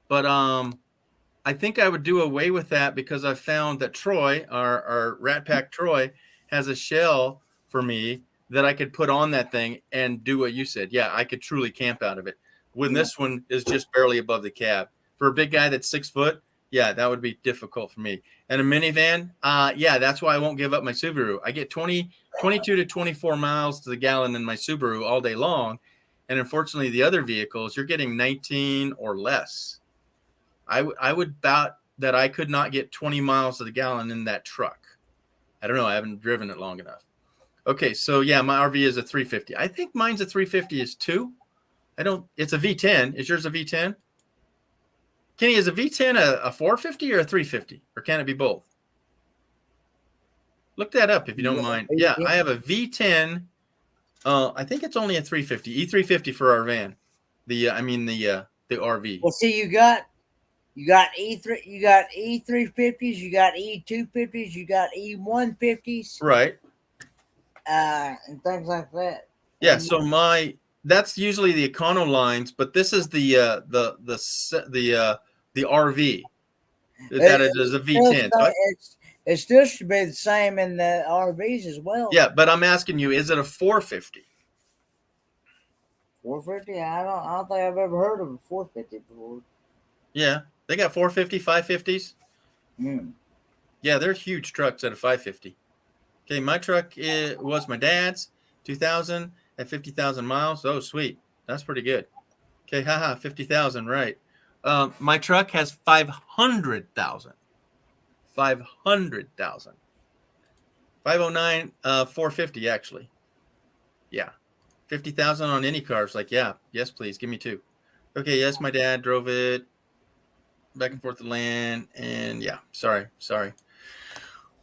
Speaker 1: But I think I would do away with that because I found that Troy, our Rat Pack Troy, has a shell for me that I could put on that thing and do what you said. Yeah, I could truly camp out of it. When this one is just barely above the cab. For a big guy that's 6 foot, Yeah, that would be difficult for me. And a minivan, yeah, that's why I won't give up my Subaru. I get 22 to 24 miles to the gallon in my Subaru all day long. And unfortunately, the other vehicles, you're getting 19 or less. I would bet that I could not get 20 miles to the gallon in that truck. I don't know. I haven't driven it long enough. Okay, so yeah, my RV is a 350. I think mine's a 350 is too. It's a V10. Is yours a V10? Kenny, is a V10 a 450 or a 350? Or can it be both? Look that up if you don't mind. Yeah, I have a V10. I think it's only a 350, E350 for our van. The RV.
Speaker 2: Well, see, you got E3, you got E350s, you got E250s, you got E150s,
Speaker 1: Right.
Speaker 2: and things like that.
Speaker 1: Yeah.
Speaker 2: And
Speaker 1: So that's usually the econo lines, but this is the RV that is a V10. So
Speaker 2: it still should be the same in the RVs as well.
Speaker 1: yeah, but I'm asking you, is it a 450?
Speaker 2: 450? I don't think I've ever heard of a 450 before.
Speaker 1: Yeah, they got 450, 550s.
Speaker 2: Mm.
Speaker 1: Yeah, they're huge trucks at a 550. Okay, my truck was my dad's, 2000 at 50,000 miles. Oh, sweet. That's pretty good. Okay, 50,000, right. My truck has 500,000. 500,000. 509, 450 actually. Yeah. 50,000 on any cars. Like, yeah, yes, please, give me two. Okay, yes, my dad drove it back and forth to land, and yeah, sorry.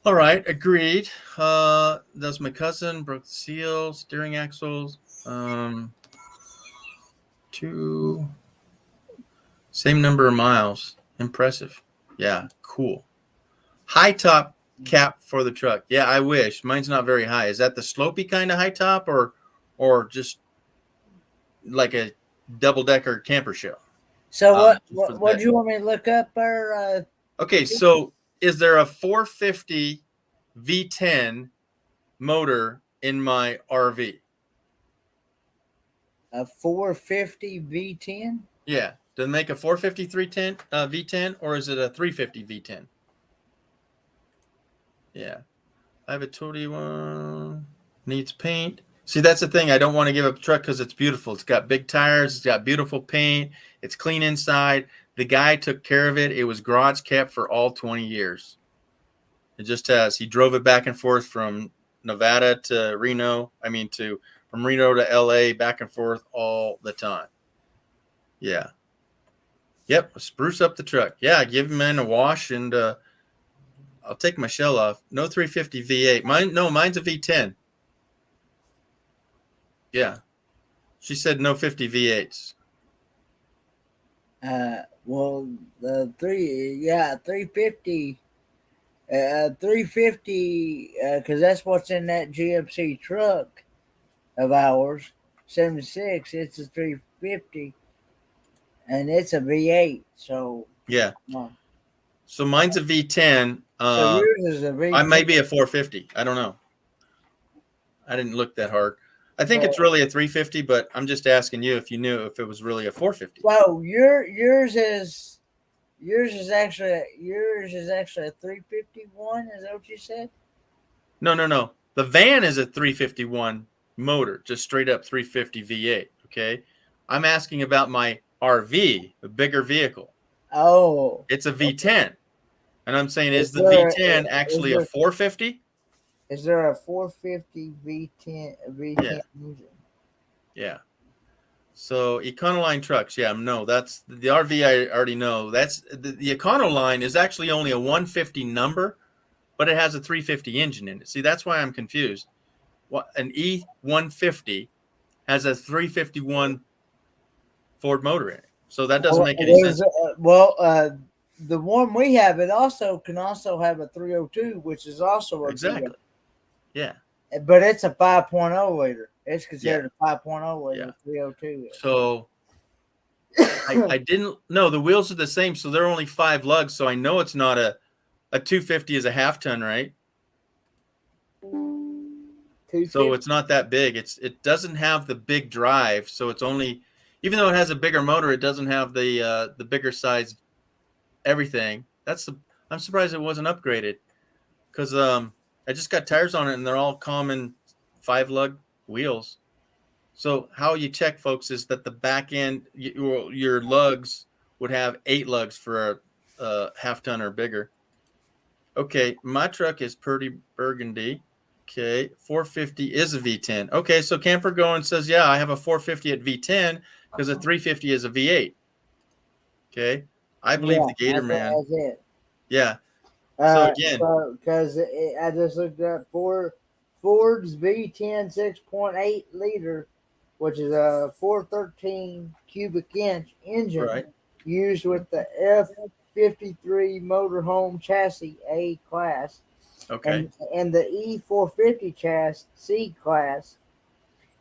Speaker 1: All right, agreed. That's my cousin, broke the seal, steering axles. Two, same number of miles. Impressive. Yeah, cool. High top cap for the truck. Yeah, I wish. Mine's not very high. Is that the slopey kind of high top or just like a double decker camper shell?
Speaker 2: So what do you want me to look up there?
Speaker 1: Okay, so is there a 450 V10 motor in my RV?
Speaker 2: A 450 V10?
Speaker 1: Yeah. Does it make a 450 310 V10 or is it a 350 V10? Yeah. I have a 21. Needs paint. See, that's the thing. I don't want to give up a truck because it's beautiful. It's got big tires. It's got beautiful paint. It's clean inside. The guy took care of it. It was garage kept for all 20 years. It just has. He drove it back and forth from Nevada to Reno. From Reno to LA, back and forth all the time. Yeah. Yep. Spruce up the truck. Yeah. Give him a wash and I'll take my shell off. No 350 V8. Mine's a V10. Yeah. She said no 50 V8s.
Speaker 2: Well, the 350, 350, because that's what's in that GMC truck of ours, 76. It's a 350, and it's a V8. So
Speaker 1: yeah. So mine's a V10.
Speaker 2: So yours is a V10.
Speaker 1: I may be a 450. I don't know. I didn't look that hard. I think it's really a 350, but I'm just asking you if you knew if it was really a 450.
Speaker 2: Well, yours is actually a 351. Is that what you said?
Speaker 1: No. The van is a 351 motor, just straight up 350 V8. Okay, I'm asking about my RV, the bigger vehicle.
Speaker 2: Oh,
Speaker 1: it's a V10, and I'm saying, is the V10 actually a 450?
Speaker 2: Is there a 450 V10
Speaker 1: yeah.
Speaker 2: engine?
Speaker 1: Yeah. So Econoline trucks, yeah, no, that's the RV. I already know. That's the Econoline is actually only a 150 number, but it has a 350 engine in it. See, that's why I'm confused. What an E150 has a 351 Ford motor in it, so that doesn't make any sense.
Speaker 2: The one we have, it can also have a 302, which is also
Speaker 1: exactly. Yeah.
Speaker 2: But it's a 5.0 liter. It's considered a 5.0 liter, 302.
Speaker 1: So I didn't know the wheels are the same, so they're only 5 lugs. So I know it's not a 250 is a half ton, right? So it's not that big. It doesn't have the big drive, so it's only, even though it has a bigger motor, it doesn't have the bigger size everything. I'm surprised it wasn't upgraded because I just got tires on it and they're all common 5-lug wheels. So how you check, folks, is that the back end your lugs would have 8 lugs for a half ton or bigger. Okay, my truck is pretty burgundy. Okay, 450 is a V10. Okay, so Camper Going says, yeah, I have a 450 at V10 because a 350 is a V8. Okay, I believe the Gator Man.
Speaker 2: That's it.
Speaker 1: Yeah. So again,
Speaker 2: because I just looked up Ford's V10 6.8 liter, which is a 413 cubic inch engine
Speaker 1: right.
Speaker 2: used with the F53 motorhome chassis A class,
Speaker 1: Okay.
Speaker 2: and the E450 chassis C class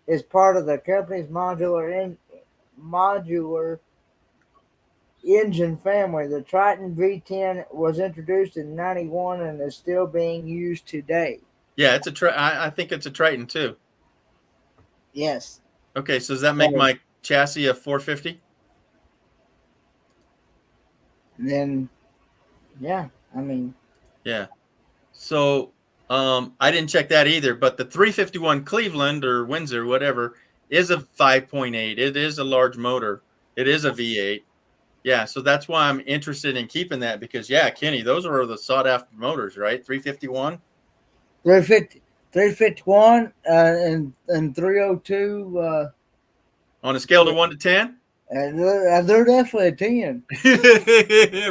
Speaker 2: is part of the company's modular engine family. The Triton V10 was introduced in '91 and is still being used today.
Speaker 1: Yeah, it's I think it's a Triton too.
Speaker 2: Yes.
Speaker 1: Okay, so does that make my chassis a 450?
Speaker 2: Then, yeah, I mean,
Speaker 1: Yeah. So I didn't check that either, but the 351 Cleveland or Windsor, whatever, is a 5.8. It is a large motor. It is a V8. Yeah, so that's why I'm interested in keeping that because, yeah, Kenny, those are the sought after motors, right? 351,
Speaker 2: 351 and 302.
Speaker 1: on a scale to 1 to 10.
Speaker 2: And they're definitely a 10.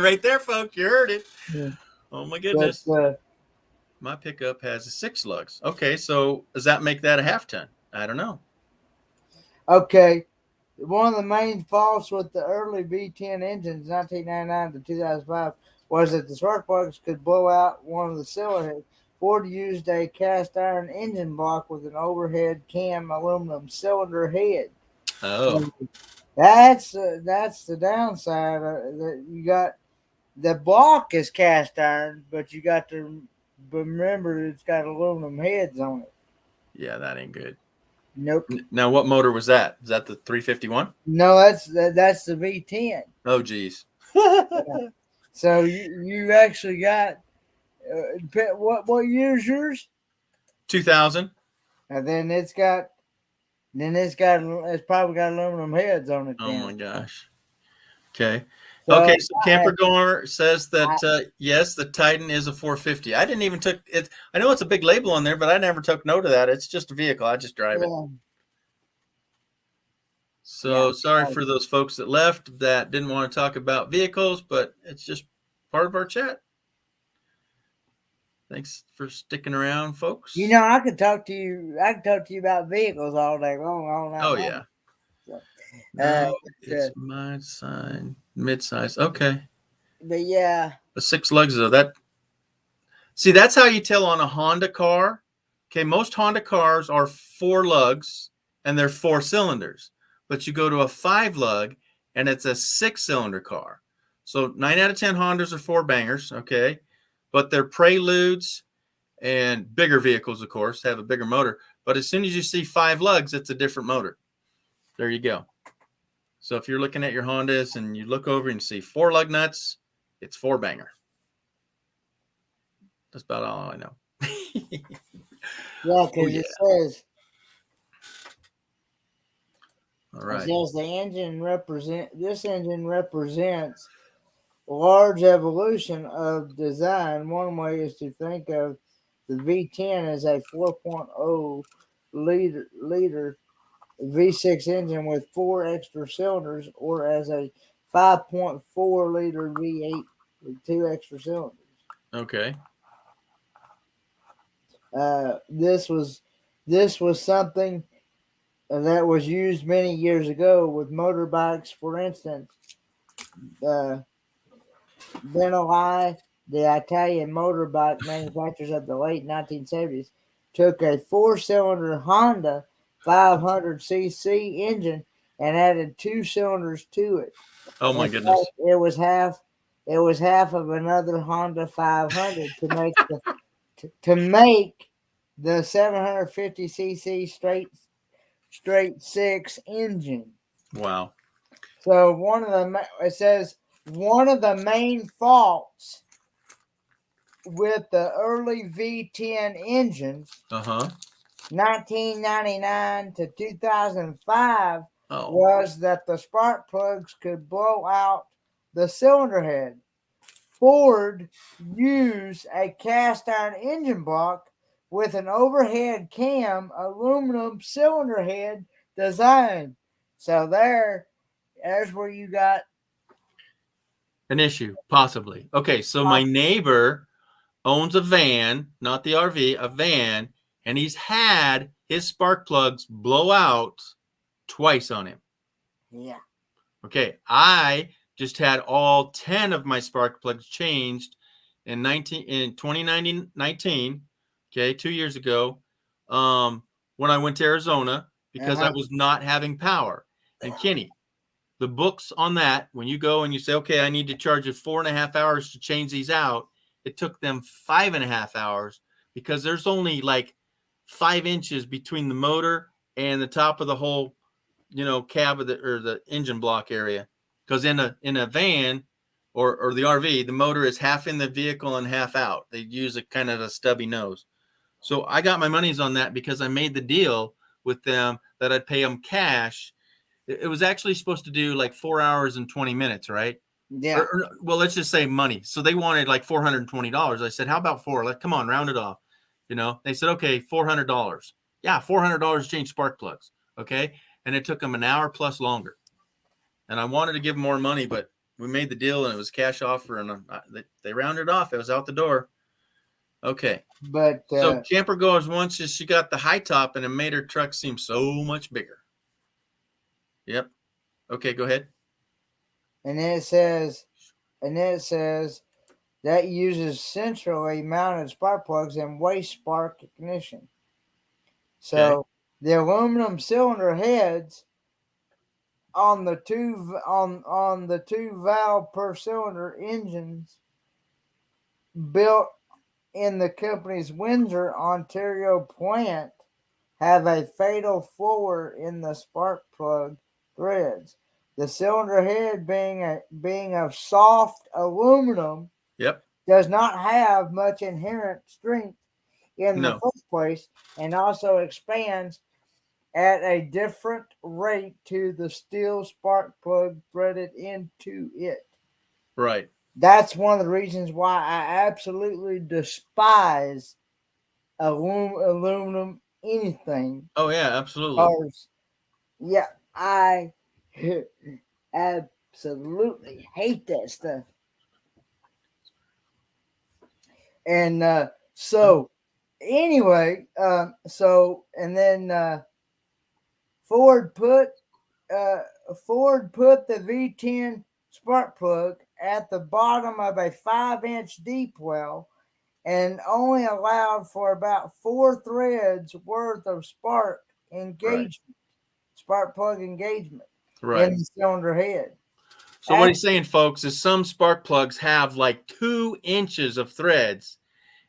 Speaker 1: Right there, folks. You heard it.
Speaker 2: Yeah.
Speaker 1: Oh, my goodness.
Speaker 2: But,
Speaker 1: my pickup has 6 lugs. Okay, so does that make that a half ton? I don't know.
Speaker 2: okay. One of the main faults with the early V10 engines, 1999 to 2005, was that the spark plugs could blow out one of the cylinder heads. Ford used a cast iron engine block with an overhead cam aluminum cylinder head.
Speaker 1: Oh.
Speaker 2: That's the downside. That you got the block is cast iron, but you got to remember it's got aluminum heads on it.
Speaker 1: Yeah, that ain't good.
Speaker 2: Nope.
Speaker 1: Now, what motor was that? Is that the 351?
Speaker 2: No, that's the V10.
Speaker 1: Oh, geez.
Speaker 2: So you actually got what year's yours?
Speaker 1: 2000.
Speaker 2: And then it's probably got aluminum heads on it.
Speaker 1: Oh,
Speaker 2: then.
Speaker 1: my gosh. Okay.
Speaker 2: So,
Speaker 1: Okay, so Camper Goer says that yes, the Titan is a 450. I didn't even took it. I know it's a big label on there, but I never took note of that. It's just a vehicle. I just drive it. So sorry for those folks that left that didn't want to talk about vehicles, but it's just part of our chat. Thanks for sticking around, folks.
Speaker 2: You know, I could talk to you about vehicles all day long. All night long.
Speaker 1: Yeah.
Speaker 2: So,
Speaker 1: no, it's my sign, mid-size. Okay.
Speaker 2: But yeah.
Speaker 1: The 6 lugs though. That's how you tell on a Honda car. Okay, most Honda cars are 4 lugs and they're 4 cylinders. But you go to a 5 lug and it's a 6-cylinder car. So 9 out of 10 Hondas are 4 bangers, okay? But they're Preludes and bigger vehicles, of course, have a bigger motor. But as soon as you see 5 lugs, it's a different motor. There you go. So if you're looking at your Hondas and you look over and see 4 lug nuts, it's 4 banger. That's about all I know.
Speaker 2: Yeah, because it says.
Speaker 1: All right.
Speaker 2: It says this engine represents a large evolution of design. One way is to think of the V10 as a 4.0 liter V6 engine with 4 extra cylinders, or as a 5.4 liter V8 with 2 extra cylinders.
Speaker 1: Okay.
Speaker 2: This was something that was used many years ago with motorbikes. For instance, Benelli, the Italian motorbike manufacturers of the late 1970s, took a 4-cylinder Honda 500cc engine and added 2 cylinders to it.
Speaker 1: Oh my goodness!
Speaker 2: It was half of another Honda 500 to make the 750cc straight 6 engine.
Speaker 1: Wow.
Speaker 2: So it says one of the main faults with the early V10 engines, 1999 to 2005, was that the spark plugs could blow out the cylinder head. Ford used a cast iron engine block with an overhead cam aluminum cylinder head design. So there's where you got
Speaker 1: an issue, possibly. Okay, so my neighbor owns a van, not the RV, a van, and he's had his spark plugs blow out twice on him.
Speaker 2: Yeah.
Speaker 1: Okay, I just had all 10 of my spark plugs changed in 2019, okay, 2 years ago, when I went to Arizona because I was not having power. And Kenny, the books on that, when you go and you say, okay, I need to charge you 4.5 hours to change these out, it took them 5.5 hours because there's only like 5 inches between the motor and the top of the whole, cab of the engine block area. Because in a van or the RV, the motor is half in the vehicle and half out. They use a kind of a stubby nose. So I got my monies on that because I made the deal with them that I'd pay them cash. It was actually supposed to do like 4 hours and 20 minutes, right?
Speaker 2: Yeah.
Speaker 1: Well, let's just say money. So they wanted like $420. I said, how about four? Come on, round it off. They said, okay, $400. Yeah, $400 to change spark plugs. Okay. And it took them an hour plus longer. And I wanted to give them more money, but we made the deal and it was cash offer and they rounded off. It was out the door. Okay.
Speaker 2: But
Speaker 1: so Camper Goers once she got the high top and it made her truck seem so much bigger. Yep. Okay, go ahead.
Speaker 2: And then it says that uses centrally mounted spark plugs and waste spark ignition. So the aluminum cylinder heads on the two valve per cylinder engines built in the company's Windsor, Ontario plant have a fatal flaw in the spark plug threads. The cylinder head being of soft aluminum does not have much inherent strength in the first place and also expands at a different rate to the steel spark plug threaded into it.
Speaker 1: Right.
Speaker 2: That's one of the reasons why I absolutely despise aluminum anything.
Speaker 1: Oh, yeah, absolutely.
Speaker 2: Yeah, I absolutely hate that stuff. And so anyway, and then Ford put the V10 spark plug at the bottom of a 5-inch deep well and only allowed for about 4 threads worth of spark plug engagement in the cylinder head.
Speaker 1: So what he's saying, folks, is some spark plugs have like 2 inches of threads.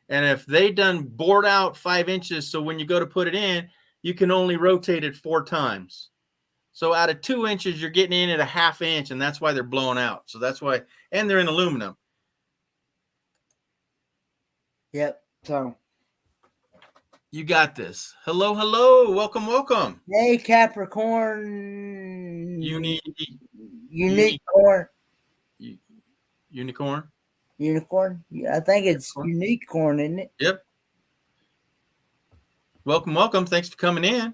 Speaker 1: And if they done bored out 5 inches, so when you go to put it in, you can only rotate it 4 times. So out of 2 inches, you're getting in at a 1/2 inch, and that's why they're blowing out. So that's why, and they're in aluminum.
Speaker 2: Yep. So
Speaker 1: you got this. Hello, hello. Welcome, welcome.
Speaker 2: Hey, Capricorn.
Speaker 1: Unicorn.
Speaker 2: Unicorn? I think it's unicorn, isn't it?
Speaker 1: Yep. Welcome, welcome. Thanks for coming in.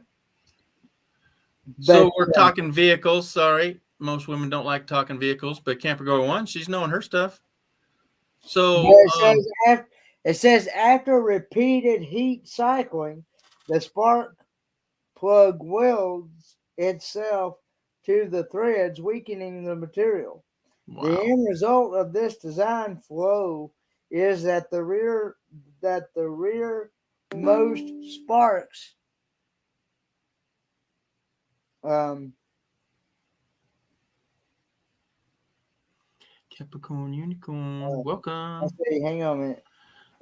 Speaker 1: So we're talking vehicles. Sorry. Most women don't like talking vehicles, but Camper Girl 1, she's knowing her stuff. So
Speaker 2: it says after repeated heat cycling, the spark plug welds itself to the threads, weakening the material. Wow. The end result of this design flow is that the rearmost sparks
Speaker 1: Capricorn, unicorn, welcome.
Speaker 2: Hang on a minute.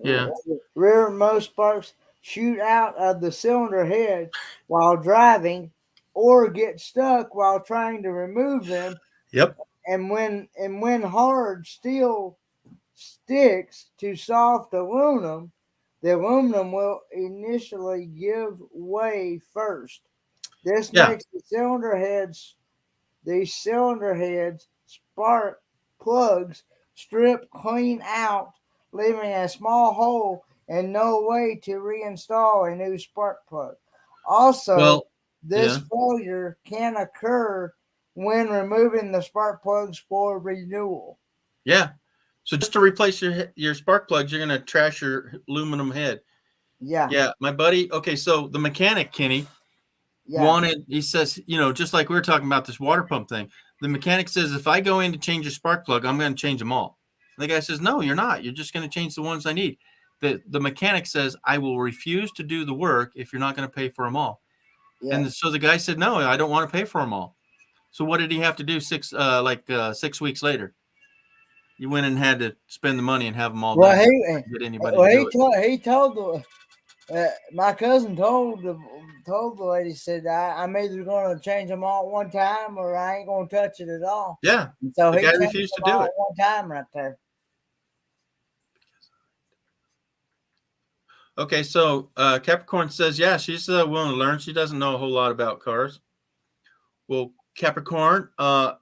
Speaker 1: Yeah.
Speaker 2: Rearmost sparks shoot out of the cylinder head while driving or get stuck while trying to remove them.
Speaker 1: Yep.
Speaker 2: when hard steel sticks to soft aluminum, the aluminum will initially give way first. This
Speaker 1: Yeah.
Speaker 2: makes these cylinder heads, spark plugs strip clean out, leaving a small hole and no way to reinstall a new spark plug. Also,
Speaker 1: Well,
Speaker 2: this
Speaker 1: yeah.
Speaker 2: failure can occur when removing the spark plugs for renewal.
Speaker 1: Yeah. So just to replace your spark plugs, you're going to trash your aluminum head.
Speaker 2: Yeah,
Speaker 1: Yeah. My buddy. Okay. So the mechanic, Kenny,
Speaker 2: yeah,
Speaker 1: he says, just like we were talking about this water pump thing, the mechanic says, if I go in to change a spark plug, I'm going to change them all. The guy says, no, you're not. You're just going to change the ones I need. The mechanic says, I will refuse to do the work if you're not going to pay for them all.
Speaker 2: yeah.
Speaker 1: And so the guy said, no, I don't want to pay for them all. So what did he have to do 6 weeks later? He went and had to spend the money and have them all
Speaker 2: Well,
Speaker 1: done.
Speaker 2: he
Speaker 1: Get anybody to do it.
Speaker 2: he told my cousin told the lady, said I'm either going to change them all at one time or I ain't going to touch it at all.
Speaker 1: Yeah.
Speaker 2: And so
Speaker 1: The
Speaker 2: he
Speaker 1: guy
Speaker 2: changed
Speaker 1: refused to
Speaker 2: them
Speaker 1: do
Speaker 2: all
Speaker 1: it.
Speaker 2: at one time right there.
Speaker 1: Okay, so Capricorn says, yeah, she's willing to learn. She doesn't know a whole lot about cars. Well, Capricorn,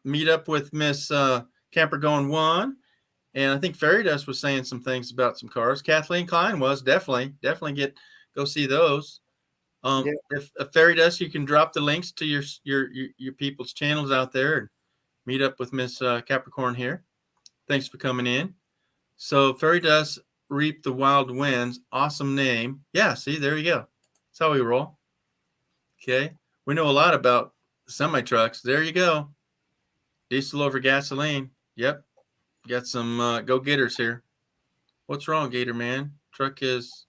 Speaker 1: meet up with Miss Camper Going One, and I think Fairy Dust was saying some things about some cars. Kathleen Klein was definitely go see those.
Speaker 2: Yeah.
Speaker 1: If Fairy Dust, you can drop the links to your people's channels out there and meet up with Miss Capricorn here. Thanks for coming in. So Fairy Dust, Reap the Wild Winds. Awesome name. Yeah, see, there you go. That's how we roll. Okay. We know a lot about semi-trucks. There you go. Diesel over gasoline. Yep. Got some go-getters here. What's wrong, Gator Man? Truck is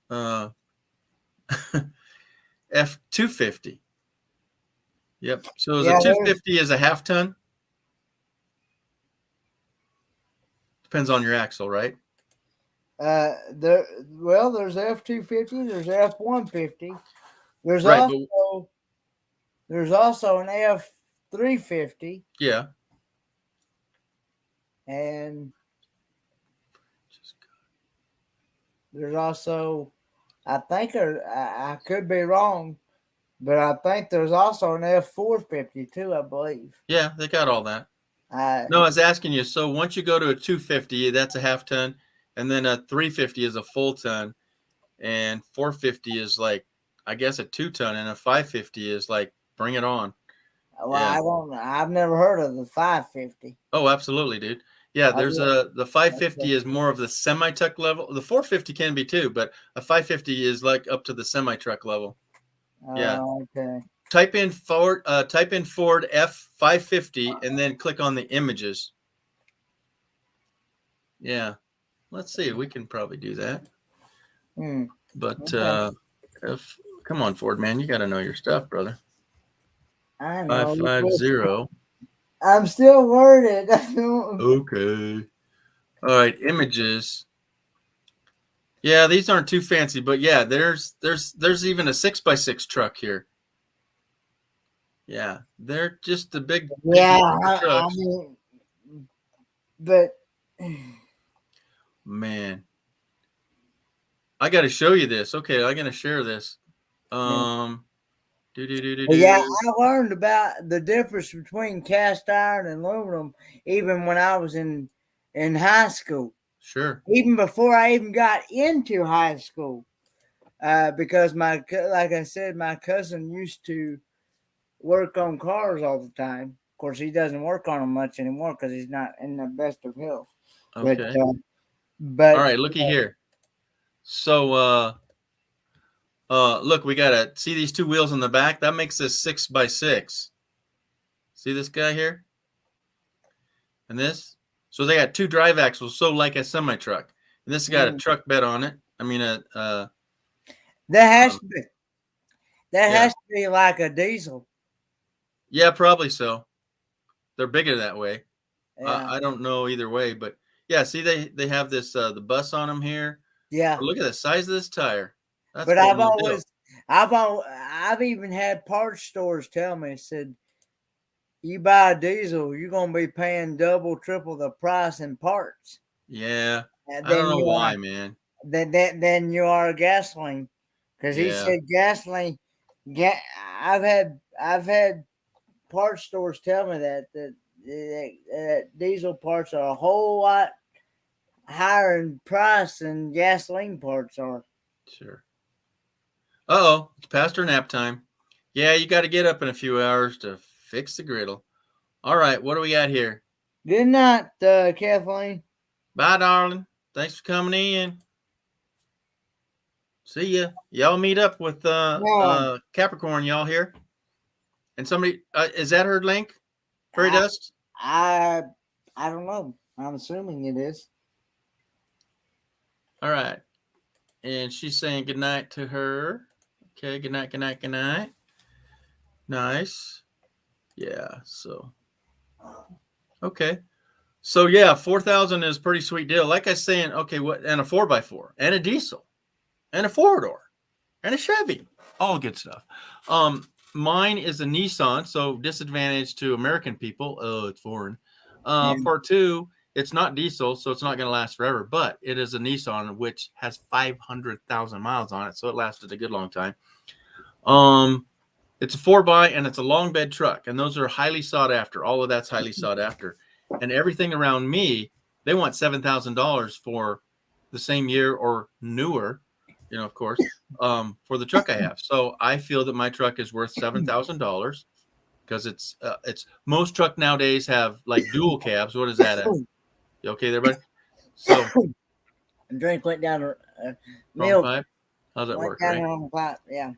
Speaker 1: F250. Yep. So is a 250 is a half ton? Depends on your axle, right?
Speaker 2: There's F250, there's F150, there's
Speaker 1: Right,
Speaker 2: also an F350.
Speaker 1: Yeah.
Speaker 2: And there's also, I think I could be wrong, but I think there's also an F450 too, I believe.
Speaker 1: Yeah, they got all that. No, I was asking you. So once you go to a 250, that's a half ton, and then a 350 is a full ton, and 450 is like, I guess, a 2 ton, and a 550 is like, bring it on.
Speaker 2: Well,
Speaker 1: yeah.
Speaker 2: I've never heard of the 550.
Speaker 1: Oh, absolutely, dude. Yeah, there's the 550 is more of the semi-truck level. The 450 can be too, but a 550 is like up to the semi-truck level. Yeah.
Speaker 2: Okay.
Speaker 1: Type in Ford F550 and then click on the images. Yeah. Let's see. We can probably do that. But come on, Ford, man. You got to know your stuff, brother.
Speaker 2: I know.
Speaker 1: 550.
Speaker 2: I'm still worded.
Speaker 1: Okay. All right. Images. Yeah, these aren't too fancy, but yeah, there's even a 6x6 truck here. Yeah, they're just the big trucks.
Speaker 2: I mean, but
Speaker 1: man, I got to show you this. Okay, I'm gonna share this.
Speaker 2: I learned about the difference between cast iron and aluminum even when I was in high school.
Speaker 1: Sure.
Speaker 2: Even before I even got into high school, because like I said, my cousin used to work on cars all the time. Of course, he doesn't work on them much anymore because he's not in the best of health.
Speaker 1: Okay.
Speaker 2: But
Speaker 1: all right, looky here. So look, we gotta see these two wheels in the back. That makes this 6x6. See this guy here? And this? So they got two drive axles, so like a semi-truck. And this has got a truck bed on it. I mean
Speaker 2: that has to be like a diesel.
Speaker 1: Yeah, probably so. They're bigger that way.
Speaker 2: Yeah.
Speaker 1: I don't know either way, but yeah, see they have this the bus on them here.
Speaker 2: Yeah.
Speaker 1: Oh, look at the size of this tire. That's
Speaker 2: but I've even had parts stores tell me, said, you buy a diesel, you're gonna be paying double, triple the price in parts.
Speaker 1: Yeah.
Speaker 2: And
Speaker 1: I don't
Speaker 2: then
Speaker 1: know
Speaker 2: you
Speaker 1: why,
Speaker 2: are
Speaker 1: man.
Speaker 2: then you are gasoline. Because he
Speaker 1: Yeah.
Speaker 2: said gasoline. I've had parts stores tell me that diesel parts are a whole lot higher in price than gasoline parts are.
Speaker 1: Sure. Uh-oh, it's past our nap time. Yeah, you got to get up in a few hours to fix the griddle. All right, what do we got here?
Speaker 2: Good night, Kathleen.
Speaker 1: Bye, darling. Thanks for coming in. See ya. Y'all meet up with
Speaker 2: No,
Speaker 1: Capricorn, y'all here. And somebody, is that her link? Fairy
Speaker 2: I,
Speaker 1: Dust?
Speaker 2: I I don't know. I'm assuming it is.
Speaker 1: All right. And she's saying good night to her. Okay, good night, good night, good night. Nice. Yeah, so. Okay. So yeah, 4,000 is a pretty sweet deal. Like I was saying, okay, what, and a 4x4 and a diesel and a four-door and a Chevy, all good stuff. Mine is a Nissan, so disadvantage to American people. Oh, it's foreign.
Speaker 2: Yeah.
Speaker 1: Part two, it's not diesel, so it's not going to last forever, but it is a Nissan which has 500,000 miles on it, so it lasted a good long time. It's a 4x and it's a long bed truck, and those are highly sought after. All of that's highly sought after, and everything around me, they want $7,000 for the same year or newer, of course, for the truck I have. So I feel that my truck is worth $7,000 because it's most truck nowadays have like dual cabs. What is that? You okay there, buddy? So
Speaker 2: Drink went down.
Speaker 1: wrong
Speaker 2: Milk
Speaker 1: pipe. How's that
Speaker 2: went
Speaker 1: work?
Speaker 2: down
Speaker 1: Right.
Speaker 2: on the pipe. Yeah.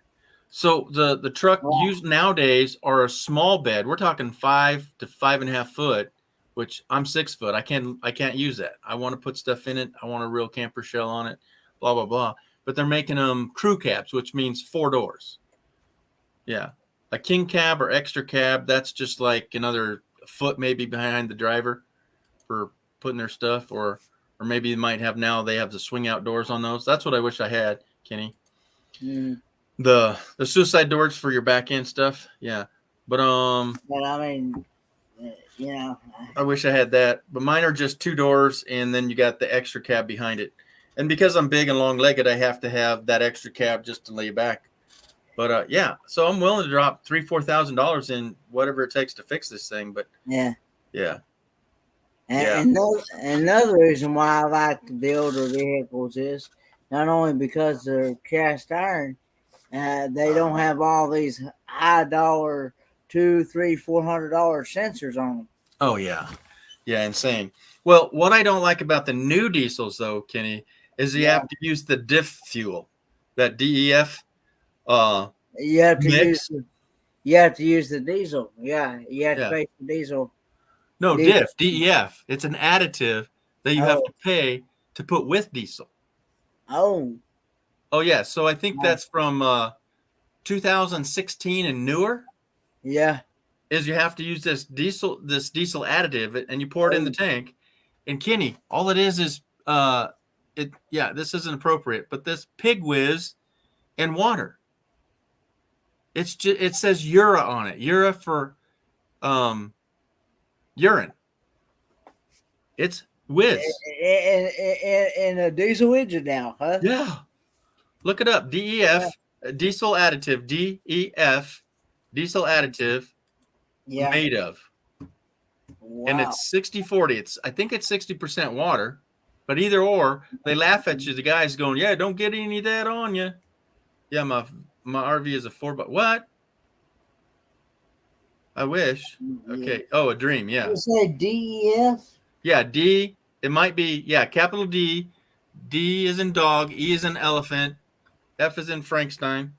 Speaker 1: So the truck used nowadays are a small bed. We're talking 5 to 5.5 foot, which I'm 6 foot. I can't use that. I want to put stuff in it. I want a real camper shell on it. Blah blah blah. But they're making them crew cabs, which means 4 doors. Yeah, a king cab or extra cab. That's just like another foot maybe behind the driver for putting their stuff, or maybe they might have now. They have the swing out doors on those. That's what I wish I had, Kenny.
Speaker 2: Mm.
Speaker 1: The suicide doors for your back end stuff. Yeah. But
Speaker 2: But I mean,
Speaker 1: I wish I had that. But mine are just 2 doors and then you got the extra cab behind it. And because I'm big and long legged, I have to have that extra cab just to lay back. But yeah, so I'm willing to drop $3,000-$4,000 in whatever it takes to fix this thing. But
Speaker 2: yeah.
Speaker 1: yeah.
Speaker 2: And another reason why I like the older vehicles is not only because they're cast iron, they don't have all these high dollar $200, $300, $400 sensors on them.
Speaker 1: Oh yeah. Yeah, insane. Well, what I don't like about the new diesels though, Kenny, is you have to use the diff fuel, that DEF
Speaker 2: You have to
Speaker 1: mix.
Speaker 2: you have to use the diesel. Yeah, you have to
Speaker 1: Yeah.
Speaker 2: pay for diesel.
Speaker 1: No, DEF. It's an additive that you have to pay to put with diesel.
Speaker 2: Oh.
Speaker 1: Oh yeah, so I think that's from 2016 and newer.
Speaker 2: Yeah.
Speaker 1: Is you have to use this diesel additive, and you pour it in the tank. And Kenny, all it is this isn't appropriate, but this pig whiz and water. It's just, it says Ura on it. Ura for urine. It's whiz.
Speaker 2: In a diesel engine now, huh?
Speaker 1: Yeah. Look it up. DEF, diesel additive, DEF, diesel additive made of. Wow. And it's 60-40. I think it's 60% water, but either or, they laugh at you. The guy's going, yeah, don't get any of that on you. Yeah, my RV is a 4x. What? I wish. Okay. Oh, a dream. Yeah.
Speaker 2: You say DEF?
Speaker 1: Yeah, D. It might be, capital D. D is in dog. E is in elephant. F is in Frankenstein.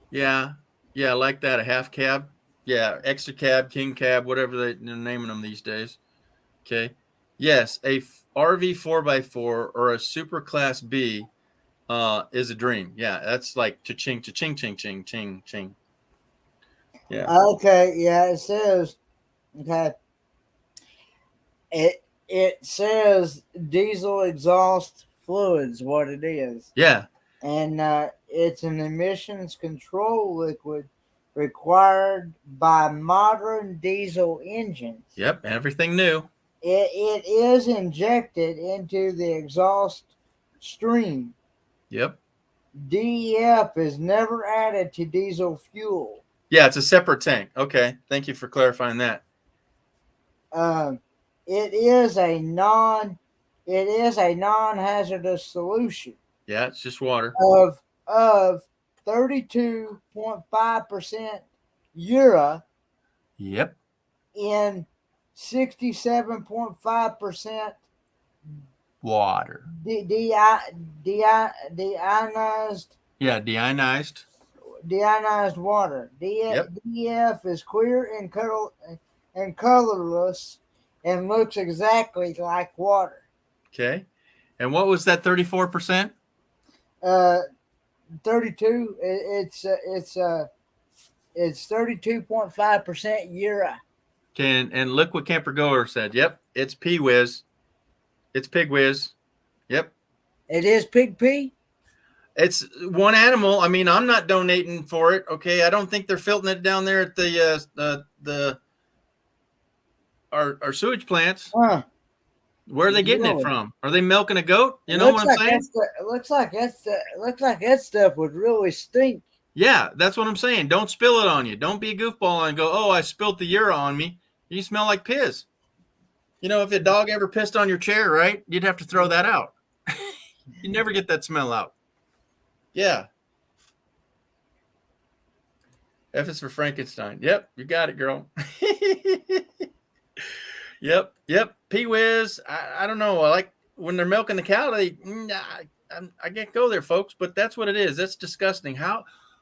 Speaker 1: Yeah, like that. A half cab. Yeah, extra cab, king cab, whatever they're naming them these days. Okay. Yes, a RV 4x4 or a Super Class B is a dream. Yeah, that's like cha-ching, cha-ching, ching, ching, ching, ching. Yeah.
Speaker 2: Okay. Yeah, it says. Okay. It says diesel exhaust fluids. What it is?
Speaker 1: Yeah.
Speaker 2: and it's an emissions control liquid required by modern diesel engines.
Speaker 1: Yep, everything new.
Speaker 2: It is injected into the exhaust stream.
Speaker 1: Yep.
Speaker 2: DEF is never added to diesel fuel.
Speaker 1: Yeah, it's a separate tank. Okay, thank you for clarifying that.
Speaker 2: It is a non-hazardous solution
Speaker 1: Yeah, it's just water.
Speaker 2: of 32.5% urea
Speaker 1: Yep.
Speaker 2: in 67.5%
Speaker 1: Water.
Speaker 2: deionized
Speaker 1: Yeah, deionized.
Speaker 2: water.
Speaker 1: Yep.
Speaker 2: DEF is clear and colorless and looks exactly like water.
Speaker 1: Okay. And what was that 34%?
Speaker 2: 32. It's 32.5% urea.
Speaker 1: Okay, and look what Camper Goer said. Yep, it's P-Whiz. It's Pig Whiz. Yep.
Speaker 2: It is pig pee.
Speaker 1: It's one animal. I mean, I'm not donating for it. Okay, I don't think they're filtering it down there at our sewage plants.
Speaker 2: Huh.
Speaker 1: Where are they getting it
Speaker 2: Really?
Speaker 1: from? Are they milking a goat? You know what I'm saying?
Speaker 2: It looks like that stuff would really stink.
Speaker 1: Yeah, that's what I'm saying. Don't spill it on you. Don't be a goofball and go, oh, I spilled the urea on me. You smell like piss. You know, if a dog ever pissed on your chair, right, you'd have to throw that out. You never get that smell out. Yeah. F is for Frankenstein. Yep, you got it, girl. Yep. P-Whiz. I don't know. I like when they're milking the cow. I can't go there, folks. But that's what it is. That's disgusting.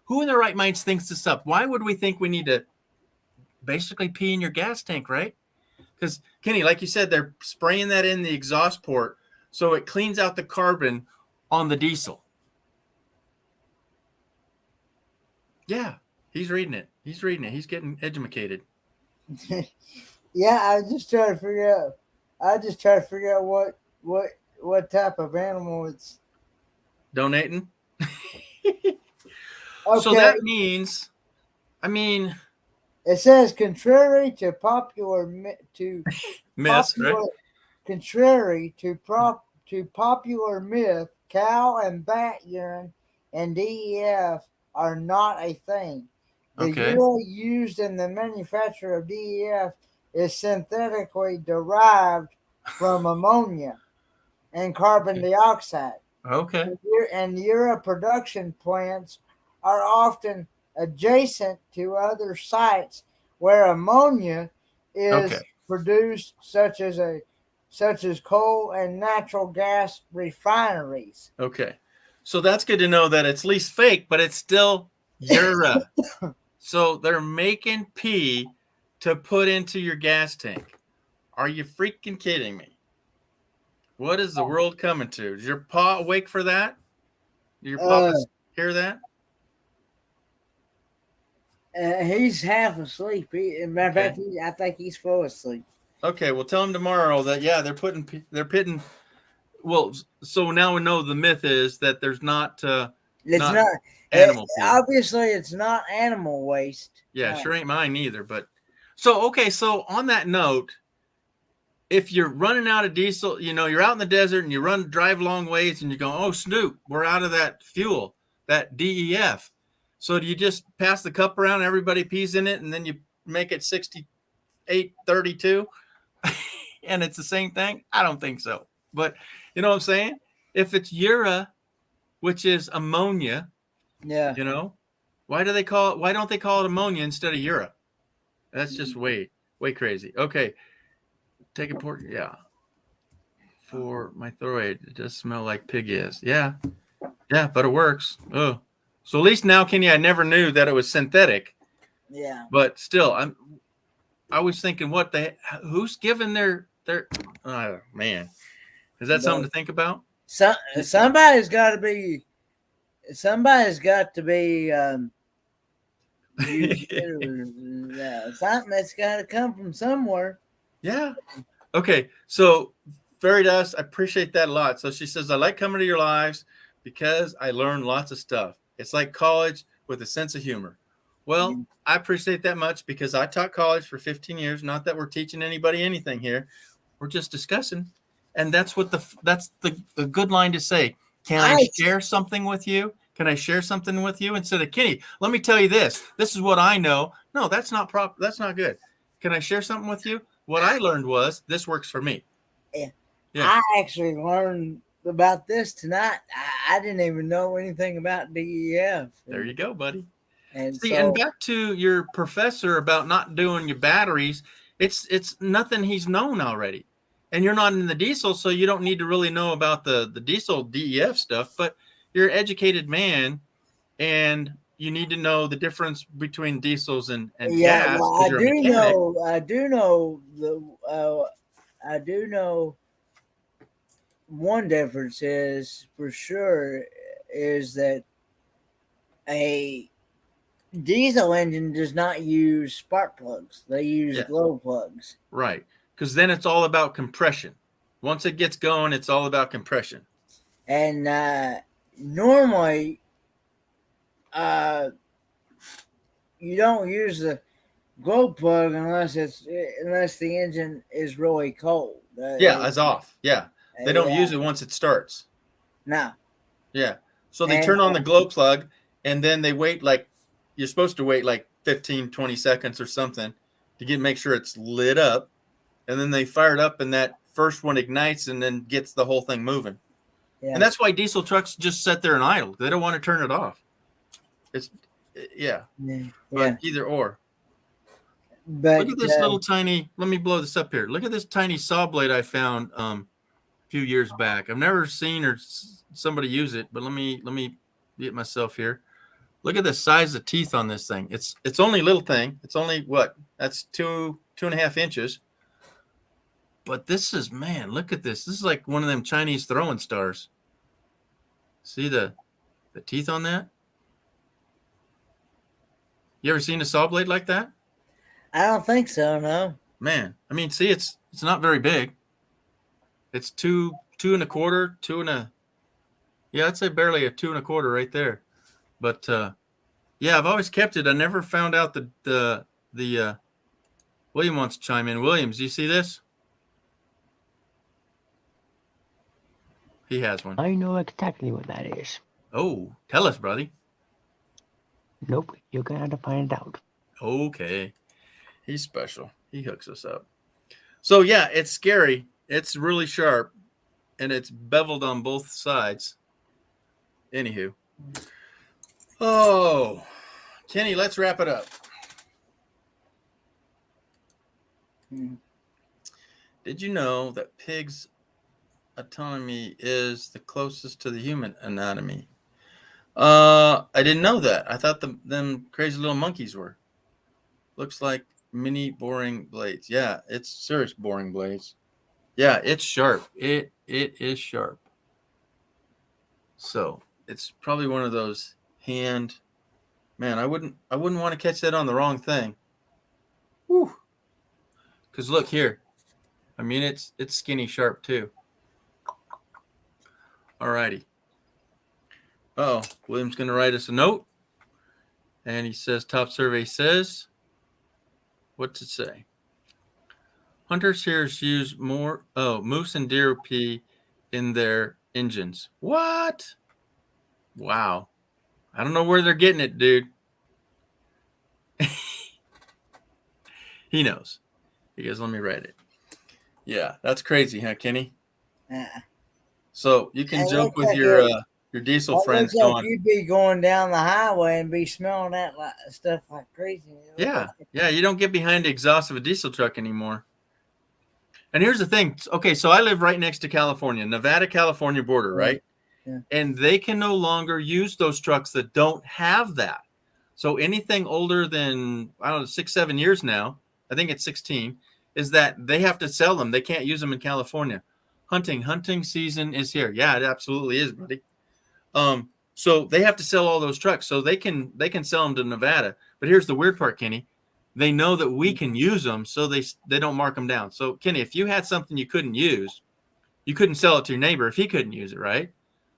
Speaker 1: Who in their right minds thinks this up? Why would we think we need to basically pee in your gas tank, right? Because Kenny, like you said, they're spraying that in the exhaust port so it cleans out the carbon on the diesel. Yeah, he's reading it. He's getting educated.
Speaker 2: Yeah, I just try to figure out what type of animal it's
Speaker 1: Donating.
Speaker 2: okay.
Speaker 1: So that means, I mean,
Speaker 2: It says contrary to popular
Speaker 1: myths, right?
Speaker 2: Contrary to popular myth, cow and bat urine and DEF are not a thing. The
Speaker 1: Okay.
Speaker 2: urea used in the manufacture of DEF is synthetically derived from ammonia and carbon dioxide.
Speaker 1: Okay.
Speaker 2: And urea production plants are often adjacent to other sites where ammonia is produced, such as coal and natural gas refineries.
Speaker 1: Okay. So that's good to know that it's at least fake, but it's still urea. So they're making pee to put into your gas tank. Are you freaking kidding me? What is the world coming to? Is your pa awake for that? Do your papas hear that?
Speaker 2: He's half asleep. Matter of fact, I think he's full asleep.
Speaker 1: Okay, well, tell him tomorrow that they're pitting. Well, so now we know the myth is that there's not.
Speaker 2: It's not
Speaker 1: animal pee.
Speaker 2: Obviously, it's not animal waste.
Speaker 1: Yeah, sure ain't mine either. But so on that note, if you're running out of diesel, you're out in the desert and you drive long ways and you go, oh, Snoop, we're out of that fuel, that DEF. So do you just pass the cup around, everybody pees in it, and then you make it 68-32? And it's the same thing? I don't think so. But you know what I'm saying? If it's urea, which is ammonia, why don't they call it ammonia instead of urea? That's just way crazy. Okay. Take a port. Yeah. For my throat, it does smell like pig is. Yeah, but it works. Oh. So at least now, Kenny, I never knew that it was synthetic.
Speaker 2: Yeah.
Speaker 1: But still, I was thinking, who's giving their oh man. Is that something to think about?
Speaker 2: Somebody's got to be something that's got to come from somewhere.
Speaker 1: Yeah. Okay. So Fairy Dust, I appreciate that a lot. So she says, I like coming to your lives. Because I learned lots of stuff. It's like college with a sense of humor. Well, I appreciate that much because I taught college for 15 years. Not that we're teaching anybody anything here. We're just discussing. And that's the good line to say. Can I share something with you? Can I share something with you? Instead of, Kenny, let me tell you this. This is what I know. No, that's not proper. That's not good. Can I share something with you? What I learned was this works for me.
Speaker 2: Yeah.
Speaker 1: Yeah.
Speaker 2: I actually learned about this tonight. I didn't even know anything about DEF.
Speaker 1: There you go, buddy.
Speaker 2: And
Speaker 1: see,
Speaker 2: so,
Speaker 1: and back to your professor about not doing your batteries, it's nothing he's known already. And you're not in the diesel, so you don't need to really know about the diesel DEF stuff, but you're an educated man and you need to know the difference between diesels and
Speaker 2: yeah,
Speaker 1: gas.
Speaker 2: well, I do know one difference is for sure is that a diesel engine does not use spark plugs. They use glow plugs.
Speaker 1: Right. Because then it's all about compression. Once it gets going, it's all about compression.
Speaker 2: And normally, you don't use the glow plug unless the engine is really cold.
Speaker 1: It's off. Yeah. They don't use it once it starts.
Speaker 2: No.
Speaker 1: Yeah. So they turn on the glow plug and then they wait you're supposed to wait 15, 20 seconds or something to make sure it's lit up. And then they fire it up and that first one ignites and then gets the whole thing moving. Yeah. And that's why diesel trucks just sit there and idle. They don't want to turn it off. But either or. But look at this little tiny, let me blow this up here. Look at this tiny saw blade I found a few years back. I've never seen somebody use it, but let me get myself here. Look at the size of teeth on this thing. It's only a little thing. It's only that's 2.5 inches. But this is, man, look at this. This is like one of them Chinese throwing stars. See the teeth on that? You ever seen a saw blade like that?
Speaker 2: I don't think so, no.
Speaker 1: Man, I mean, see, it's not very big. It's 2.25, I'd say barely a 2.25 right there. But I've always kept it. I never found out the William wants to chime in. Williams, do you see this? He has one.
Speaker 3: I know exactly what that is.
Speaker 1: Oh, tell us, buddy.
Speaker 3: Nope, you're gonna have to find it out.
Speaker 1: Okay. He's special. He hooks us up. So yeah, it's scary. It's really sharp and it's beveled on both sides. Anywho. Oh, Kenny, let's wrap it up. Did you know that pigs' autonomy is the closest to the human anatomy? I didn't know that. I thought them crazy little monkeys were. Looks like mini boring blades. Yeah, it's serious boring blades. Yeah, it's sharp. It is sharp. So it's probably one of those hand. Man, I wouldn't want to catch that on the wrong thing. Whew. Because look here. I mean, it's skinny sharp too. All righty. Oh, William's going to write us a note. And he says, top survey says, what's it say? Hunters here use more, moose and deer pee in their engines. What? Wow. I don't know where they're getting it, dude. He knows. He goes, let me write it. Yeah, that's crazy, huh, Kenny?
Speaker 2: Yeah.
Speaker 1: So you can jump with your diesel friends going.
Speaker 2: You'd be going down the highway and be smelling that stuff like crazy.
Speaker 1: Yeah, you don't get behind the exhaust of a diesel truck anymore. And here's the thing. Okay, so I live right next to California, Nevada-California border, right?
Speaker 2: Yeah.
Speaker 1: And they can no longer use those trucks that don't have that. So anything older than, 6-7 years now, I think it's 16, is that they have to sell them. They can't use them in California. Hunting season is here. Yeah, it absolutely is, buddy. So they have to sell all those trucks. So they can sell them to Nevada. But here's the weird part, Kenny. They know that we can use them, so they don't mark them down. So, Kenny, if you had something you couldn't use, you couldn't sell it to your neighbor if he couldn't use it, right?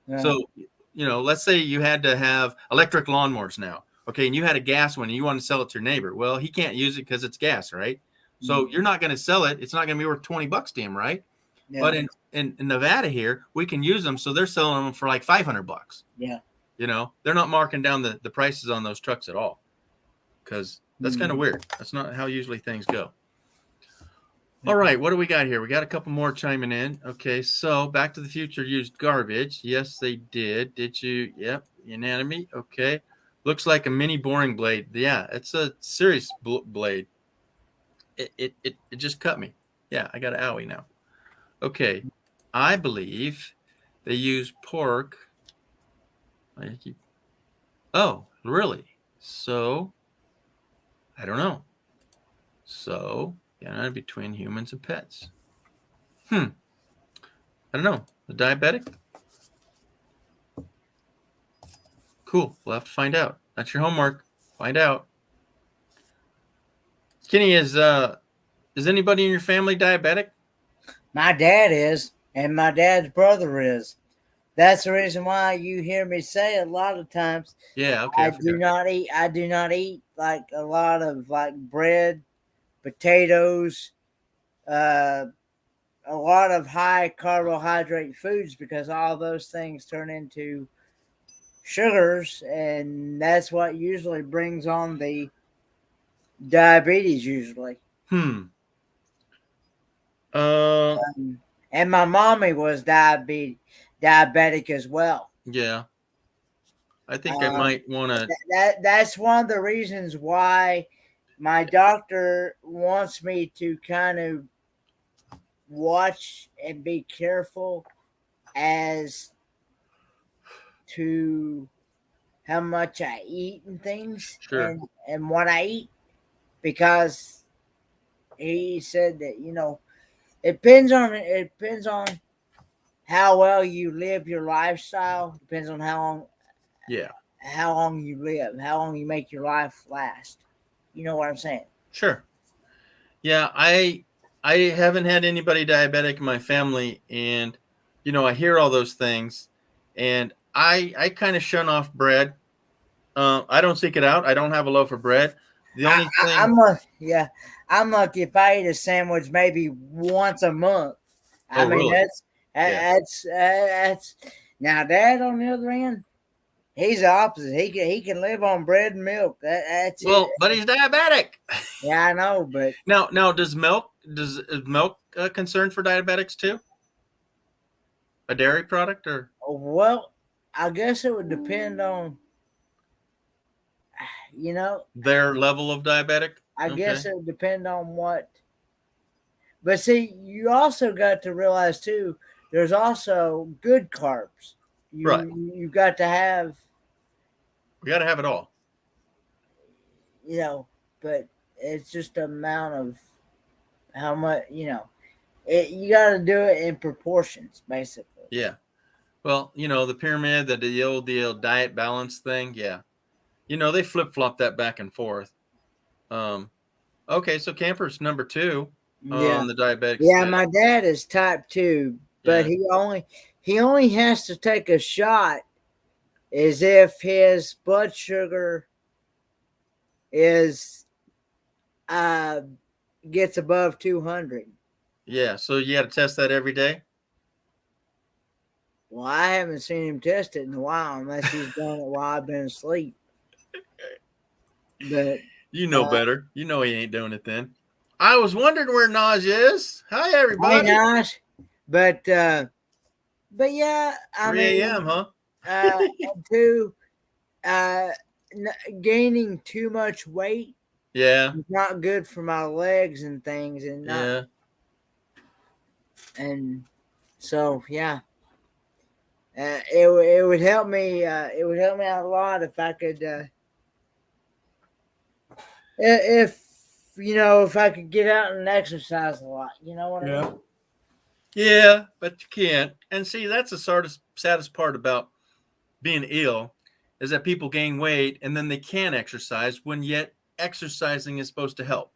Speaker 1: Yeah. So let's say you had to have electric lawnmowers now. Okay, and you had a gas one and you want to sell it to your neighbor. Well, he can't use it because it's gas, right? So you're not going to sell it. It's not going to be worth $20 to him, right?
Speaker 2: Yeah.
Speaker 1: But in Nevada here, we can use them, so they're selling them for like $500.
Speaker 2: Yeah.
Speaker 1: They're not marking down the prices on those trucks at all, because that's kind of weird. That's not how usually things go. All right, what do we got here? We got a couple more chiming in. Okay, so Back to the Future used garbage. Yes, they did. Did you? Yep, unanimous. Okay, looks like a mini boring blade. Yeah, it's a serious blade. It just cut me. Yeah, I got an owie now. Okay, I believe they use pork. Oh, really? So, I don't know. So, between humans and pets. I don't know. The diabetic? Cool. We'll have to find out. That's your homework. Find out. Kenny, is anybody in your family diabetic?
Speaker 2: My dad is, and my dad's brother is. That's the reason why you hear me say a lot of times.
Speaker 1: Yeah, okay.
Speaker 2: I do not eat like a lot of like bread, potatoes, a lot of high carbohydrate foods, because all those things turn into sugars, and that's what usually brings on the diabetes usually. And my mommy was diabetic as well.
Speaker 1: Yeah. I think I might want to.
Speaker 2: That's one of the reasons why my doctor wants me to kind of watch and be careful as to how much I eat and things,
Speaker 1: Sure.
Speaker 2: and what I eat, because he said that it depends on how well you live your lifestyle. Depends on how long you live, how long you make your life last. You know what I'm saying?
Speaker 1: Sure. Yeah, I haven't had anybody diabetic in my family, and I hear all those things, and I kind of shun off bread. I don't seek it out. I don't have a loaf of bread. The only thing
Speaker 2: I'm lucky if I eat a sandwich maybe once a month. I mean,
Speaker 1: really?
Speaker 2: that's now. Dad, on the other end, he's the opposite. He can live on bread and milk. That's
Speaker 1: well,
Speaker 2: it.
Speaker 1: but he's diabetic.
Speaker 2: Yeah, I know, but
Speaker 1: now is milk a concern for diabetics too? A dairy product, or?
Speaker 2: Well, I guess it would depend on
Speaker 1: their level of diabetic.
Speaker 2: I guess it would depend on what. But see, you also got to realize too, there's also good carbs.
Speaker 1: Right.
Speaker 2: You got to have.
Speaker 1: We got to have it all.
Speaker 2: But it's just the amount of how much, you got to do it in proportions, basically.
Speaker 1: Yeah. Well, the pyramid, the old diet balance thing. Yeah. They flip-flop that back and forth. Okay, so Camper's number 2 on the diabetic scale.
Speaker 2: My dad is type 2, but he only has to take a shot as if his blood sugar is gets above 200.
Speaker 1: Yeah, so you got to test that every day?
Speaker 2: Well, I haven't seen him test it in a while, unless he's done it while I've been asleep. But
Speaker 1: you know better. You know he ain't doing it then. I was wondering where Naj is. Hi, everybody.
Speaker 2: Hey, Naj. But yeah, I
Speaker 1: 3 a.m., huh?
Speaker 2: Two, gaining too much weight.
Speaker 1: Yeah.
Speaker 2: It's not good for my legs and things, and and so it would help me. It would help me out a lot if I could. If I could get out and exercise a lot, you know what I mean?
Speaker 1: Yeah, but you can't. And see, that's the saddest part about being ill, is that people gain weight and then they can't exercise, when yet exercising is supposed to help.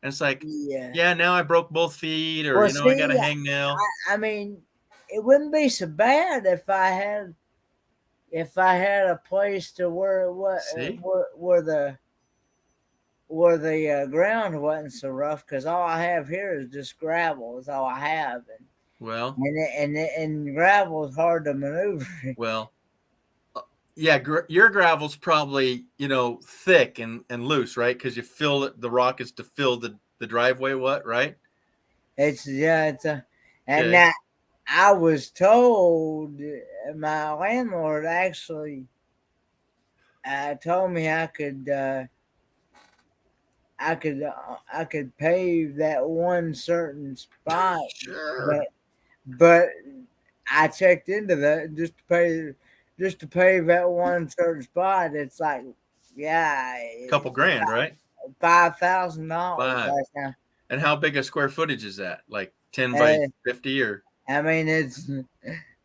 Speaker 1: And it's like, now I broke both feet, or I got a hangnail.
Speaker 2: I mean, it wouldn't be so bad if I had if I had a place to
Speaker 1: See?
Speaker 2: where the ground wasn't so rough, because all I have here is just gravel. Is all I have,
Speaker 1: Well,
Speaker 2: and gravel is hard to maneuver.
Speaker 1: well, yeah. Your gravel's probably thick and loose, right? Because you fill it. The rock is to fill the driveway. What, right?
Speaker 2: It's and
Speaker 1: Okay.
Speaker 2: now I was told my landlord actually told me I could pave that one certain spot,
Speaker 1: Sure.
Speaker 2: but I checked into that just to pave that one certain spot. It's like, yeah,
Speaker 1: Couple grand, right?
Speaker 2: $5,000
Speaker 1: Five.
Speaker 2: right now.
Speaker 1: And how big a square footage is that? Like 10 by
Speaker 2: Uh,
Speaker 1: 50 or?
Speaker 2: I mean, it's,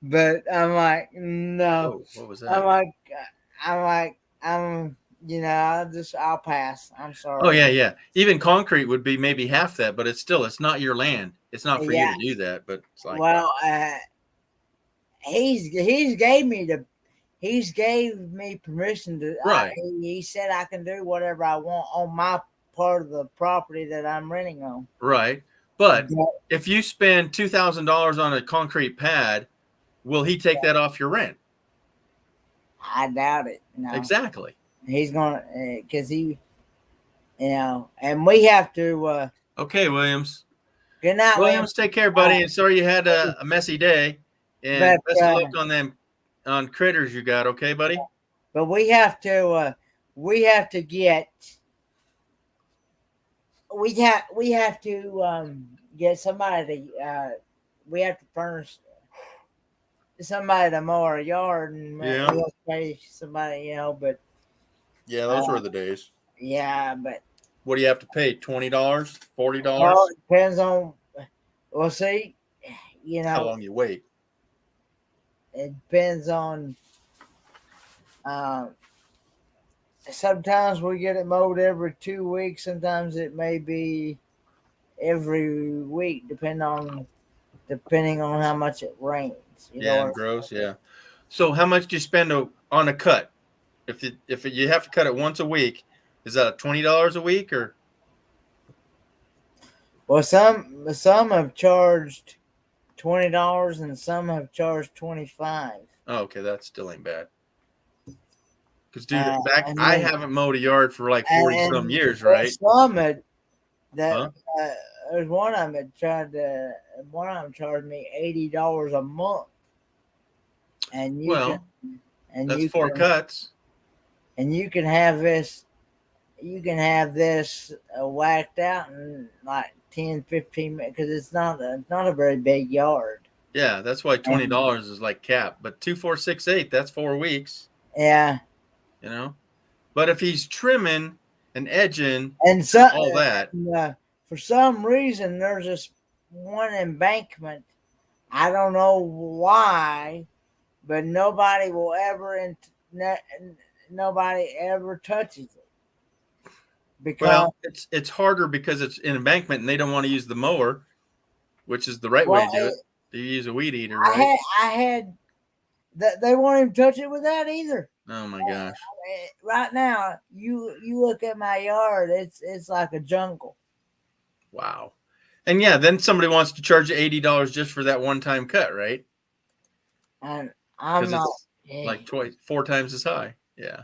Speaker 2: but I'm like, no.
Speaker 1: Whoa, what was
Speaker 2: I'm
Speaker 1: that?
Speaker 2: like, I'll pass. I'm
Speaker 1: Oh
Speaker 2: sorry.
Speaker 1: yeah, yeah. Even concrete would be maybe half that, but it's not your land. It's not for you
Speaker 2: Yeah.
Speaker 1: to do that, but it's like,
Speaker 2: Well, he's gave me permission to.
Speaker 1: right,
Speaker 2: He said I can do whatever I want on my part of the property that I'm renting on.
Speaker 1: right. But
Speaker 2: But
Speaker 1: if you spend $2,000 on a concrete pad, will he take that off your rent?
Speaker 2: I doubt it. No,
Speaker 1: Exactly.
Speaker 2: he's gonna because and we have to.
Speaker 1: Okay, Williams.
Speaker 2: Good night, William.
Speaker 1: Williams, take care, buddy. And sorry you had
Speaker 2: Uh,
Speaker 1: a messy day. And
Speaker 2: but
Speaker 1: best of luck on them on critters you got, okay, buddy?
Speaker 2: but we have to get we have to get somebody to we have to furnish somebody to mow our yard, and
Speaker 1: Yeah.
Speaker 2: we'll pay somebody, but
Speaker 1: Yeah, those were the days.
Speaker 2: yeah, but
Speaker 1: What do you have to pay? $20, $40?
Speaker 2: well, it depends on. Well, see,
Speaker 1: How long you wait?
Speaker 2: it depends on. Sometimes we get it mowed every 2 weeks. Sometimes it may be every week, depending on how much it rains.
Speaker 1: Yeah, and gross. Yeah. So how much do you spend on a cut? If you have to cut it once a week, is that $20 a week or?
Speaker 2: Well, some have charged $20 and some have charged 25.
Speaker 1: Oh, okay, that still ain't bad. Because dude,
Speaker 2: And
Speaker 1: I
Speaker 2: then,
Speaker 1: haven't mowed a yard for like 40 some years, right?
Speaker 2: some that
Speaker 1: Huh?
Speaker 2: there's one of them charged me $80 a month, and
Speaker 1: that's
Speaker 2: you
Speaker 1: 4
Speaker 2: can
Speaker 1: cuts.
Speaker 2: and you can have this whacked out in like 10-15 minutes, because it's not a very big yard.
Speaker 1: Yeah, that's why $20 is like cap. But 2, 4, 6, 8, that's 4 weeks.
Speaker 2: Yeah,
Speaker 1: But if he's trimming and edging
Speaker 2: and so
Speaker 1: all that,
Speaker 2: for some reason there's this one embankment. I don't know why, but nobody ever touches it. Because
Speaker 1: it's harder because it's an embankment and they don't want to use the mower, which is the right way to do it. You use a weed eater, right?
Speaker 2: I had that they won't even touch it with that either.
Speaker 1: Oh my gosh!
Speaker 2: Right now, you look at my yard; it's like a jungle.
Speaker 1: Wow. And yeah, then somebody wants to charge you $80 just for that one-time cut, right?
Speaker 2: And I'm
Speaker 1: Because
Speaker 2: not
Speaker 1: it's like 4 times as high. Yeah,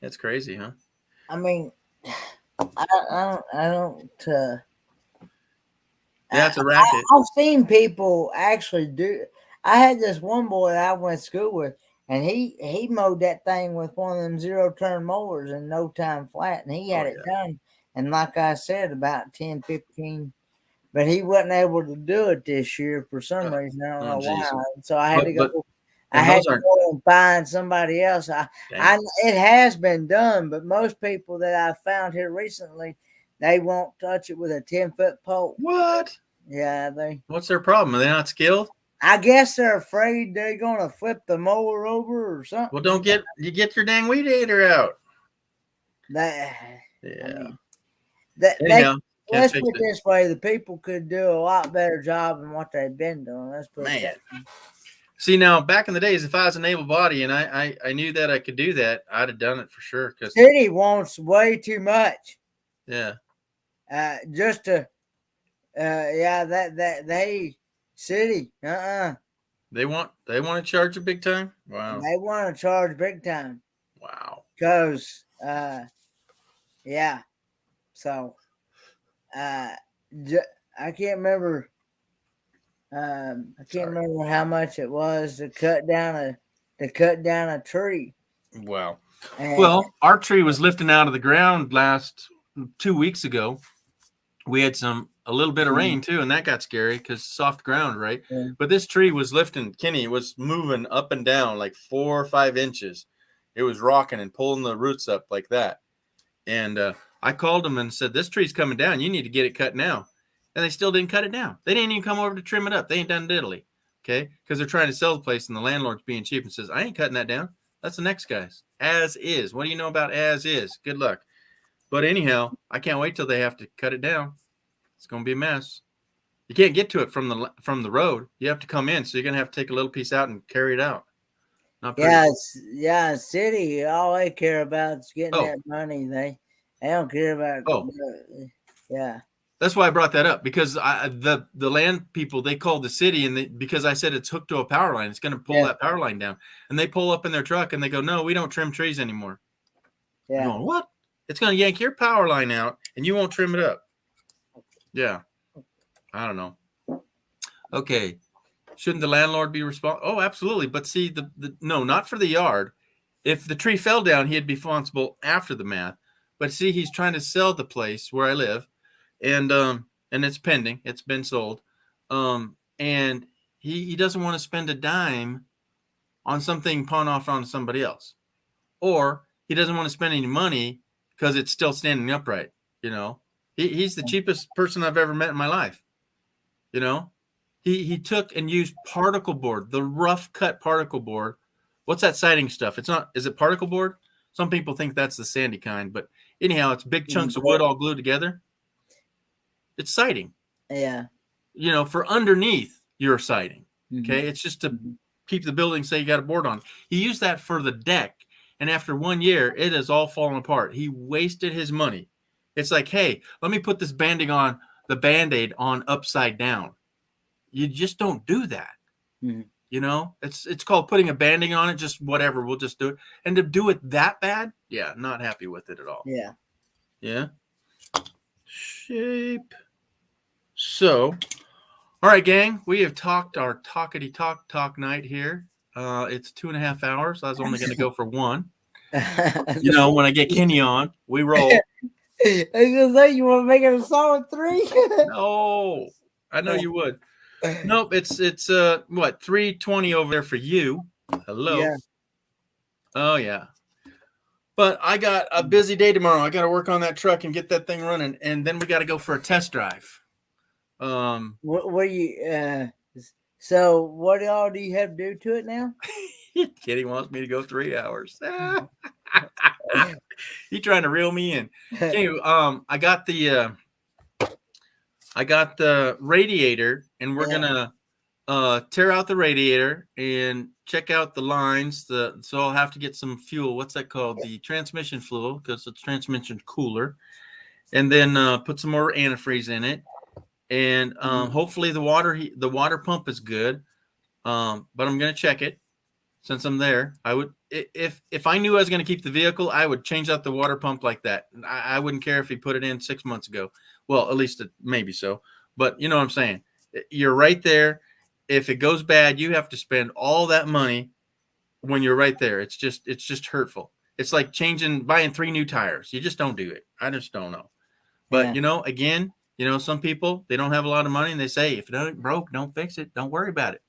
Speaker 1: that's crazy, huh?
Speaker 2: I mean, I don't.
Speaker 1: Yeah, it's a racket.
Speaker 2: I've seen people actually do. I had this one boy that I went to school with, and he mowed that thing with one of them 0-turn mowers in no time flat, and he had it done. And like I said, about 10, 15, but he wasn't able to do it this year for some reason. I don't know why. So I had to go. I had to go and find somebody else. It has been done, but most people that I've found here recently, they won't touch it with a 10-foot pole.
Speaker 1: What?
Speaker 2: Yeah,
Speaker 1: What's their problem? Are they not skilled?
Speaker 2: I guess they're afraid they're gonna flip the mower over or something.
Speaker 1: Well, get your dang weed eater out.
Speaker 2: Yeah.
Speaker 1: Anyhow,
Speaker 2: let's put it this way: the people could do a lot better job than what they've been doing. Let's put it that way.
Speaker 1: See, now back in the days, if I was an able body and I knew that I could do that, I'd have done it for sure. Because
Speaker 2: City wants way too much.
Speaker 1: yeah,
Speaker 2: Just to, they city,
Speaker 1: they want to charge you big time. Wow,
Speaker 2: they want to charge big time.
Speaker 1: wow.
Speaker 2: Because, yeah. So, I can't remember. I can't remember how much it was to cut down a tree.
Speaker 1: Wow.
Speaker 2: And,
Speaker 1: Well, our tree was lifting out of the ground 2 weeks ago. We had a little bit of rain too, and that got scary because soft ground, right?
Speaker 2: Yeah.
Speaker 1: But this tree was lifting. Kenny was moving up and down like 4 or 5 inches. It was rocking and pulling the roots up like that. And I called them and said, "This tree's coming down. You need to get it cut now." And they still didn't cut it down. They didn't even come over to trim it up. They ain't done diddly, okay? Because they're trying to sell the place, and the landlord's being cheap and says, "I ain't cutting that down. That's the next guy's. As is. What do you know about as is? Good luck." But anyhow, I can't wait till they have to cut it down. It's going to be a mess. You can't get to it from the road. You have to come in, so you're going to have to take a little piece out and carry it out. Not pretty.
Speaker 2: City. All they care about is getting that money. They don't care about. Yeah.
Speaker 1: That's why I brought that up, because the land people, they called the city, and because I said it's hooked to a power line, it's going to pull that power line down, and they pull up in their truck and they go, "No, we don't trim trees anymore."
Speaker 2: Yeah.
Speaker 1: I'm going, what? It's going to yank your power line out, and you won't trim it up. Yeah. I don't know. Okay. Shouldn't the landlord be responsible? Oh, absolutely. But see, no, not for the yard. If the tree fell down, he'd be responsible after the math. But see, he's trying to sell the place where I live, and it's pending. It's been sold. And he doesn't want to spend a dime on something pawn off on somebody else. Or he doesn't want to spend any money because it's still standing upright. You know, he's the cheapest person I've ever met in my life. You know, he took and used particle board, the rough cut particle board. What's that siding stuff? It's not, is it particle board? Some people think that's the sandy kind, but anyhow, it's big chunks of wood all glued together. It's siding.
Speaker 2: Yeah.
Speaker 1: You know, for underneath your siding. Okay. It's just to keep the building, say you got a board on. He used that for the deck. And after 1 year, it has all fallen apart. He wasted his money. It's like, hey, let me put this Band-Aid on upside down. You just don't do that.
Speaker 2: Mm-hmm.
Speaker 1: You know, it's called putting a Band-Aid on it. Just whatever. We'll just do it. And to do it that bad, yeah, not happy with it at all.
Speaker 2: Yeah.
Speaker 1: Yeah. Shape. So, all right, gang, we have talked our talkity talk night here. It's 2.5 hours. I was only going to go for 1. You know, when I get Kenny on, we roll.
Speaker 2: I was going to say, you want to make it a solid 3?
Speaker 1: No, I know you would. Nope, it's what, 3:20 over there for you. Hello.
Speaker 2: Yeah.
Speaker 1: Oh yeah. But I got a busy day tomorrow. I got to work on that truck and get that thing running, and then we got to go for a test drive.
Speaker 2: What do you? So what all do you have to do to it now?
Speaker 1: Kitty wants me to go 3 hours. He trying to reel me in. Okay, I got the radiator, and we're gonna tear out the radiator and check out the lines. So I'll have to get some fuel. What's that called? The transmission fluid, because it's transmission cooler. And then put some more antifreeze in it. And hopefully the water pump is good. But I'm gonna check it since I'm there. I would, if I knew I was gonna keep the vehicle, I would change out the water pump like that. I wouldn't care if he put it in 6 months ago. Well, at least maybe so. But you know what I'm saying? You're right there. If it goes bad, you have to spend all that money when you're right there. It's just hurtful. It's like buying 3 new tires. You just don't do it. I just don't know. But you know, again, you know, some people, they don't have a lot of money and they say, if it ain't broke, don't fix it. Don't worry about it.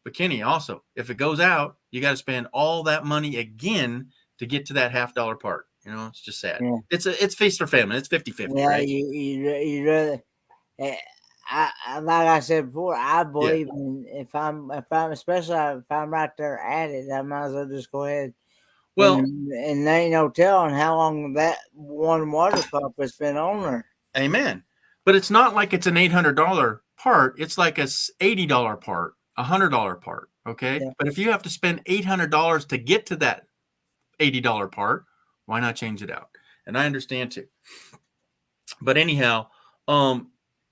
Speaker 1: But Kenny, also, if it goes out, you got to spend all that money again to get to that $50 part. You know, it's just sad. Yeah. It's feast or famine. It's 50-50. Yeah, right?
Speaker 2: you rather. Like I said before, I believe in if I'm especially if I'm right there at it, I might as well just go ahead.
Speaker 1: Well,
Speaker 2: and there ain't no telling how long that one water pump has been on there.
Speaker 1: Amen. But it's not like it's an $800 part. It's like a $80 part. $100 part. Okay.
Speaker 2: Yeah.
Speaker 1: But if you have to spend $800 to get to that $80 part, why not change it out? And I understand too. But anyhow,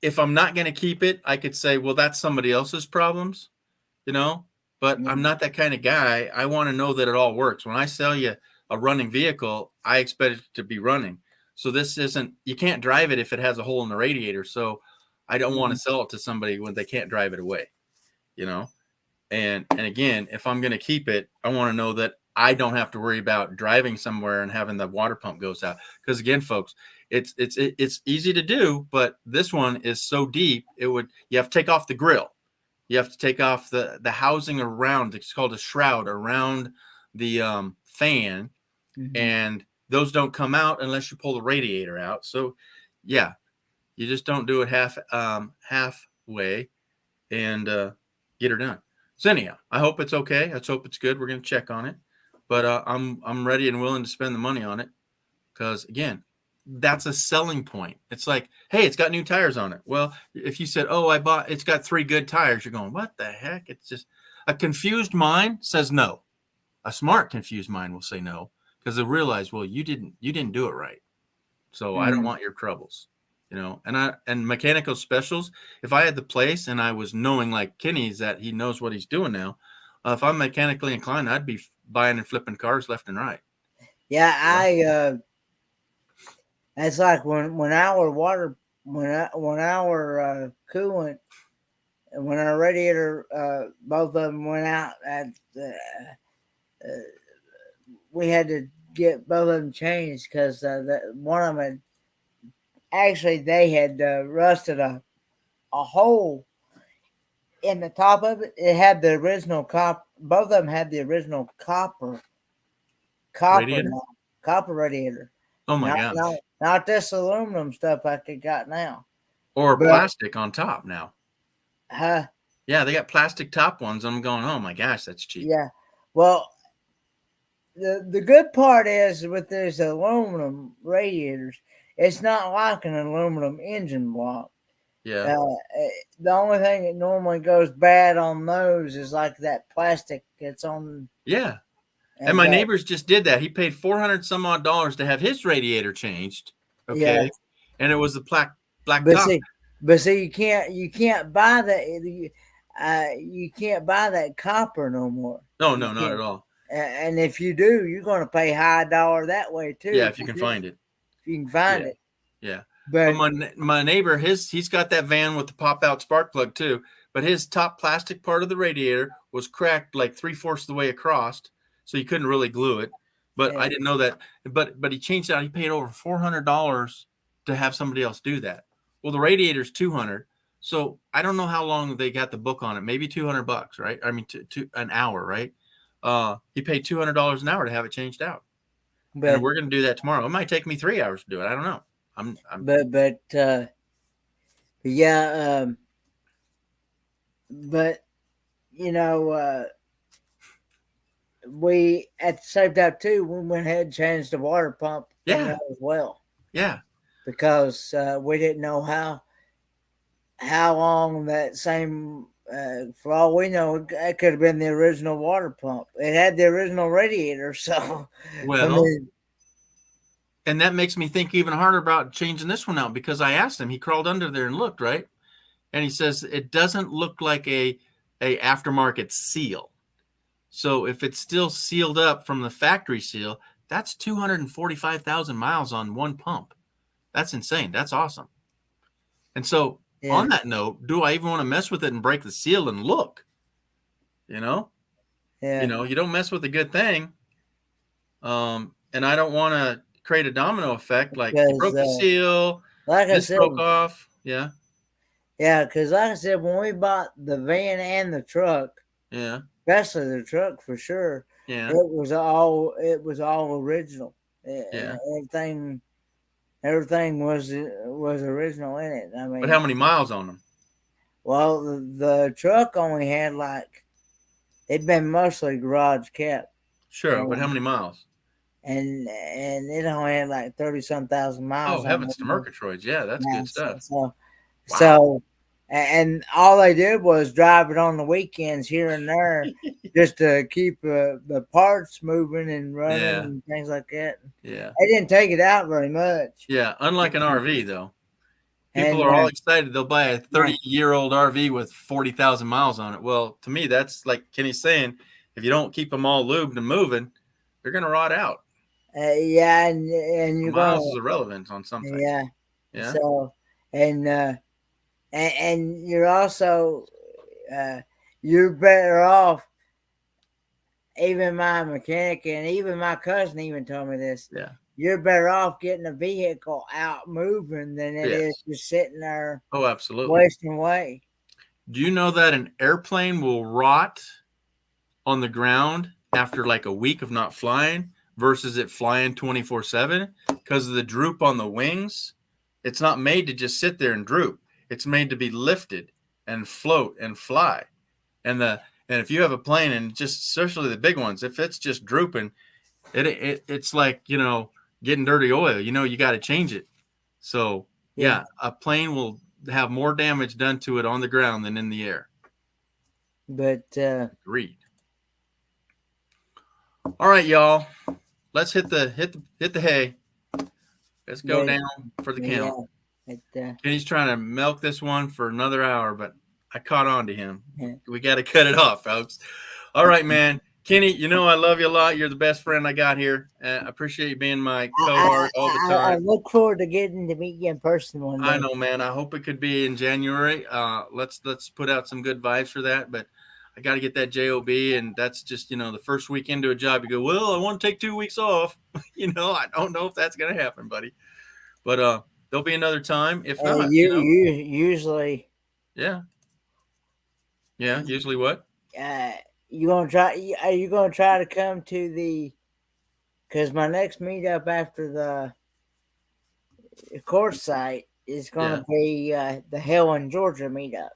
Speaker 1: if I'm not going to keep it, I could say, well, that's somebody else's problems, you know, but
Speaker 2: Yeah.
Speaker 1: I'm not that kind of guy. I want to know that it all works. When I sell you a running vehicle, I expect it to be running. So this isn't, you can't drive it if it has a hole in the radiator. So I don't want to sell it to somebody when they can't drive it away, you know? And again, if I'm going to keep it, I want to know that I don't have to worry about driving somewhere and having the water pump goes out. Because again, folks, it's easy to do, but this one is so deep, you have to take off the grill. You have to take off the housing around. It's called a shroud around the fan, and those don't come out unless you pull the radiator out. So, yeah, you just don't do it halfway and get her done. So anyhow, I hope it's okay. Let's hope it's good. We're gonna check on it, but I'm ready and willing to spend the money on it because again, that's a selling point. It's like, hey, it's got new tires on it. Well, if you said, oh, it's got 3 good tires, you're going, what the heck? It's just a confused mind says no. A smart confused mind will say no because they'll realize, well, you didn't do it right. So I don't want your troubles, you know. And mechanical specials, if I had the place and I was knowing like Kenny's that he knows what he's doing now, if I'm mechanically inclined, I'd be buying and flipping cars left and right.
Speaker 2: Yeah, it's like when our water, when our coolant, when our radiator, both of them went out, we had to get both of them changed because one of them they had rusted a hole in the top of it. It had the original copper. Both of them had the original copper
Speaker 1: Radiator?
Speaker 2: Copper radiator.
Speaker 1: Oh my gosh.
Speaker 2: Not this aluminum stuff like they got now.
Speaker 1: Or plastic on top now.
Speaker 2: Huh?
Speaker 1: Yeah, they got plastic top ones. I'm going, oh my gosh, that's cheap.
Speaker 2: Yeah. Well, the good part is with these aluminum radiators, it's not like an aluminum engine block.
Speaker 1: Yeah.
Speaker 2: The only thing that normally goes bad on those is like that plastic that's on.
Speaker 1: Yeah. And my neighbors just did that. He paid $400 some odd to have his radiator changed. Okay. Yeah. And it was the black top.
Speaker 2: But see, you can't buy that. You can't buy that copper no more.
Speaker 1: No, not at all.
Speaker 2: And if you do, you're going to pay high dollar that way too.
Speaker 1: Yeah, if you can find it.
Speaker 2: If you can find it.
Speaker 1: Yeah. But my neighbor, he's got that van with the pop out spark plug too. But his top plastic part of the radiator was cracked like 3/4 of the way across, so you couldn't really glue it. But I didn't know that. But he changed it out. He paid over $400 to have somebody else do that. Well, the radiator's $200. So I don't know how long they got the book on it. Maybe $200, right? I mean, to an hour, right? He paid $200 an hour to have it changed out. And we're going to do that tomorrow. It might take me 3 hours to do it. I don't know.
Speaker 2: But you know, we at the same time too, we went ahead and changed the water pump as well.
Speaker 1: Yeah.
Speaker 2: Because we didn't know how long that same for all we know, it could have been the original water pump. It had the original radiator, so
Speaker 1: and that makes me think even harder about changing this one out because I asked him, he crawled under there and looked, right? And he says it doesn't look like a aftermarket seal. So if it's still sealed up from the factory seal, that's 245,000 miles on one pump. That's insane. That's awesome. And so on that note, do I even want to mess with it and break the seal and look? You know?
Speaker 2: Yeah.
Speaker 1: You know, you don't mess with a good thing. And I don't want to create a domino effect like you broke the seal, this broke off. Yeah.
Speaker 2: Yeah, because like I said, when we bought the van and the truck, especially the truck for sure, it was all original. Everything was original in it. I mean,
Speaker 1: but how many miles on them?
Speaker 2: Well, the truck only had it'd been mostly garage kept.
Speaker 1: Sure, but how many miles?
Speaker 2: And it only had 30-some thousand miles.
Speaker 1: Oh, heavens to Murgatroyds. Yeah, that's good stuff.
Speaker 2: So and all they did was drive it on the weekends here and there, just to keep the parts moving and running
Speaker 1: Yeah.
Speaker 2: and things like that.
Speaker 1: Yeah.
Speaker 2: They didn't take it out very much.
Speaker 1: Yeah. Unlike an RV, though. People
Speaker 2: And
Speaker 1: are all excited. They'll buy a 30-year-old RV with 40,000 miles on it. Well, to me, that's like Kenny's saying, if you don't keep them all lubed and moving, they're going to rot out.
Speaker 2: yeah, and you're
Speaker 1: Miles
Speaker 2: going
Speaker 1: is irrelevant on some things.
Speaker 2: yeah.
Speaker 1: Yeah.
Speaker 2: So and you're also you're better off. Even my mechanic and even my cousin even told me this.
Speaker 1: Yeah.
Speaker 2: You're better off getting a vehicle out moving than it is
Speaker 1: Yes.
Speaker 2: just sitting there
Speaker 1: Oh, absolutely.
Speaker 2: wasting away.
Speaker 1: Do you know that an airplane will rot on the ground after like a week of not flying versus it flying 24/7 because of the droop on the wings? It's not made to just sit there and droop. It's made to be lifted and float and fly. And if you have a plane, and just especially the big ones, if it's just drooping, it's like, getting dirty oil. You got to change it. So yeah, a plane will have more damage done to it on the ground than in the air.
Speaker 2: But
Speaker 1: Agreed. All right, y'all. Let's hit the hay. Let's go down for the count. Kenny's trying to milk this one for another hour, but I caught on to him. We got to cut it off, folks. All right, man. Kenny, I love you a lot. You're the best friend I got here. I appreciate you being my cohort all the time.
Speaker 2: I look forward to getting to meet you in person one day.
Speaker 1: I know, man. I hope it could be in January. Let's put out some good vibes for that. But I got to get that job, and that's just the first week into a job. You go, well, I want to take 2 weeks off. I don't know if that's gonna happen, buddy. But there'll be another time. If not,
Speaker 2: usually.
Speaker 1: Yeah. Yeah. Usually what?
Speaker 2: You gonna try? Are you gonna try to come to the? Because my next meetup after the course site is gonna be the Helen, Georgia meetup.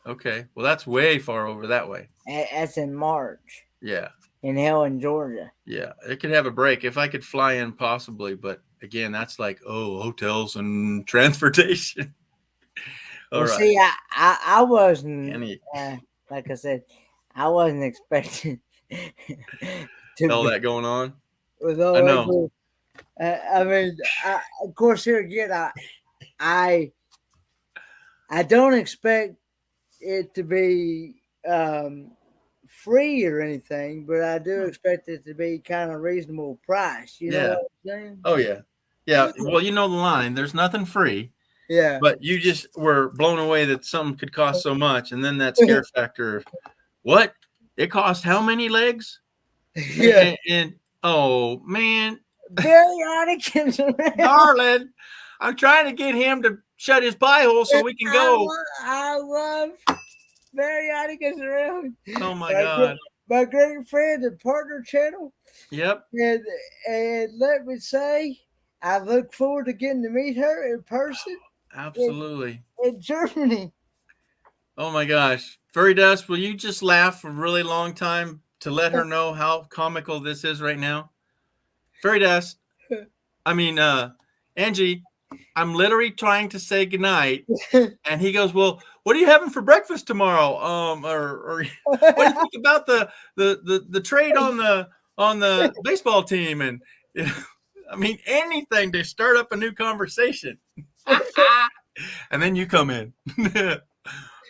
Speaker 1: Okay. Well, that's way far over that way.
Speaker 2: That's in March.
Speaker 1: Yeah.
Speaker 2: In Helen, Georgia.
Speaker 1: Yeah, it could have a break if I could fly in, possibly. But again, that's like hotels and transportation.
Speaker 2: All right. See, I wasn't. Like I said, I wasn't expecting
Speaker 1: all that going on.
Speaker 2: With all
Speaker 1: I know.
Speaker 2: I mean, of course, here again, I don't expect it to be free or anything, but I do expect it to be kind of reasonable price. You know what I'm saying?
Speaker 1: Oh yeah, yeah. Well, the line. There's nothing free.
Speaker 2: Yeah.
Speaker 1: But you just were blown away that something could cost so much, and then that scare factor of what it cost. How many legs?
Speaker 2: Yeah.
Speaker 1: And oh man,
Speaker 2: Periodic,
Speaker 1: darling, I'm trying to get him to shut his pie hole so we can go.
Speaker 2: I love Periodic is around.
Speaker 1: Oh my God.
Speaker 2: My great friend and partner channel.
Speaker 1: Yep.
Speaker 2: And let me say, I look forward to getting to meet her in person.
Speaker 1: Absolutely.
Speaker 2: In Germany.
Speaker 1: Oh my gosh. Furry Dust, will you just laugh for a really long time to let her know how comical this is right now? Furry Dust. Angie, I'm literally trying to say goodnight. And he goes, well, what are you having for breakfast tomorrow? Or what do you think about the trade on the baseball team? And anything to start up a new conversation. And then you come in.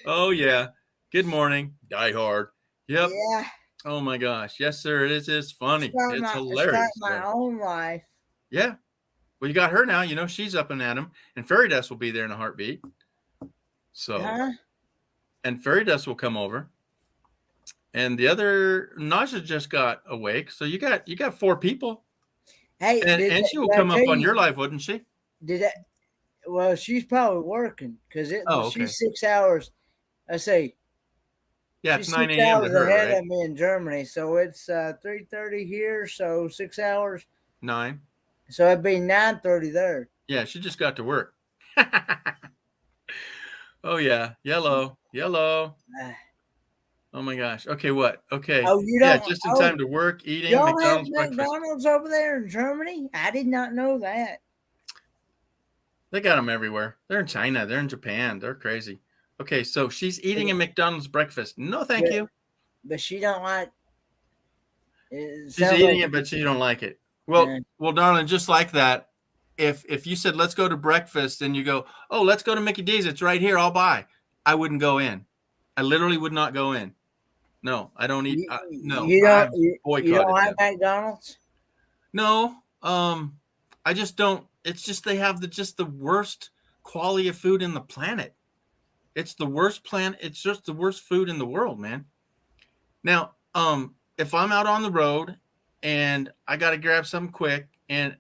Speaker 1: Oh yeah. Good morning. Die Hard. Yep.
Speaker 2: Yeah.
Speaker 1: Oh my gosh. Yes, sir. It is. It's funny. It's hilarious.
Speaker 2: My own life.
Speaker 1: Yeah. Well, you got her now. She's up and at him, and Fairy Dust will be there in a heartbeat. So, and Fairy Dust will come over, and the other Naja just got awake. So you got 4 people.
Speaker 2: Hey,
Speaker 1: and she will come up on your live, wouldn't she?
Speaker 2: Well, she's probably working because she's 6 hours. I say.
Speaker 1: Yeah, it's 9 a.m. to her,
Speaker 2: ahead
Speaker 1: right?
Speaker 2: of me in Germany, so it's 3:30 here. So 6 hours.
Speaker 1: 9.
Speaker 2: So it'd be 9:30 there.
Speaker 1: Yeah, she just got to work. Oh yeah, yellow. Oh my gosh. Okay, what? Okay.
Speaker 2: Oh, you don't?
Speaker 1: Yeah, just in time to work, eating
Speaker 2: y'all
Speaker 1: McDonald's
Speaker 2: have McDonald's over there in Germany? I did not know that.
Speaker 1: They got them everywhere. They're in China. They're in Japan. They're crazy. Okay, so she's eating a McDonald's breakfast. No, thank you.
Speaker 2: But she don't like.
Speaker 1: She's eating it, but she don't like it. Well, darling, just like that. If you said let's go to breakfast and you go, oh, let's go to Mickey D's, it's right here, I'll buy. I wouldn't go in. I literally would not go in. No, I don't eat. No,
Speaker 2: you don't. You don't like
Speaker 1: them.
Speaker 2: McDonald's?
Speaker 1: No, I just don't. It's just they have the worst quality of food in the planet. It's the worst It's just the worst food in the world, man. Now, if I'm out on the road and I got to grab something quick and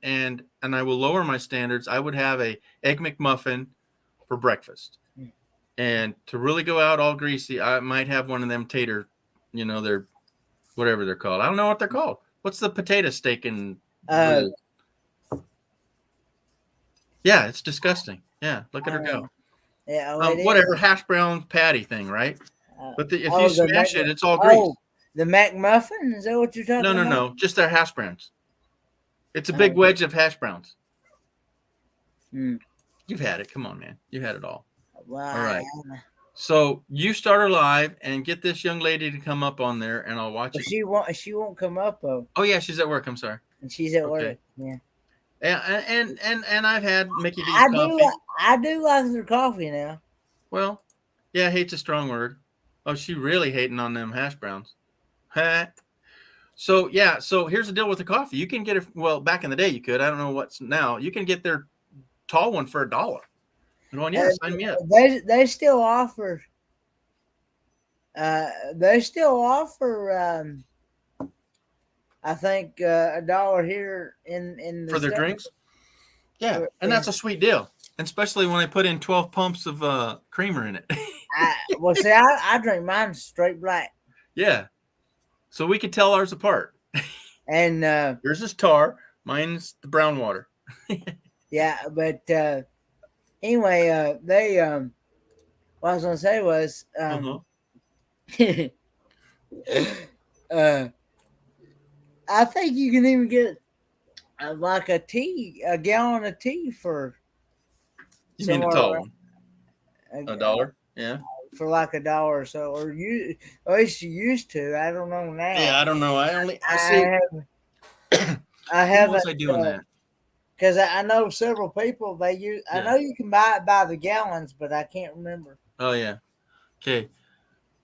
Speaker 1: I will lower my standards, I would have a Egg McMuffin for breakfast. And to really go out all greasy, I might have one of them tater, they're whatever they're called. I don't know what they're called. What's the potato steak and yeah, it's disgusting. Yeah, look at her go.
Speaker 2: Yeah,
Speaker 1: whatever hash brown patty thing, right? But if you smash it, it's all grease.
Speaker 2: The McMuffin? Is that what you're talking about?
Speaker 1: No. Just their hash browns. It's a big wedge of hash browns. You've had it. Come on, man. You had it all.
Speaker 2: Wow.
Speaker 1: All right. So you start her live and get this young lady to come up on there, and I'll watch it.
Speaker 2: She won't come up though.
Speaker 1: Oh yeah, she's at work. I'm sorry.
Speaker 2: And she's at work. Yeah.
Speaker 1: Yeah, and I've had Mickey D's coffee.
Speaker 2: I do like their coffee now.
Speaker 1: Well, yeah, hate's a strong word. Oh, she really hating on them hash browns. So here's the deal with the coffee. You can get it. Well, back in the day you could. I don't know what's now. You can get their tall one for $1. I'm going, yeah, sign me up.
Speaker 2: They still offer. They still offer. I think $1 here in the
Speaker 1: for their drinks. Yeah, and that's a sweet deal, and especially when they put in 12 pumps of creamer in it.
Speaker 2: I drink mine straight black.
Speaker 1: Yeah, so we could tell ours apart.
Speaker 2: And
Speaker 1: yours is tar, mine's the brown water.
Speaker 2: Yeah, but anyway, they what I was gonna say was I think you can even get like a gallon of tea for.
Speaker 1: You mean the tall one? $1? Yeah.
Speaker 2: For like $1 or so, or at least you used to. I don't know now.
Speaker 1: Yeah, I don't know. I
Speaker 2: haven't.
Speaker 1: Was I doing that?
Speaker 2: Because I know several people they use. I know you can buy it by the gallons, but I can't remember.
Speaker 1: Oh yeah. Okay.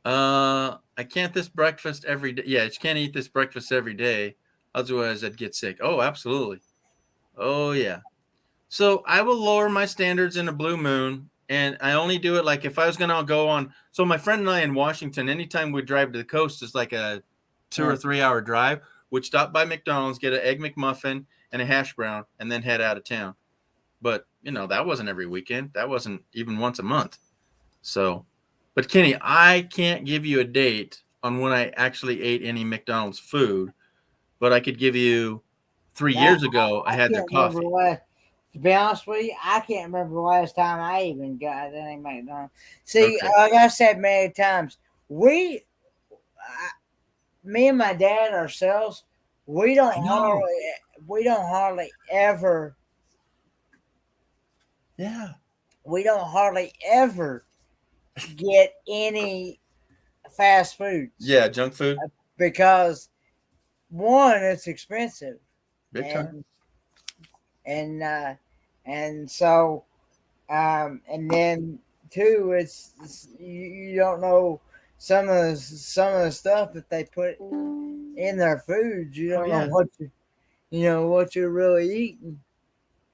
Speaker 1: I can't this breakfast every day. Yeah, you can't eat this breakfast every day. Otherwise, I'd get sick. Oh, absolutely. Oh yeah. So I will lower my standards in a blue moon, and I only do it like if I was gonna go on. So my friend and I in Washington, anytime we drive to the coast, is like a 2 or 3 hour drive. We'd stop by McDonald's, get an Egg McMuffin and a hash brown, and then head out of town. But that wasn't every weekend. That wasn't even once a month. So, but Kenny, I can't give you a date on when I actually ate any McDonald's food, but I could give you 3 years ago. I had their coffee.
Speaker 2: To be honest with you, I can't remember the last time I even got any McDonald's. See, like I said many times, me and my dad ourselves, we don't hardly ever.
Speaker 1: Yeah.
Speaker 2: We don't hardly ever get any fast foods.
Speaker 1: Yeah, junk food.
Speaker 2: Because one, it's expensive.
Speaker 1: Big time.
Speaker 2: And so, and then two, it's you don't know some of the stuff that they put in their foods. You don't know what you're really eating,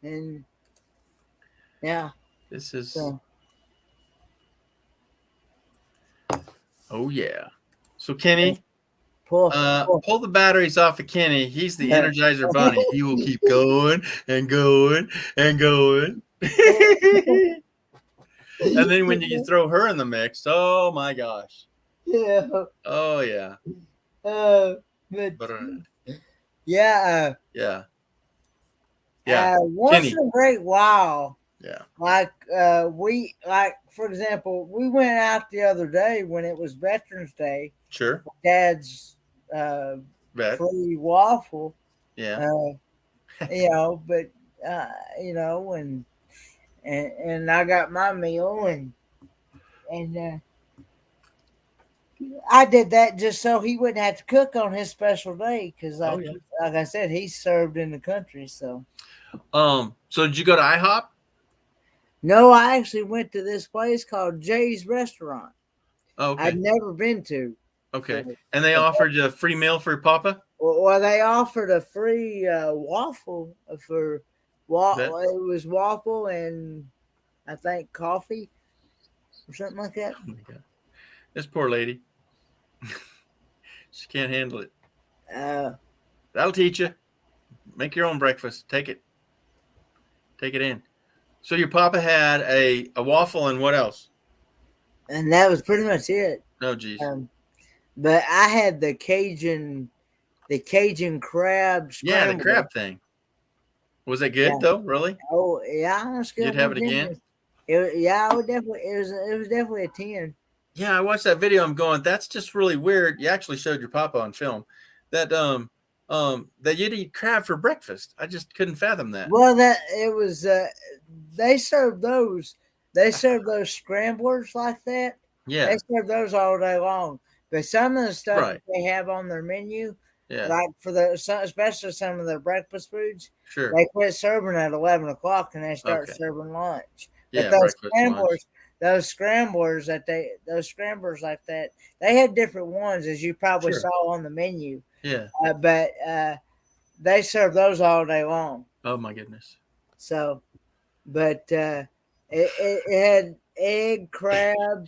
Speaker 2: and yeah,
Speaker 1: this is. Oh yeah, so Kenny. Pull the batteries off of Kenny. He's the Energizer Bunny. He will keep going and going and going. And then when you throw her in the mix, oh my gosh.
Speaker 2: Yeah.
Speaker 1: Oh yeah.
Speaker 2: Yeah.
Speaker 1: Yeah.
Speaker 2: Once Kenny. In a great while.
Speaker 1: Yeah.
Speaker 2: For example, we went out the other day when it was Veterans Day.
Speaker 1: Sure.
Speaker 2: Dad's free waffle.
Speaker 1: Yeah.
Speaker 2: But and I got my meal, and and I did that just so he wouldn't have to cook on his special day because,
Speaker 1: Oh yeah.
Speaker 2: like I said, he served in the country. So
Speaker 1: So did you go to IHOP?
Speaker 2: no, I actually went to this place called Jay's Restaurant.
Speaker 1: Oh,
Speaker 2: I'd
Speaker 1: okay.
Speaker 2: never been to.
Speaker 1: Okay.
Speaker 2: So,
Speaker 1: And they offered you a free meal for your papa?
Speaker 2: well, they offered a free waffle for it was waffle and I think coffee or something like that.
Speaker 1: Oh my God. This poor lady. She can't handle it.
Speaker 2: Uh,
Speaker 1: That'll teach you. Make your own breakfast. Take it. Take it in. So your papa had a waffle and what else?
Speaker 2: and that was pretty much it.
Speaker 1: No, geez.
Speaker 2: But I had the Cajun crab
Speaker 1: Yeah, the
Speaker 2: scramble.
Speaker 1: crab thing. Was it good though? Really?
Speaker 2: Oh yeah, I was
Speaker 1: You'd have it again?
Speaker 2: I would definitely. It was definitely a 10.
Speaker 1: Yeah, I watched that video. I'm going, that's just really weird. You actually showed your papa on film that that you'd eat crab for breakfast. I just couldn't fathom that.
Speaker 2: Well, it was. They served those. They served those scramblers like that.
Speaker 1: Yeah.
Speaker 2: They serve those all day long. But some of the stuff
Speaker 1: Right.
Speaker 2: that they have on their menu,
Speaker 1: Yeah.
Speaker 2: like especially some of their breakfast foods,
Speaker 1: Sure.
Speaker 2: they quit serving at 11 o'clock and they start
Speaker 1: Okay.
Speaker 2: serving lunch.
Speaker 1: Yeah,
Speaker 2: But
Speaker 1: breakfast, lunch.
Speaker 2: those scramblers like that, they had different ones as you probably
Speaker 1: Sure.
Speaker 2: saw on the menu.
Speaker 1: Yeah.
Speaker 2: But they serve those all day long.
Speaker 1: Oh my goodness.
Speaker 2: So, but it had egg, crab,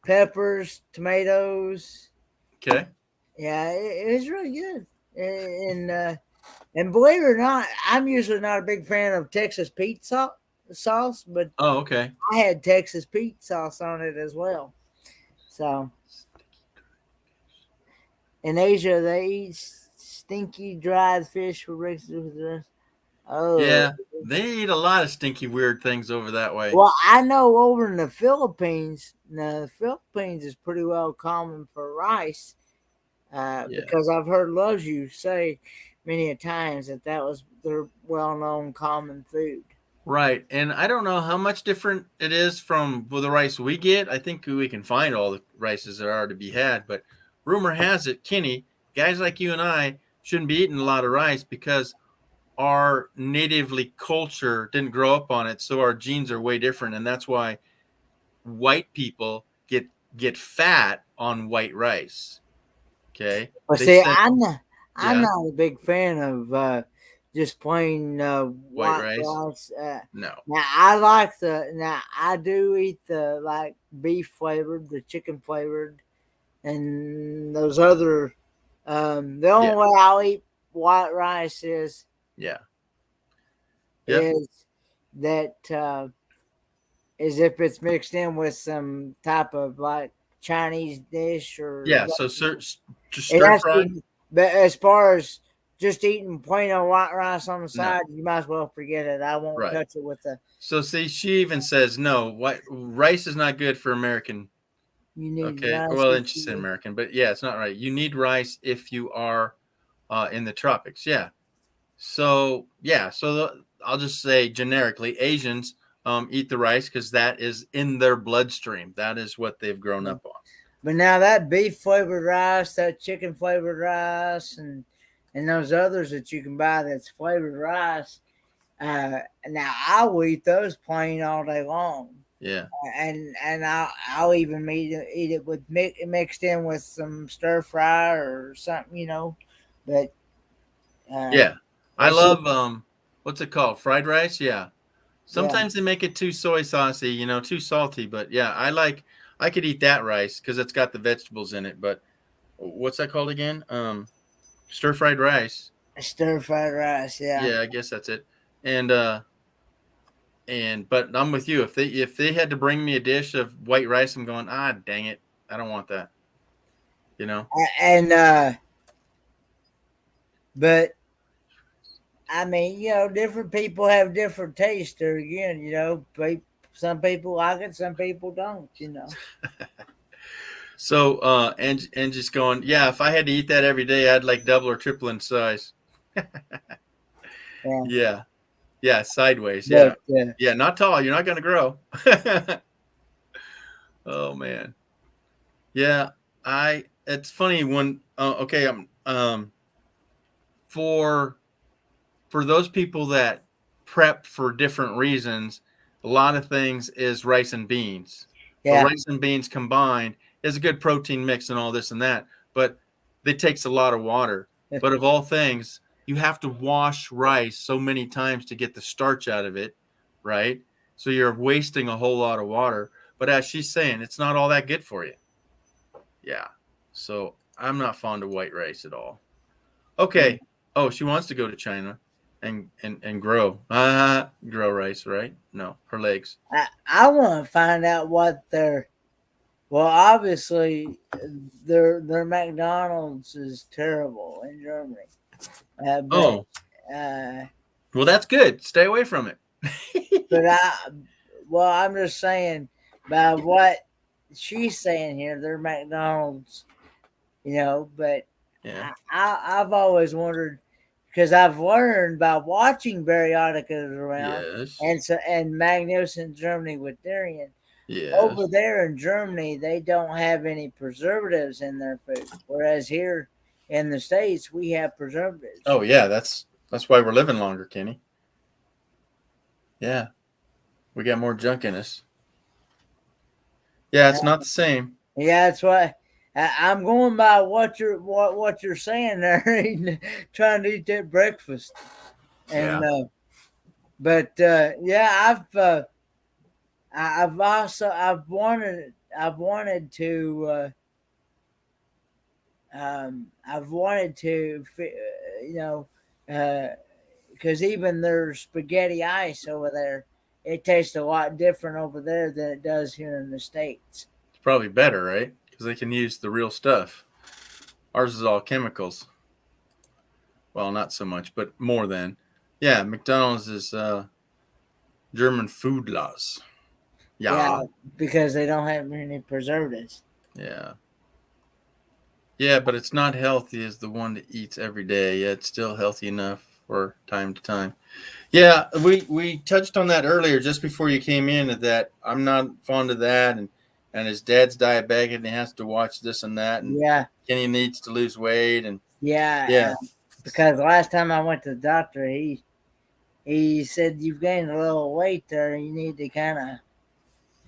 Speaker 2: peppers, tomatoes.
Speaker 1: Okay.
Speaker 2: Yeah, it was really good. And believe it or not, I'm usually not a big fan of Texas Pete sauce, but
Speaker 1: Oh, okay.
Speaker 2: I had Texas Pete sauce on it as well. So in Asia, they eat stinky dried fish for breakfast with the rest. Oh,
Speaker 1: Yeah, they eat a lot of stinky, weird things over that way.
Speaker 2: well, I know over in the Philippines, the Philippines is pretty well common for rice. Because I've heard you say many a times that was their well-known common food.
Speaker 1: Right, and I don't know how much different it is from the rice we get. I think we can find all the rices that are to be had, but rumor has it, Kenny, guys like you and I shouldn't be eating a lot of rice because our natively culture didn't grow up on it, so our genes are way different, and that's why white people get fat on white rice. Okay,
Speaker 2: But see, I'm not a big fan of just plain white rice.
Speaker 1: No.
Speaker 2: Now I do eat the like beef flavored, the chicken flavored, and those other. The only way I'll eat white rice is is if it's mixed in with some type of like Chinese dish or
Speaker 1: so just stir fry.
Speaker 2: But as far as just eating plain old white rice on the side, you might as well forget it. I won't touch it with the.
Speaker 1: So see, she even says no. White rice is not good for American.
Speaker 2: You need
Speaker 1: rice. Well, then she said American, but yeah, it's not right. You need rice if you are in the tropics. Yeah. So I'll just say generically, Asians eat the rice because that is in their bloodstream. That is what they've grown up on.
Speaker 2: But now that beef flavored rice, that chicken flavored rice, and those others that you can buy that's flavored rice, now I will eat those plain all day long.
Speaker 1: Yeah.
Speaker 2: And I'll even eat it with mixed in with some stir fry or something, But
Speaker 1: I love what's it called? Fried rice. Yeah. Sometimes they make it too soy saucy, too salty. But yeah, I could eat that rice because it's got the vegetables in it. But what's that called again? Stir fried rice.
Speaker 2: Stir fried rice. Yeah.
Speaker 1: Yeah, I guess that's it. But I'm with you. If they had to bring me a dish of white rice, I'm going, dang it, I don't want that.
Speaker 2: And but I mean, different people have different tastes. There again, some people like it, some people don't.
Speaker 1: So and just going, if I had to eat that every day, I'd like double or triple in size. Yeah, sideways. Yeah, not tall. You're not going to grow. Oh man. Yeah, it's funny when okay, for those people that prep for different reasons, a lot of things is rice and beans. But
Speaker 2: Yeah.
Speaker 1: rice and beans combined is a good protein mix and all this and that, but it takes a lot of water. But of all things, you have to wash rice so many times to get the starch out of it, right? So you're wasting a whole lot of water. But as she's saying, it's not all that good for you. Yeah. So I'm not fond of white rice at all. Okay. Oh, she wants to go to China and grow. Grow rice, right? No, her legs.
Speaker 2: I want to find out what their well, obviously their McDonald's is terrible in Germany. But
Speaker 1: Oh,
Speaker 2: uh,
Speaker 1: well, that's good. Stay away from it.
Speaker 2: but I'm just saying by what she's saying here, their McDonald's, But
Speaker 1: Yeah.
Speaker 2: I've always wondered because I've learned by watching Bariaticas around
Speaker 1: Yes.
Speaker 2: and Magnificent Germany with Darian.
Speaker 1: Yes.
Speaker 2: Over there in Germany, they don't have any preservatives in their food, whereas here in the States, we have preservatives.
Speaker 1: Oh, yeah. That's why we're living longer, Kenny. Yeah. We got more junk in us. Yeah, it's not the same.
Speaker 2: Yeah, that's why I'm going by what you're saying there, trying to eat that breakfast, and
Speaker 1: Yeah.
Speaker 2: but yeah, I've wanted to, because even their spaghetti ice over there, it tastes a lot different over there than it does here in the States.
Speaker 1: It's probably better, right? Because they can use the real stuff. Ours is all chemicals. Well, not so much, but more than. Yeah, McDonald's is German food laws.
Speaker 2: Yeah,
Speaker 1: Yeah.
Speaker 2: because they don't have any preservatives.
Speaker 1: Yeah. Yeah, but it's not healthy as the one that eats every day. Yeah, it's still healthy enough for time to time. Yeah, we touched on that earlier just before you came in that I'm not fond of that and his dad's diabetic and he has to watch this and that and
Speaker 2: Yeah,
Speaker 1: Kenny needs to lose weight and
Speaker 2: yeah,
Speaker 1: yeah.
Speaker 2: because last time I went to the doctor, he said you've gained a little weight there. You need to kind of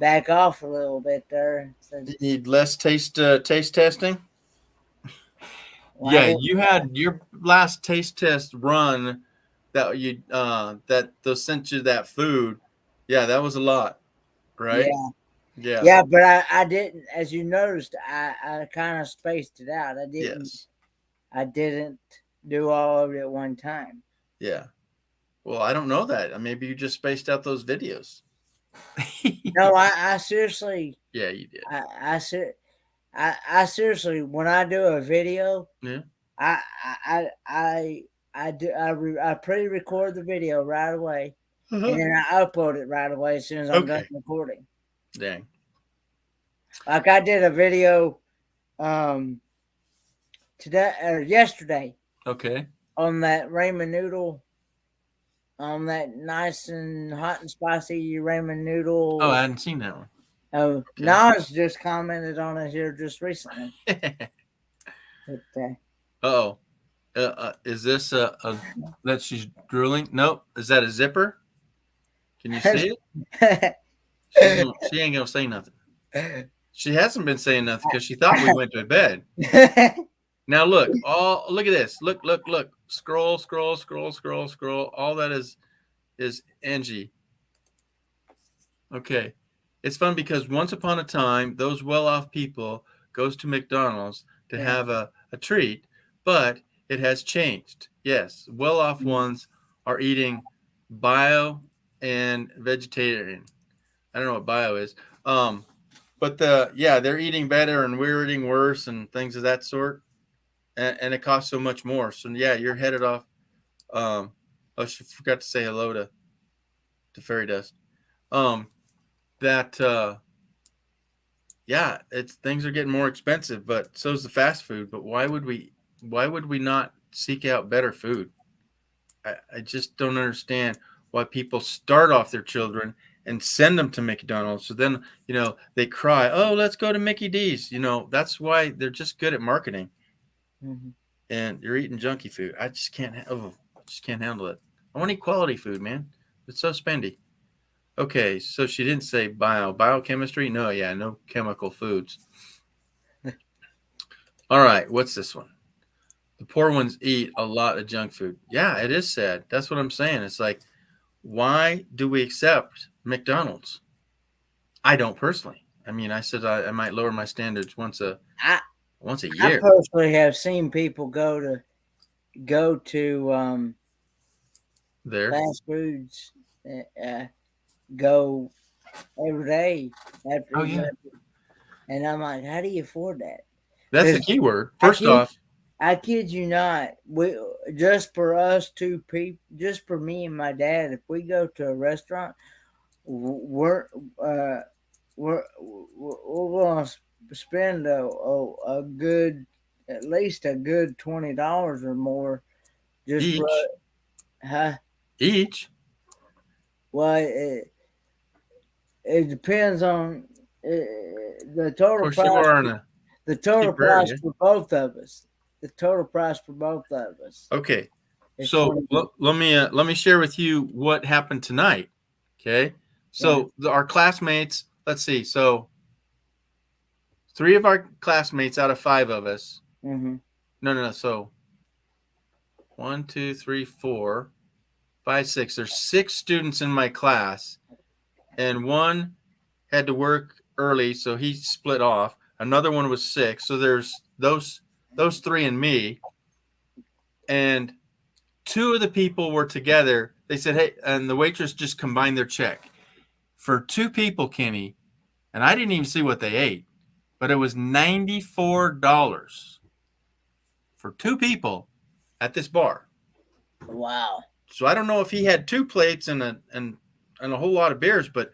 Speaker 2: back off a little bit there. Said,
Speaker 1: You need less taste testing.
Speaker 2: well, I
Speaker 1: Yeah,
Speaker 2: didn't.
Speaker 1: you had your last taste test run that those sent you that food. Yeah, that was a lot, right?
Speaker 2: Yeah,
Speaker 1: Yeah.
Speaker 2: yeah, but I didn't. As you noticed, I kind of spaced it out.
Speaker 1: Yes.
Speaker 2: I didn't do all of it at one time.
Speaker 1: Yeah. Well, I don't know that. Maybe you just spaced out those videos.
Speaker 2: No, I seriously,
Speaker 1: Yeah, you did.
Speaker 2: I seriously, when I do a video,
Speaker 1: Yeah.
Speaker 2: I I I I pre-record the video right away, and then I upload it right away as soon as I'm done
Speaker 1: Okay.
Speaker 2: recording.
Speaker 1: Dang.
Speaker 2: Like I did a video um today or yesterday
Speaker 1: Okay.
Speaker 2: on that ramen noodle, on that nice and hot and spicy ramen
Speaker 1: Oh, I
Speaker 2: noodle.
Speaker 1: hadn't seen that one.
Speaker 2: Oh,
Speaker 1: Okay.
Speaker 2: Nas just commented on it here just recently. But,
Speaker 1: Oh. Is this that she's drooling? Nope. Is that a zipper? Can you see it? She ain't gonna say nothing. She hasn't been saying nothing because she thought we went to bed. Now look, look at this. Look. Scroll. All that is Angie. Okay. It's fun because once upon a time, those well-off people goes to McDonald's to
Speaker 2: Yeah.
Speaker 1: have a treat, but it has changed. Yes, well-off ones are eating bio and vegetarian. I don't know what bio is. But they're eating better and we're eating worse and things of that sort. And it costs so much more. So yeah, you're headed off. She forgot to say hello to Fairy Dust. That yeah, it's things are getting more expensive, but so's the fast food. But why would we not seek out better food? I just don't understand why people start off their children and send them to McDonald's. So then, they cry, oh, let's go to Mickey D's. That's why they're just good at marketing.
Speaker 2: Mm-hmm.
Speaker 1: And you're eating junky food. I just can't handle it. I want to eat quality food, man. It's so spendy. Okay, so she didn't say biochemistry. No, yeah, no chemical foods. All right, what's this one? The poor ones eat a lot of junk food. Yeah, it is sad. That's what I'm saying. It's like, why do we accept McDonald's? I don't personally. I mean, I said I might lower my standards once a year.
Speaker 2: I personally have seen people go to
Speaker 1: There.
Speaker 2: fast foods, go every day after
Speaker 1: Oh,
Speaker 2: eating
Speaker 1: yeah.
Speaker 2: that. And I'm like, how do you afford that?
Speaker 1: That's the key word. First off,
Speaker 2: I kid you not. We just for us two people, just for me and my dad. If we go to a restaurant, we're going to spend a good, at least a good $20 or more, just
Speaker 1: each. Each.
Speaker 2: Well, it depends on the total
Speaker 1: Of course,
Speaker 2: price.
Speaker 1: you are on a
Speaker 2: The total
Speaker 1: cheaper
Speaker 2: price
Speaker 1: area.
Speaker 2: for both of us. The total price for both of us.
Speaker 1: Okay.
Speaker 2: is
Speaker 1: So
Speaker 2: $20.
Speaker 1: let me share with you what happened tonight. Okay. So our classmates, let's see. So 3 of our classmates out of 5 of us.
Speaker 2: Mm-hmm.
Speaker 1: No. So 1, 2, 3, 4, 5, 6. There's 6 students in my class, and one had to work early, so he split off. Another one was sick. So there's those 3 and me. And 2 of the people were together. They said, hey, and the waitress just combined their check for 2 people, Kenny. And I didn't even see what they ate, but it was $94 for 2 people at this bar.
Speaker 2: Wow.
Speaker 1: So I don't know if he had 2 plates and a whole lot of beers, but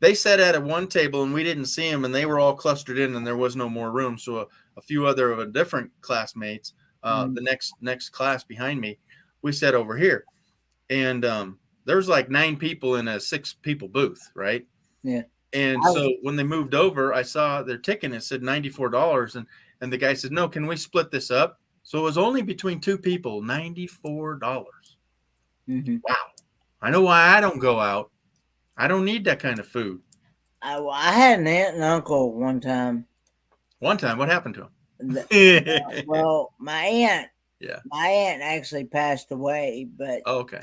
Speaker 1: they sat at one table and we didn't see them, and they were all clustered in, and there was no more room. So a few other of a different classmates, the next class behind me, we sat over here, and there was like 9 people in a 6 people booth, right?
Speaker 2: Yeah.
Speaker 1: And so when they moved over, I saw their ticket and it said $94, and the guy said, no, can we split this up? So it was only between 2 people, $94.
Speaker 2: Mm-hmm.
Speaker 1: Wow. I know why I don't go out. I don't need that kind of food.
Speaker 2: I had an aunt and uncle one time.
Speaker 1: One time, what happened to him?
Speaker 2: Well, my aunt
Speaker 1: Yeah.
Speaker 2: My aunt actually passed away, but
Speaker 1: Oh, okay.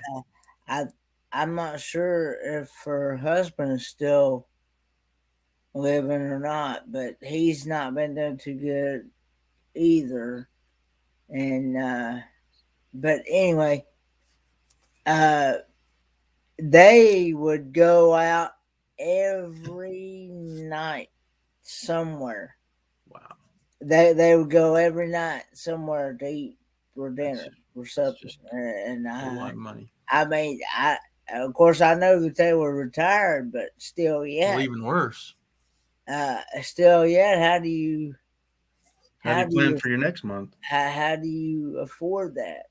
Speaker 2: I'm not sure if her husband is still living or not, but he's not been doing too good either. And but anyway, they would go out every night somewhere.
Speaker 1: Wow.
Speaker 2: They would go every night somewhere to eat for dinner, for supper, and
Speaker 1: a lot of money.
Speaker 2: I mean, of course I know that they were retired, but still, yeah.
Speaker 1: Well, even worse.
Speaker 2: Still, yeah. How do you
Speaker 1: plan for your next month?
Speaker 2: How do you afford that?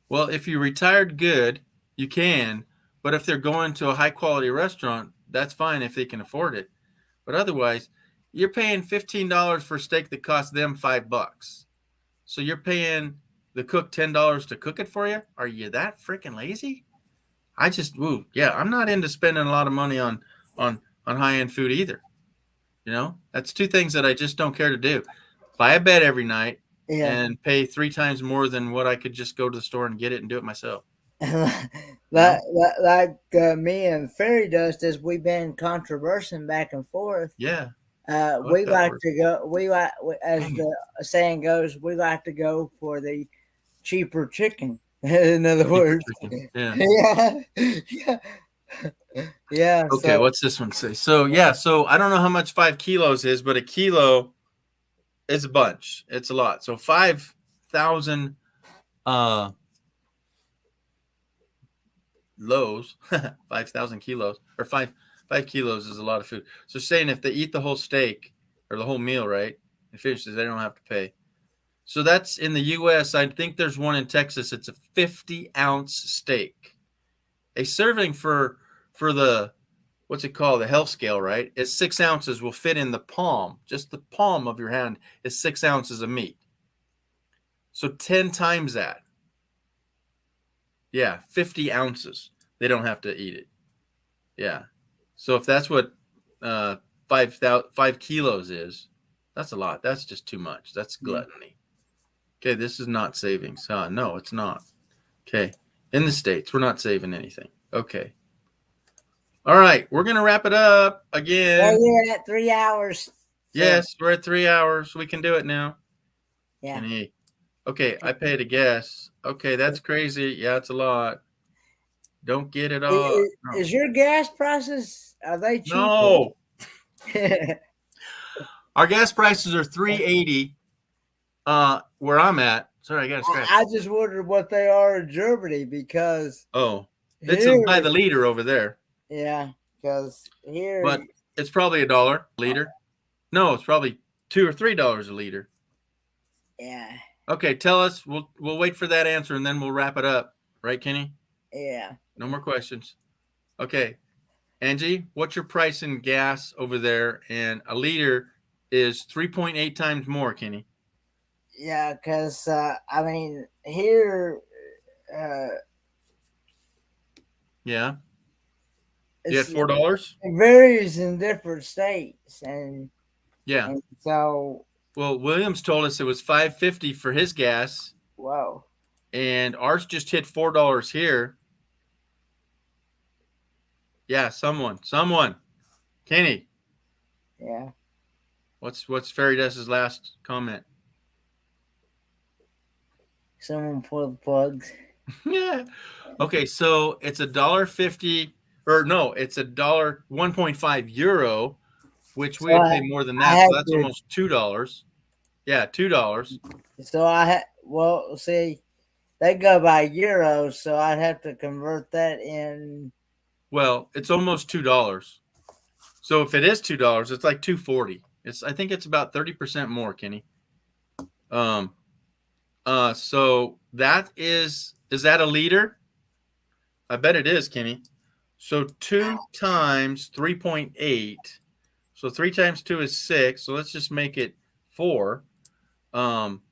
Speaker 1: Well, if you retired good, you can. But if they're going to a high quality restaurant, that's fine if they can afford it. But otherwise, you're paying $15 for a steak that costs them $5. So you're paying the cook $10 to cook it for you? Are you that freaking lazy? I'm not into spending a lot of money on high end food either. That's 2 things that I just don't care to do. Buy a bed every night and pay 3 times more than what I could just go to the store and get it and do it myself.
Speaker 2: like me and Fairy Dust, as we've been controversing back and forth.
Speaker 1: Yeah.
Speaker 2: We like to go. As the saying goes, we like to go for the cheaper chicken. In other words,
Speaker 1: yeah.
Speaker 2: Yeah.
Speaker 1: Okay,
Speaker 2: so,
Speaker 1: what's this one say? So I don't know how much 5 kilos is, but a kilo is a bunch. It's a lot. So 5,000 loaves, 5,000 kilos, or 5 kilos is a lot of food. So saying if they eat the whole steak or the whole meal, right, and finishes, they don't have to pay. So that's in the U.S. I think there's one in Texas. It's a 50-ounce steak. A serving for the what's it called? The health scale, right? Is 6 ounces will fit in the palm. Just the palm of your hand is 6 ounces of meat. So 10 times that. Yeah, 50 ounces. They don't have to eat it. Yeah. So if that's what 5 kilos is, that's a lot. That's just too much. That's gluttony. Okay, this is not savings. No, it's not. Okay. In the States, we're not saving anything. Okay. All right, we're going to wrap it up again.
Speaker 2: Well, you're at 3 hours. So,
Speaker 1: yes, we're at 3 hours. We can do it now.
Speaker 2: yeah.
Speaker 1: Okay, I paid a guess. Okay, that's crazy. Yeah, it's a lot. Don't get it all.
Speaker 2: Is your gas prices, are they cheap?
Speaker 1: No. Our gas prices are $3.80 where I'm at. Sorry, I got to scratch.
Speaker 2: I just wondered what they are in Germany because
Speaker 1: it's by the liter over there.
Speaker 2: Yeah, because here,
Speaker 1: but it's probably $1 a liter. No, it's probably $2 or $3 a liter.
Speaker 2: Yeah.
Speaker 1: Okay, tell us. We'll wait for that answer and then we'll wrap it up. Right, Kenny?
Speaker 2: Yeah.
Speaker 1: No more questions. Okay, Angie, what's your price in gas over there? And a liter is 3.8 times more, Kenny.
Speaker 2: Yeah, because I mean here.
Speaker 1: Yeah. You had $4?
Speaker 2: It varies in different states, and
Speaker 1: yeah.
Speaker 2: And so.
Speaker 1: Well, Williams told us it was $5.50 for his gas.
Speaker 2: Whoa.
Speaker 1: And ours just hit $4 here. Yeah, someone. Kenny.
Speaker 2: Yeah.
Speaker 1: What's Fairy Dust's last comment?
Speaker 2: Someone pull the plugs.
Speaker 1: Yeah. Okay, so it's $1.50, or no, it's $1.5 euro, which we pay more than that. So that's almost $2. Yeah, $2.
Speaker 2: So well, see, they go by euros, so I'd have to convert that in.
Speaker 1: Well, it's almost $2. So if it is $2, it's like $2.40. I think it's about 30% more, Kenny. So that is that a liter? I bet it is, Kenny. So 2 times 3.8. So 3 times 2 is 6. So let's just make it 4.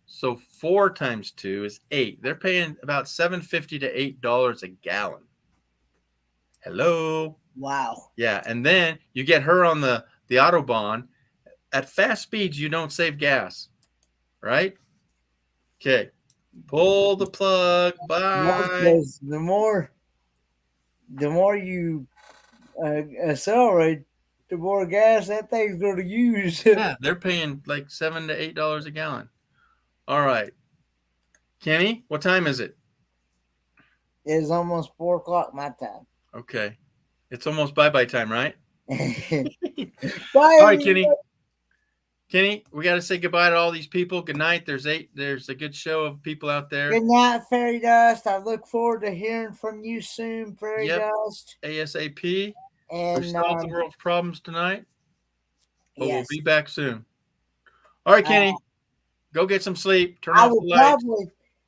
Speaker 1: So 4 times 2 is 8. They're paying about $7.50 to $8 a gallon. Hello.
Speaker 2: Wow.
Speaker 1: Yeah, and then you get her on the Autobahn. At fast speeds, you don't save gas, right? Okay. Pull the plug. Bye.
Speaker 2: The more you accelerate, the more gas that thing's going to use.
Speaker 1: Yeah, they're paying like $7 to $8 a gallon. All right. Kenny, what time is it?
Speaker 2: It's almost 4 o'clock my time.
Speaker 1: Okay. It's almost bye-bye time, right?
Speaker 2: Bye.
Speaker 1: All right, Kenny. Kenny, we got to say goodbye to all these people. Good night. There's a good show of people out there.
Speaker 2: Good night, Fairy Dust. I look forward to hearing from you soon, Fairy Dust.
Speaker 1: ASAP.
Speaker 2: And
Speaker 1: we solved the world's problems tonight. But
Speaker 2: yes.
Speaker 1: We'll be back soon. All right, Kenny. Go get some sleep. Turn off the lights.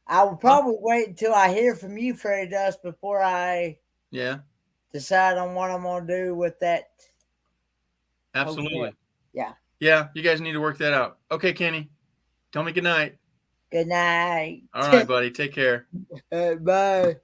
Speaker 2: I will probably wait until I hear from you, Fairy Dust, before I decide on what I'm going to do with that.
Speaker 1: Absolutely.
Speaker 2: Okay. Yeah.
Speaker 1: Yeah, you guys need to work that out. Okay, Kenny. Tell me good night.
Speaker 2: Good night.
Speaker 1: All right, buddy. Take care.
Speaker 2: Bye.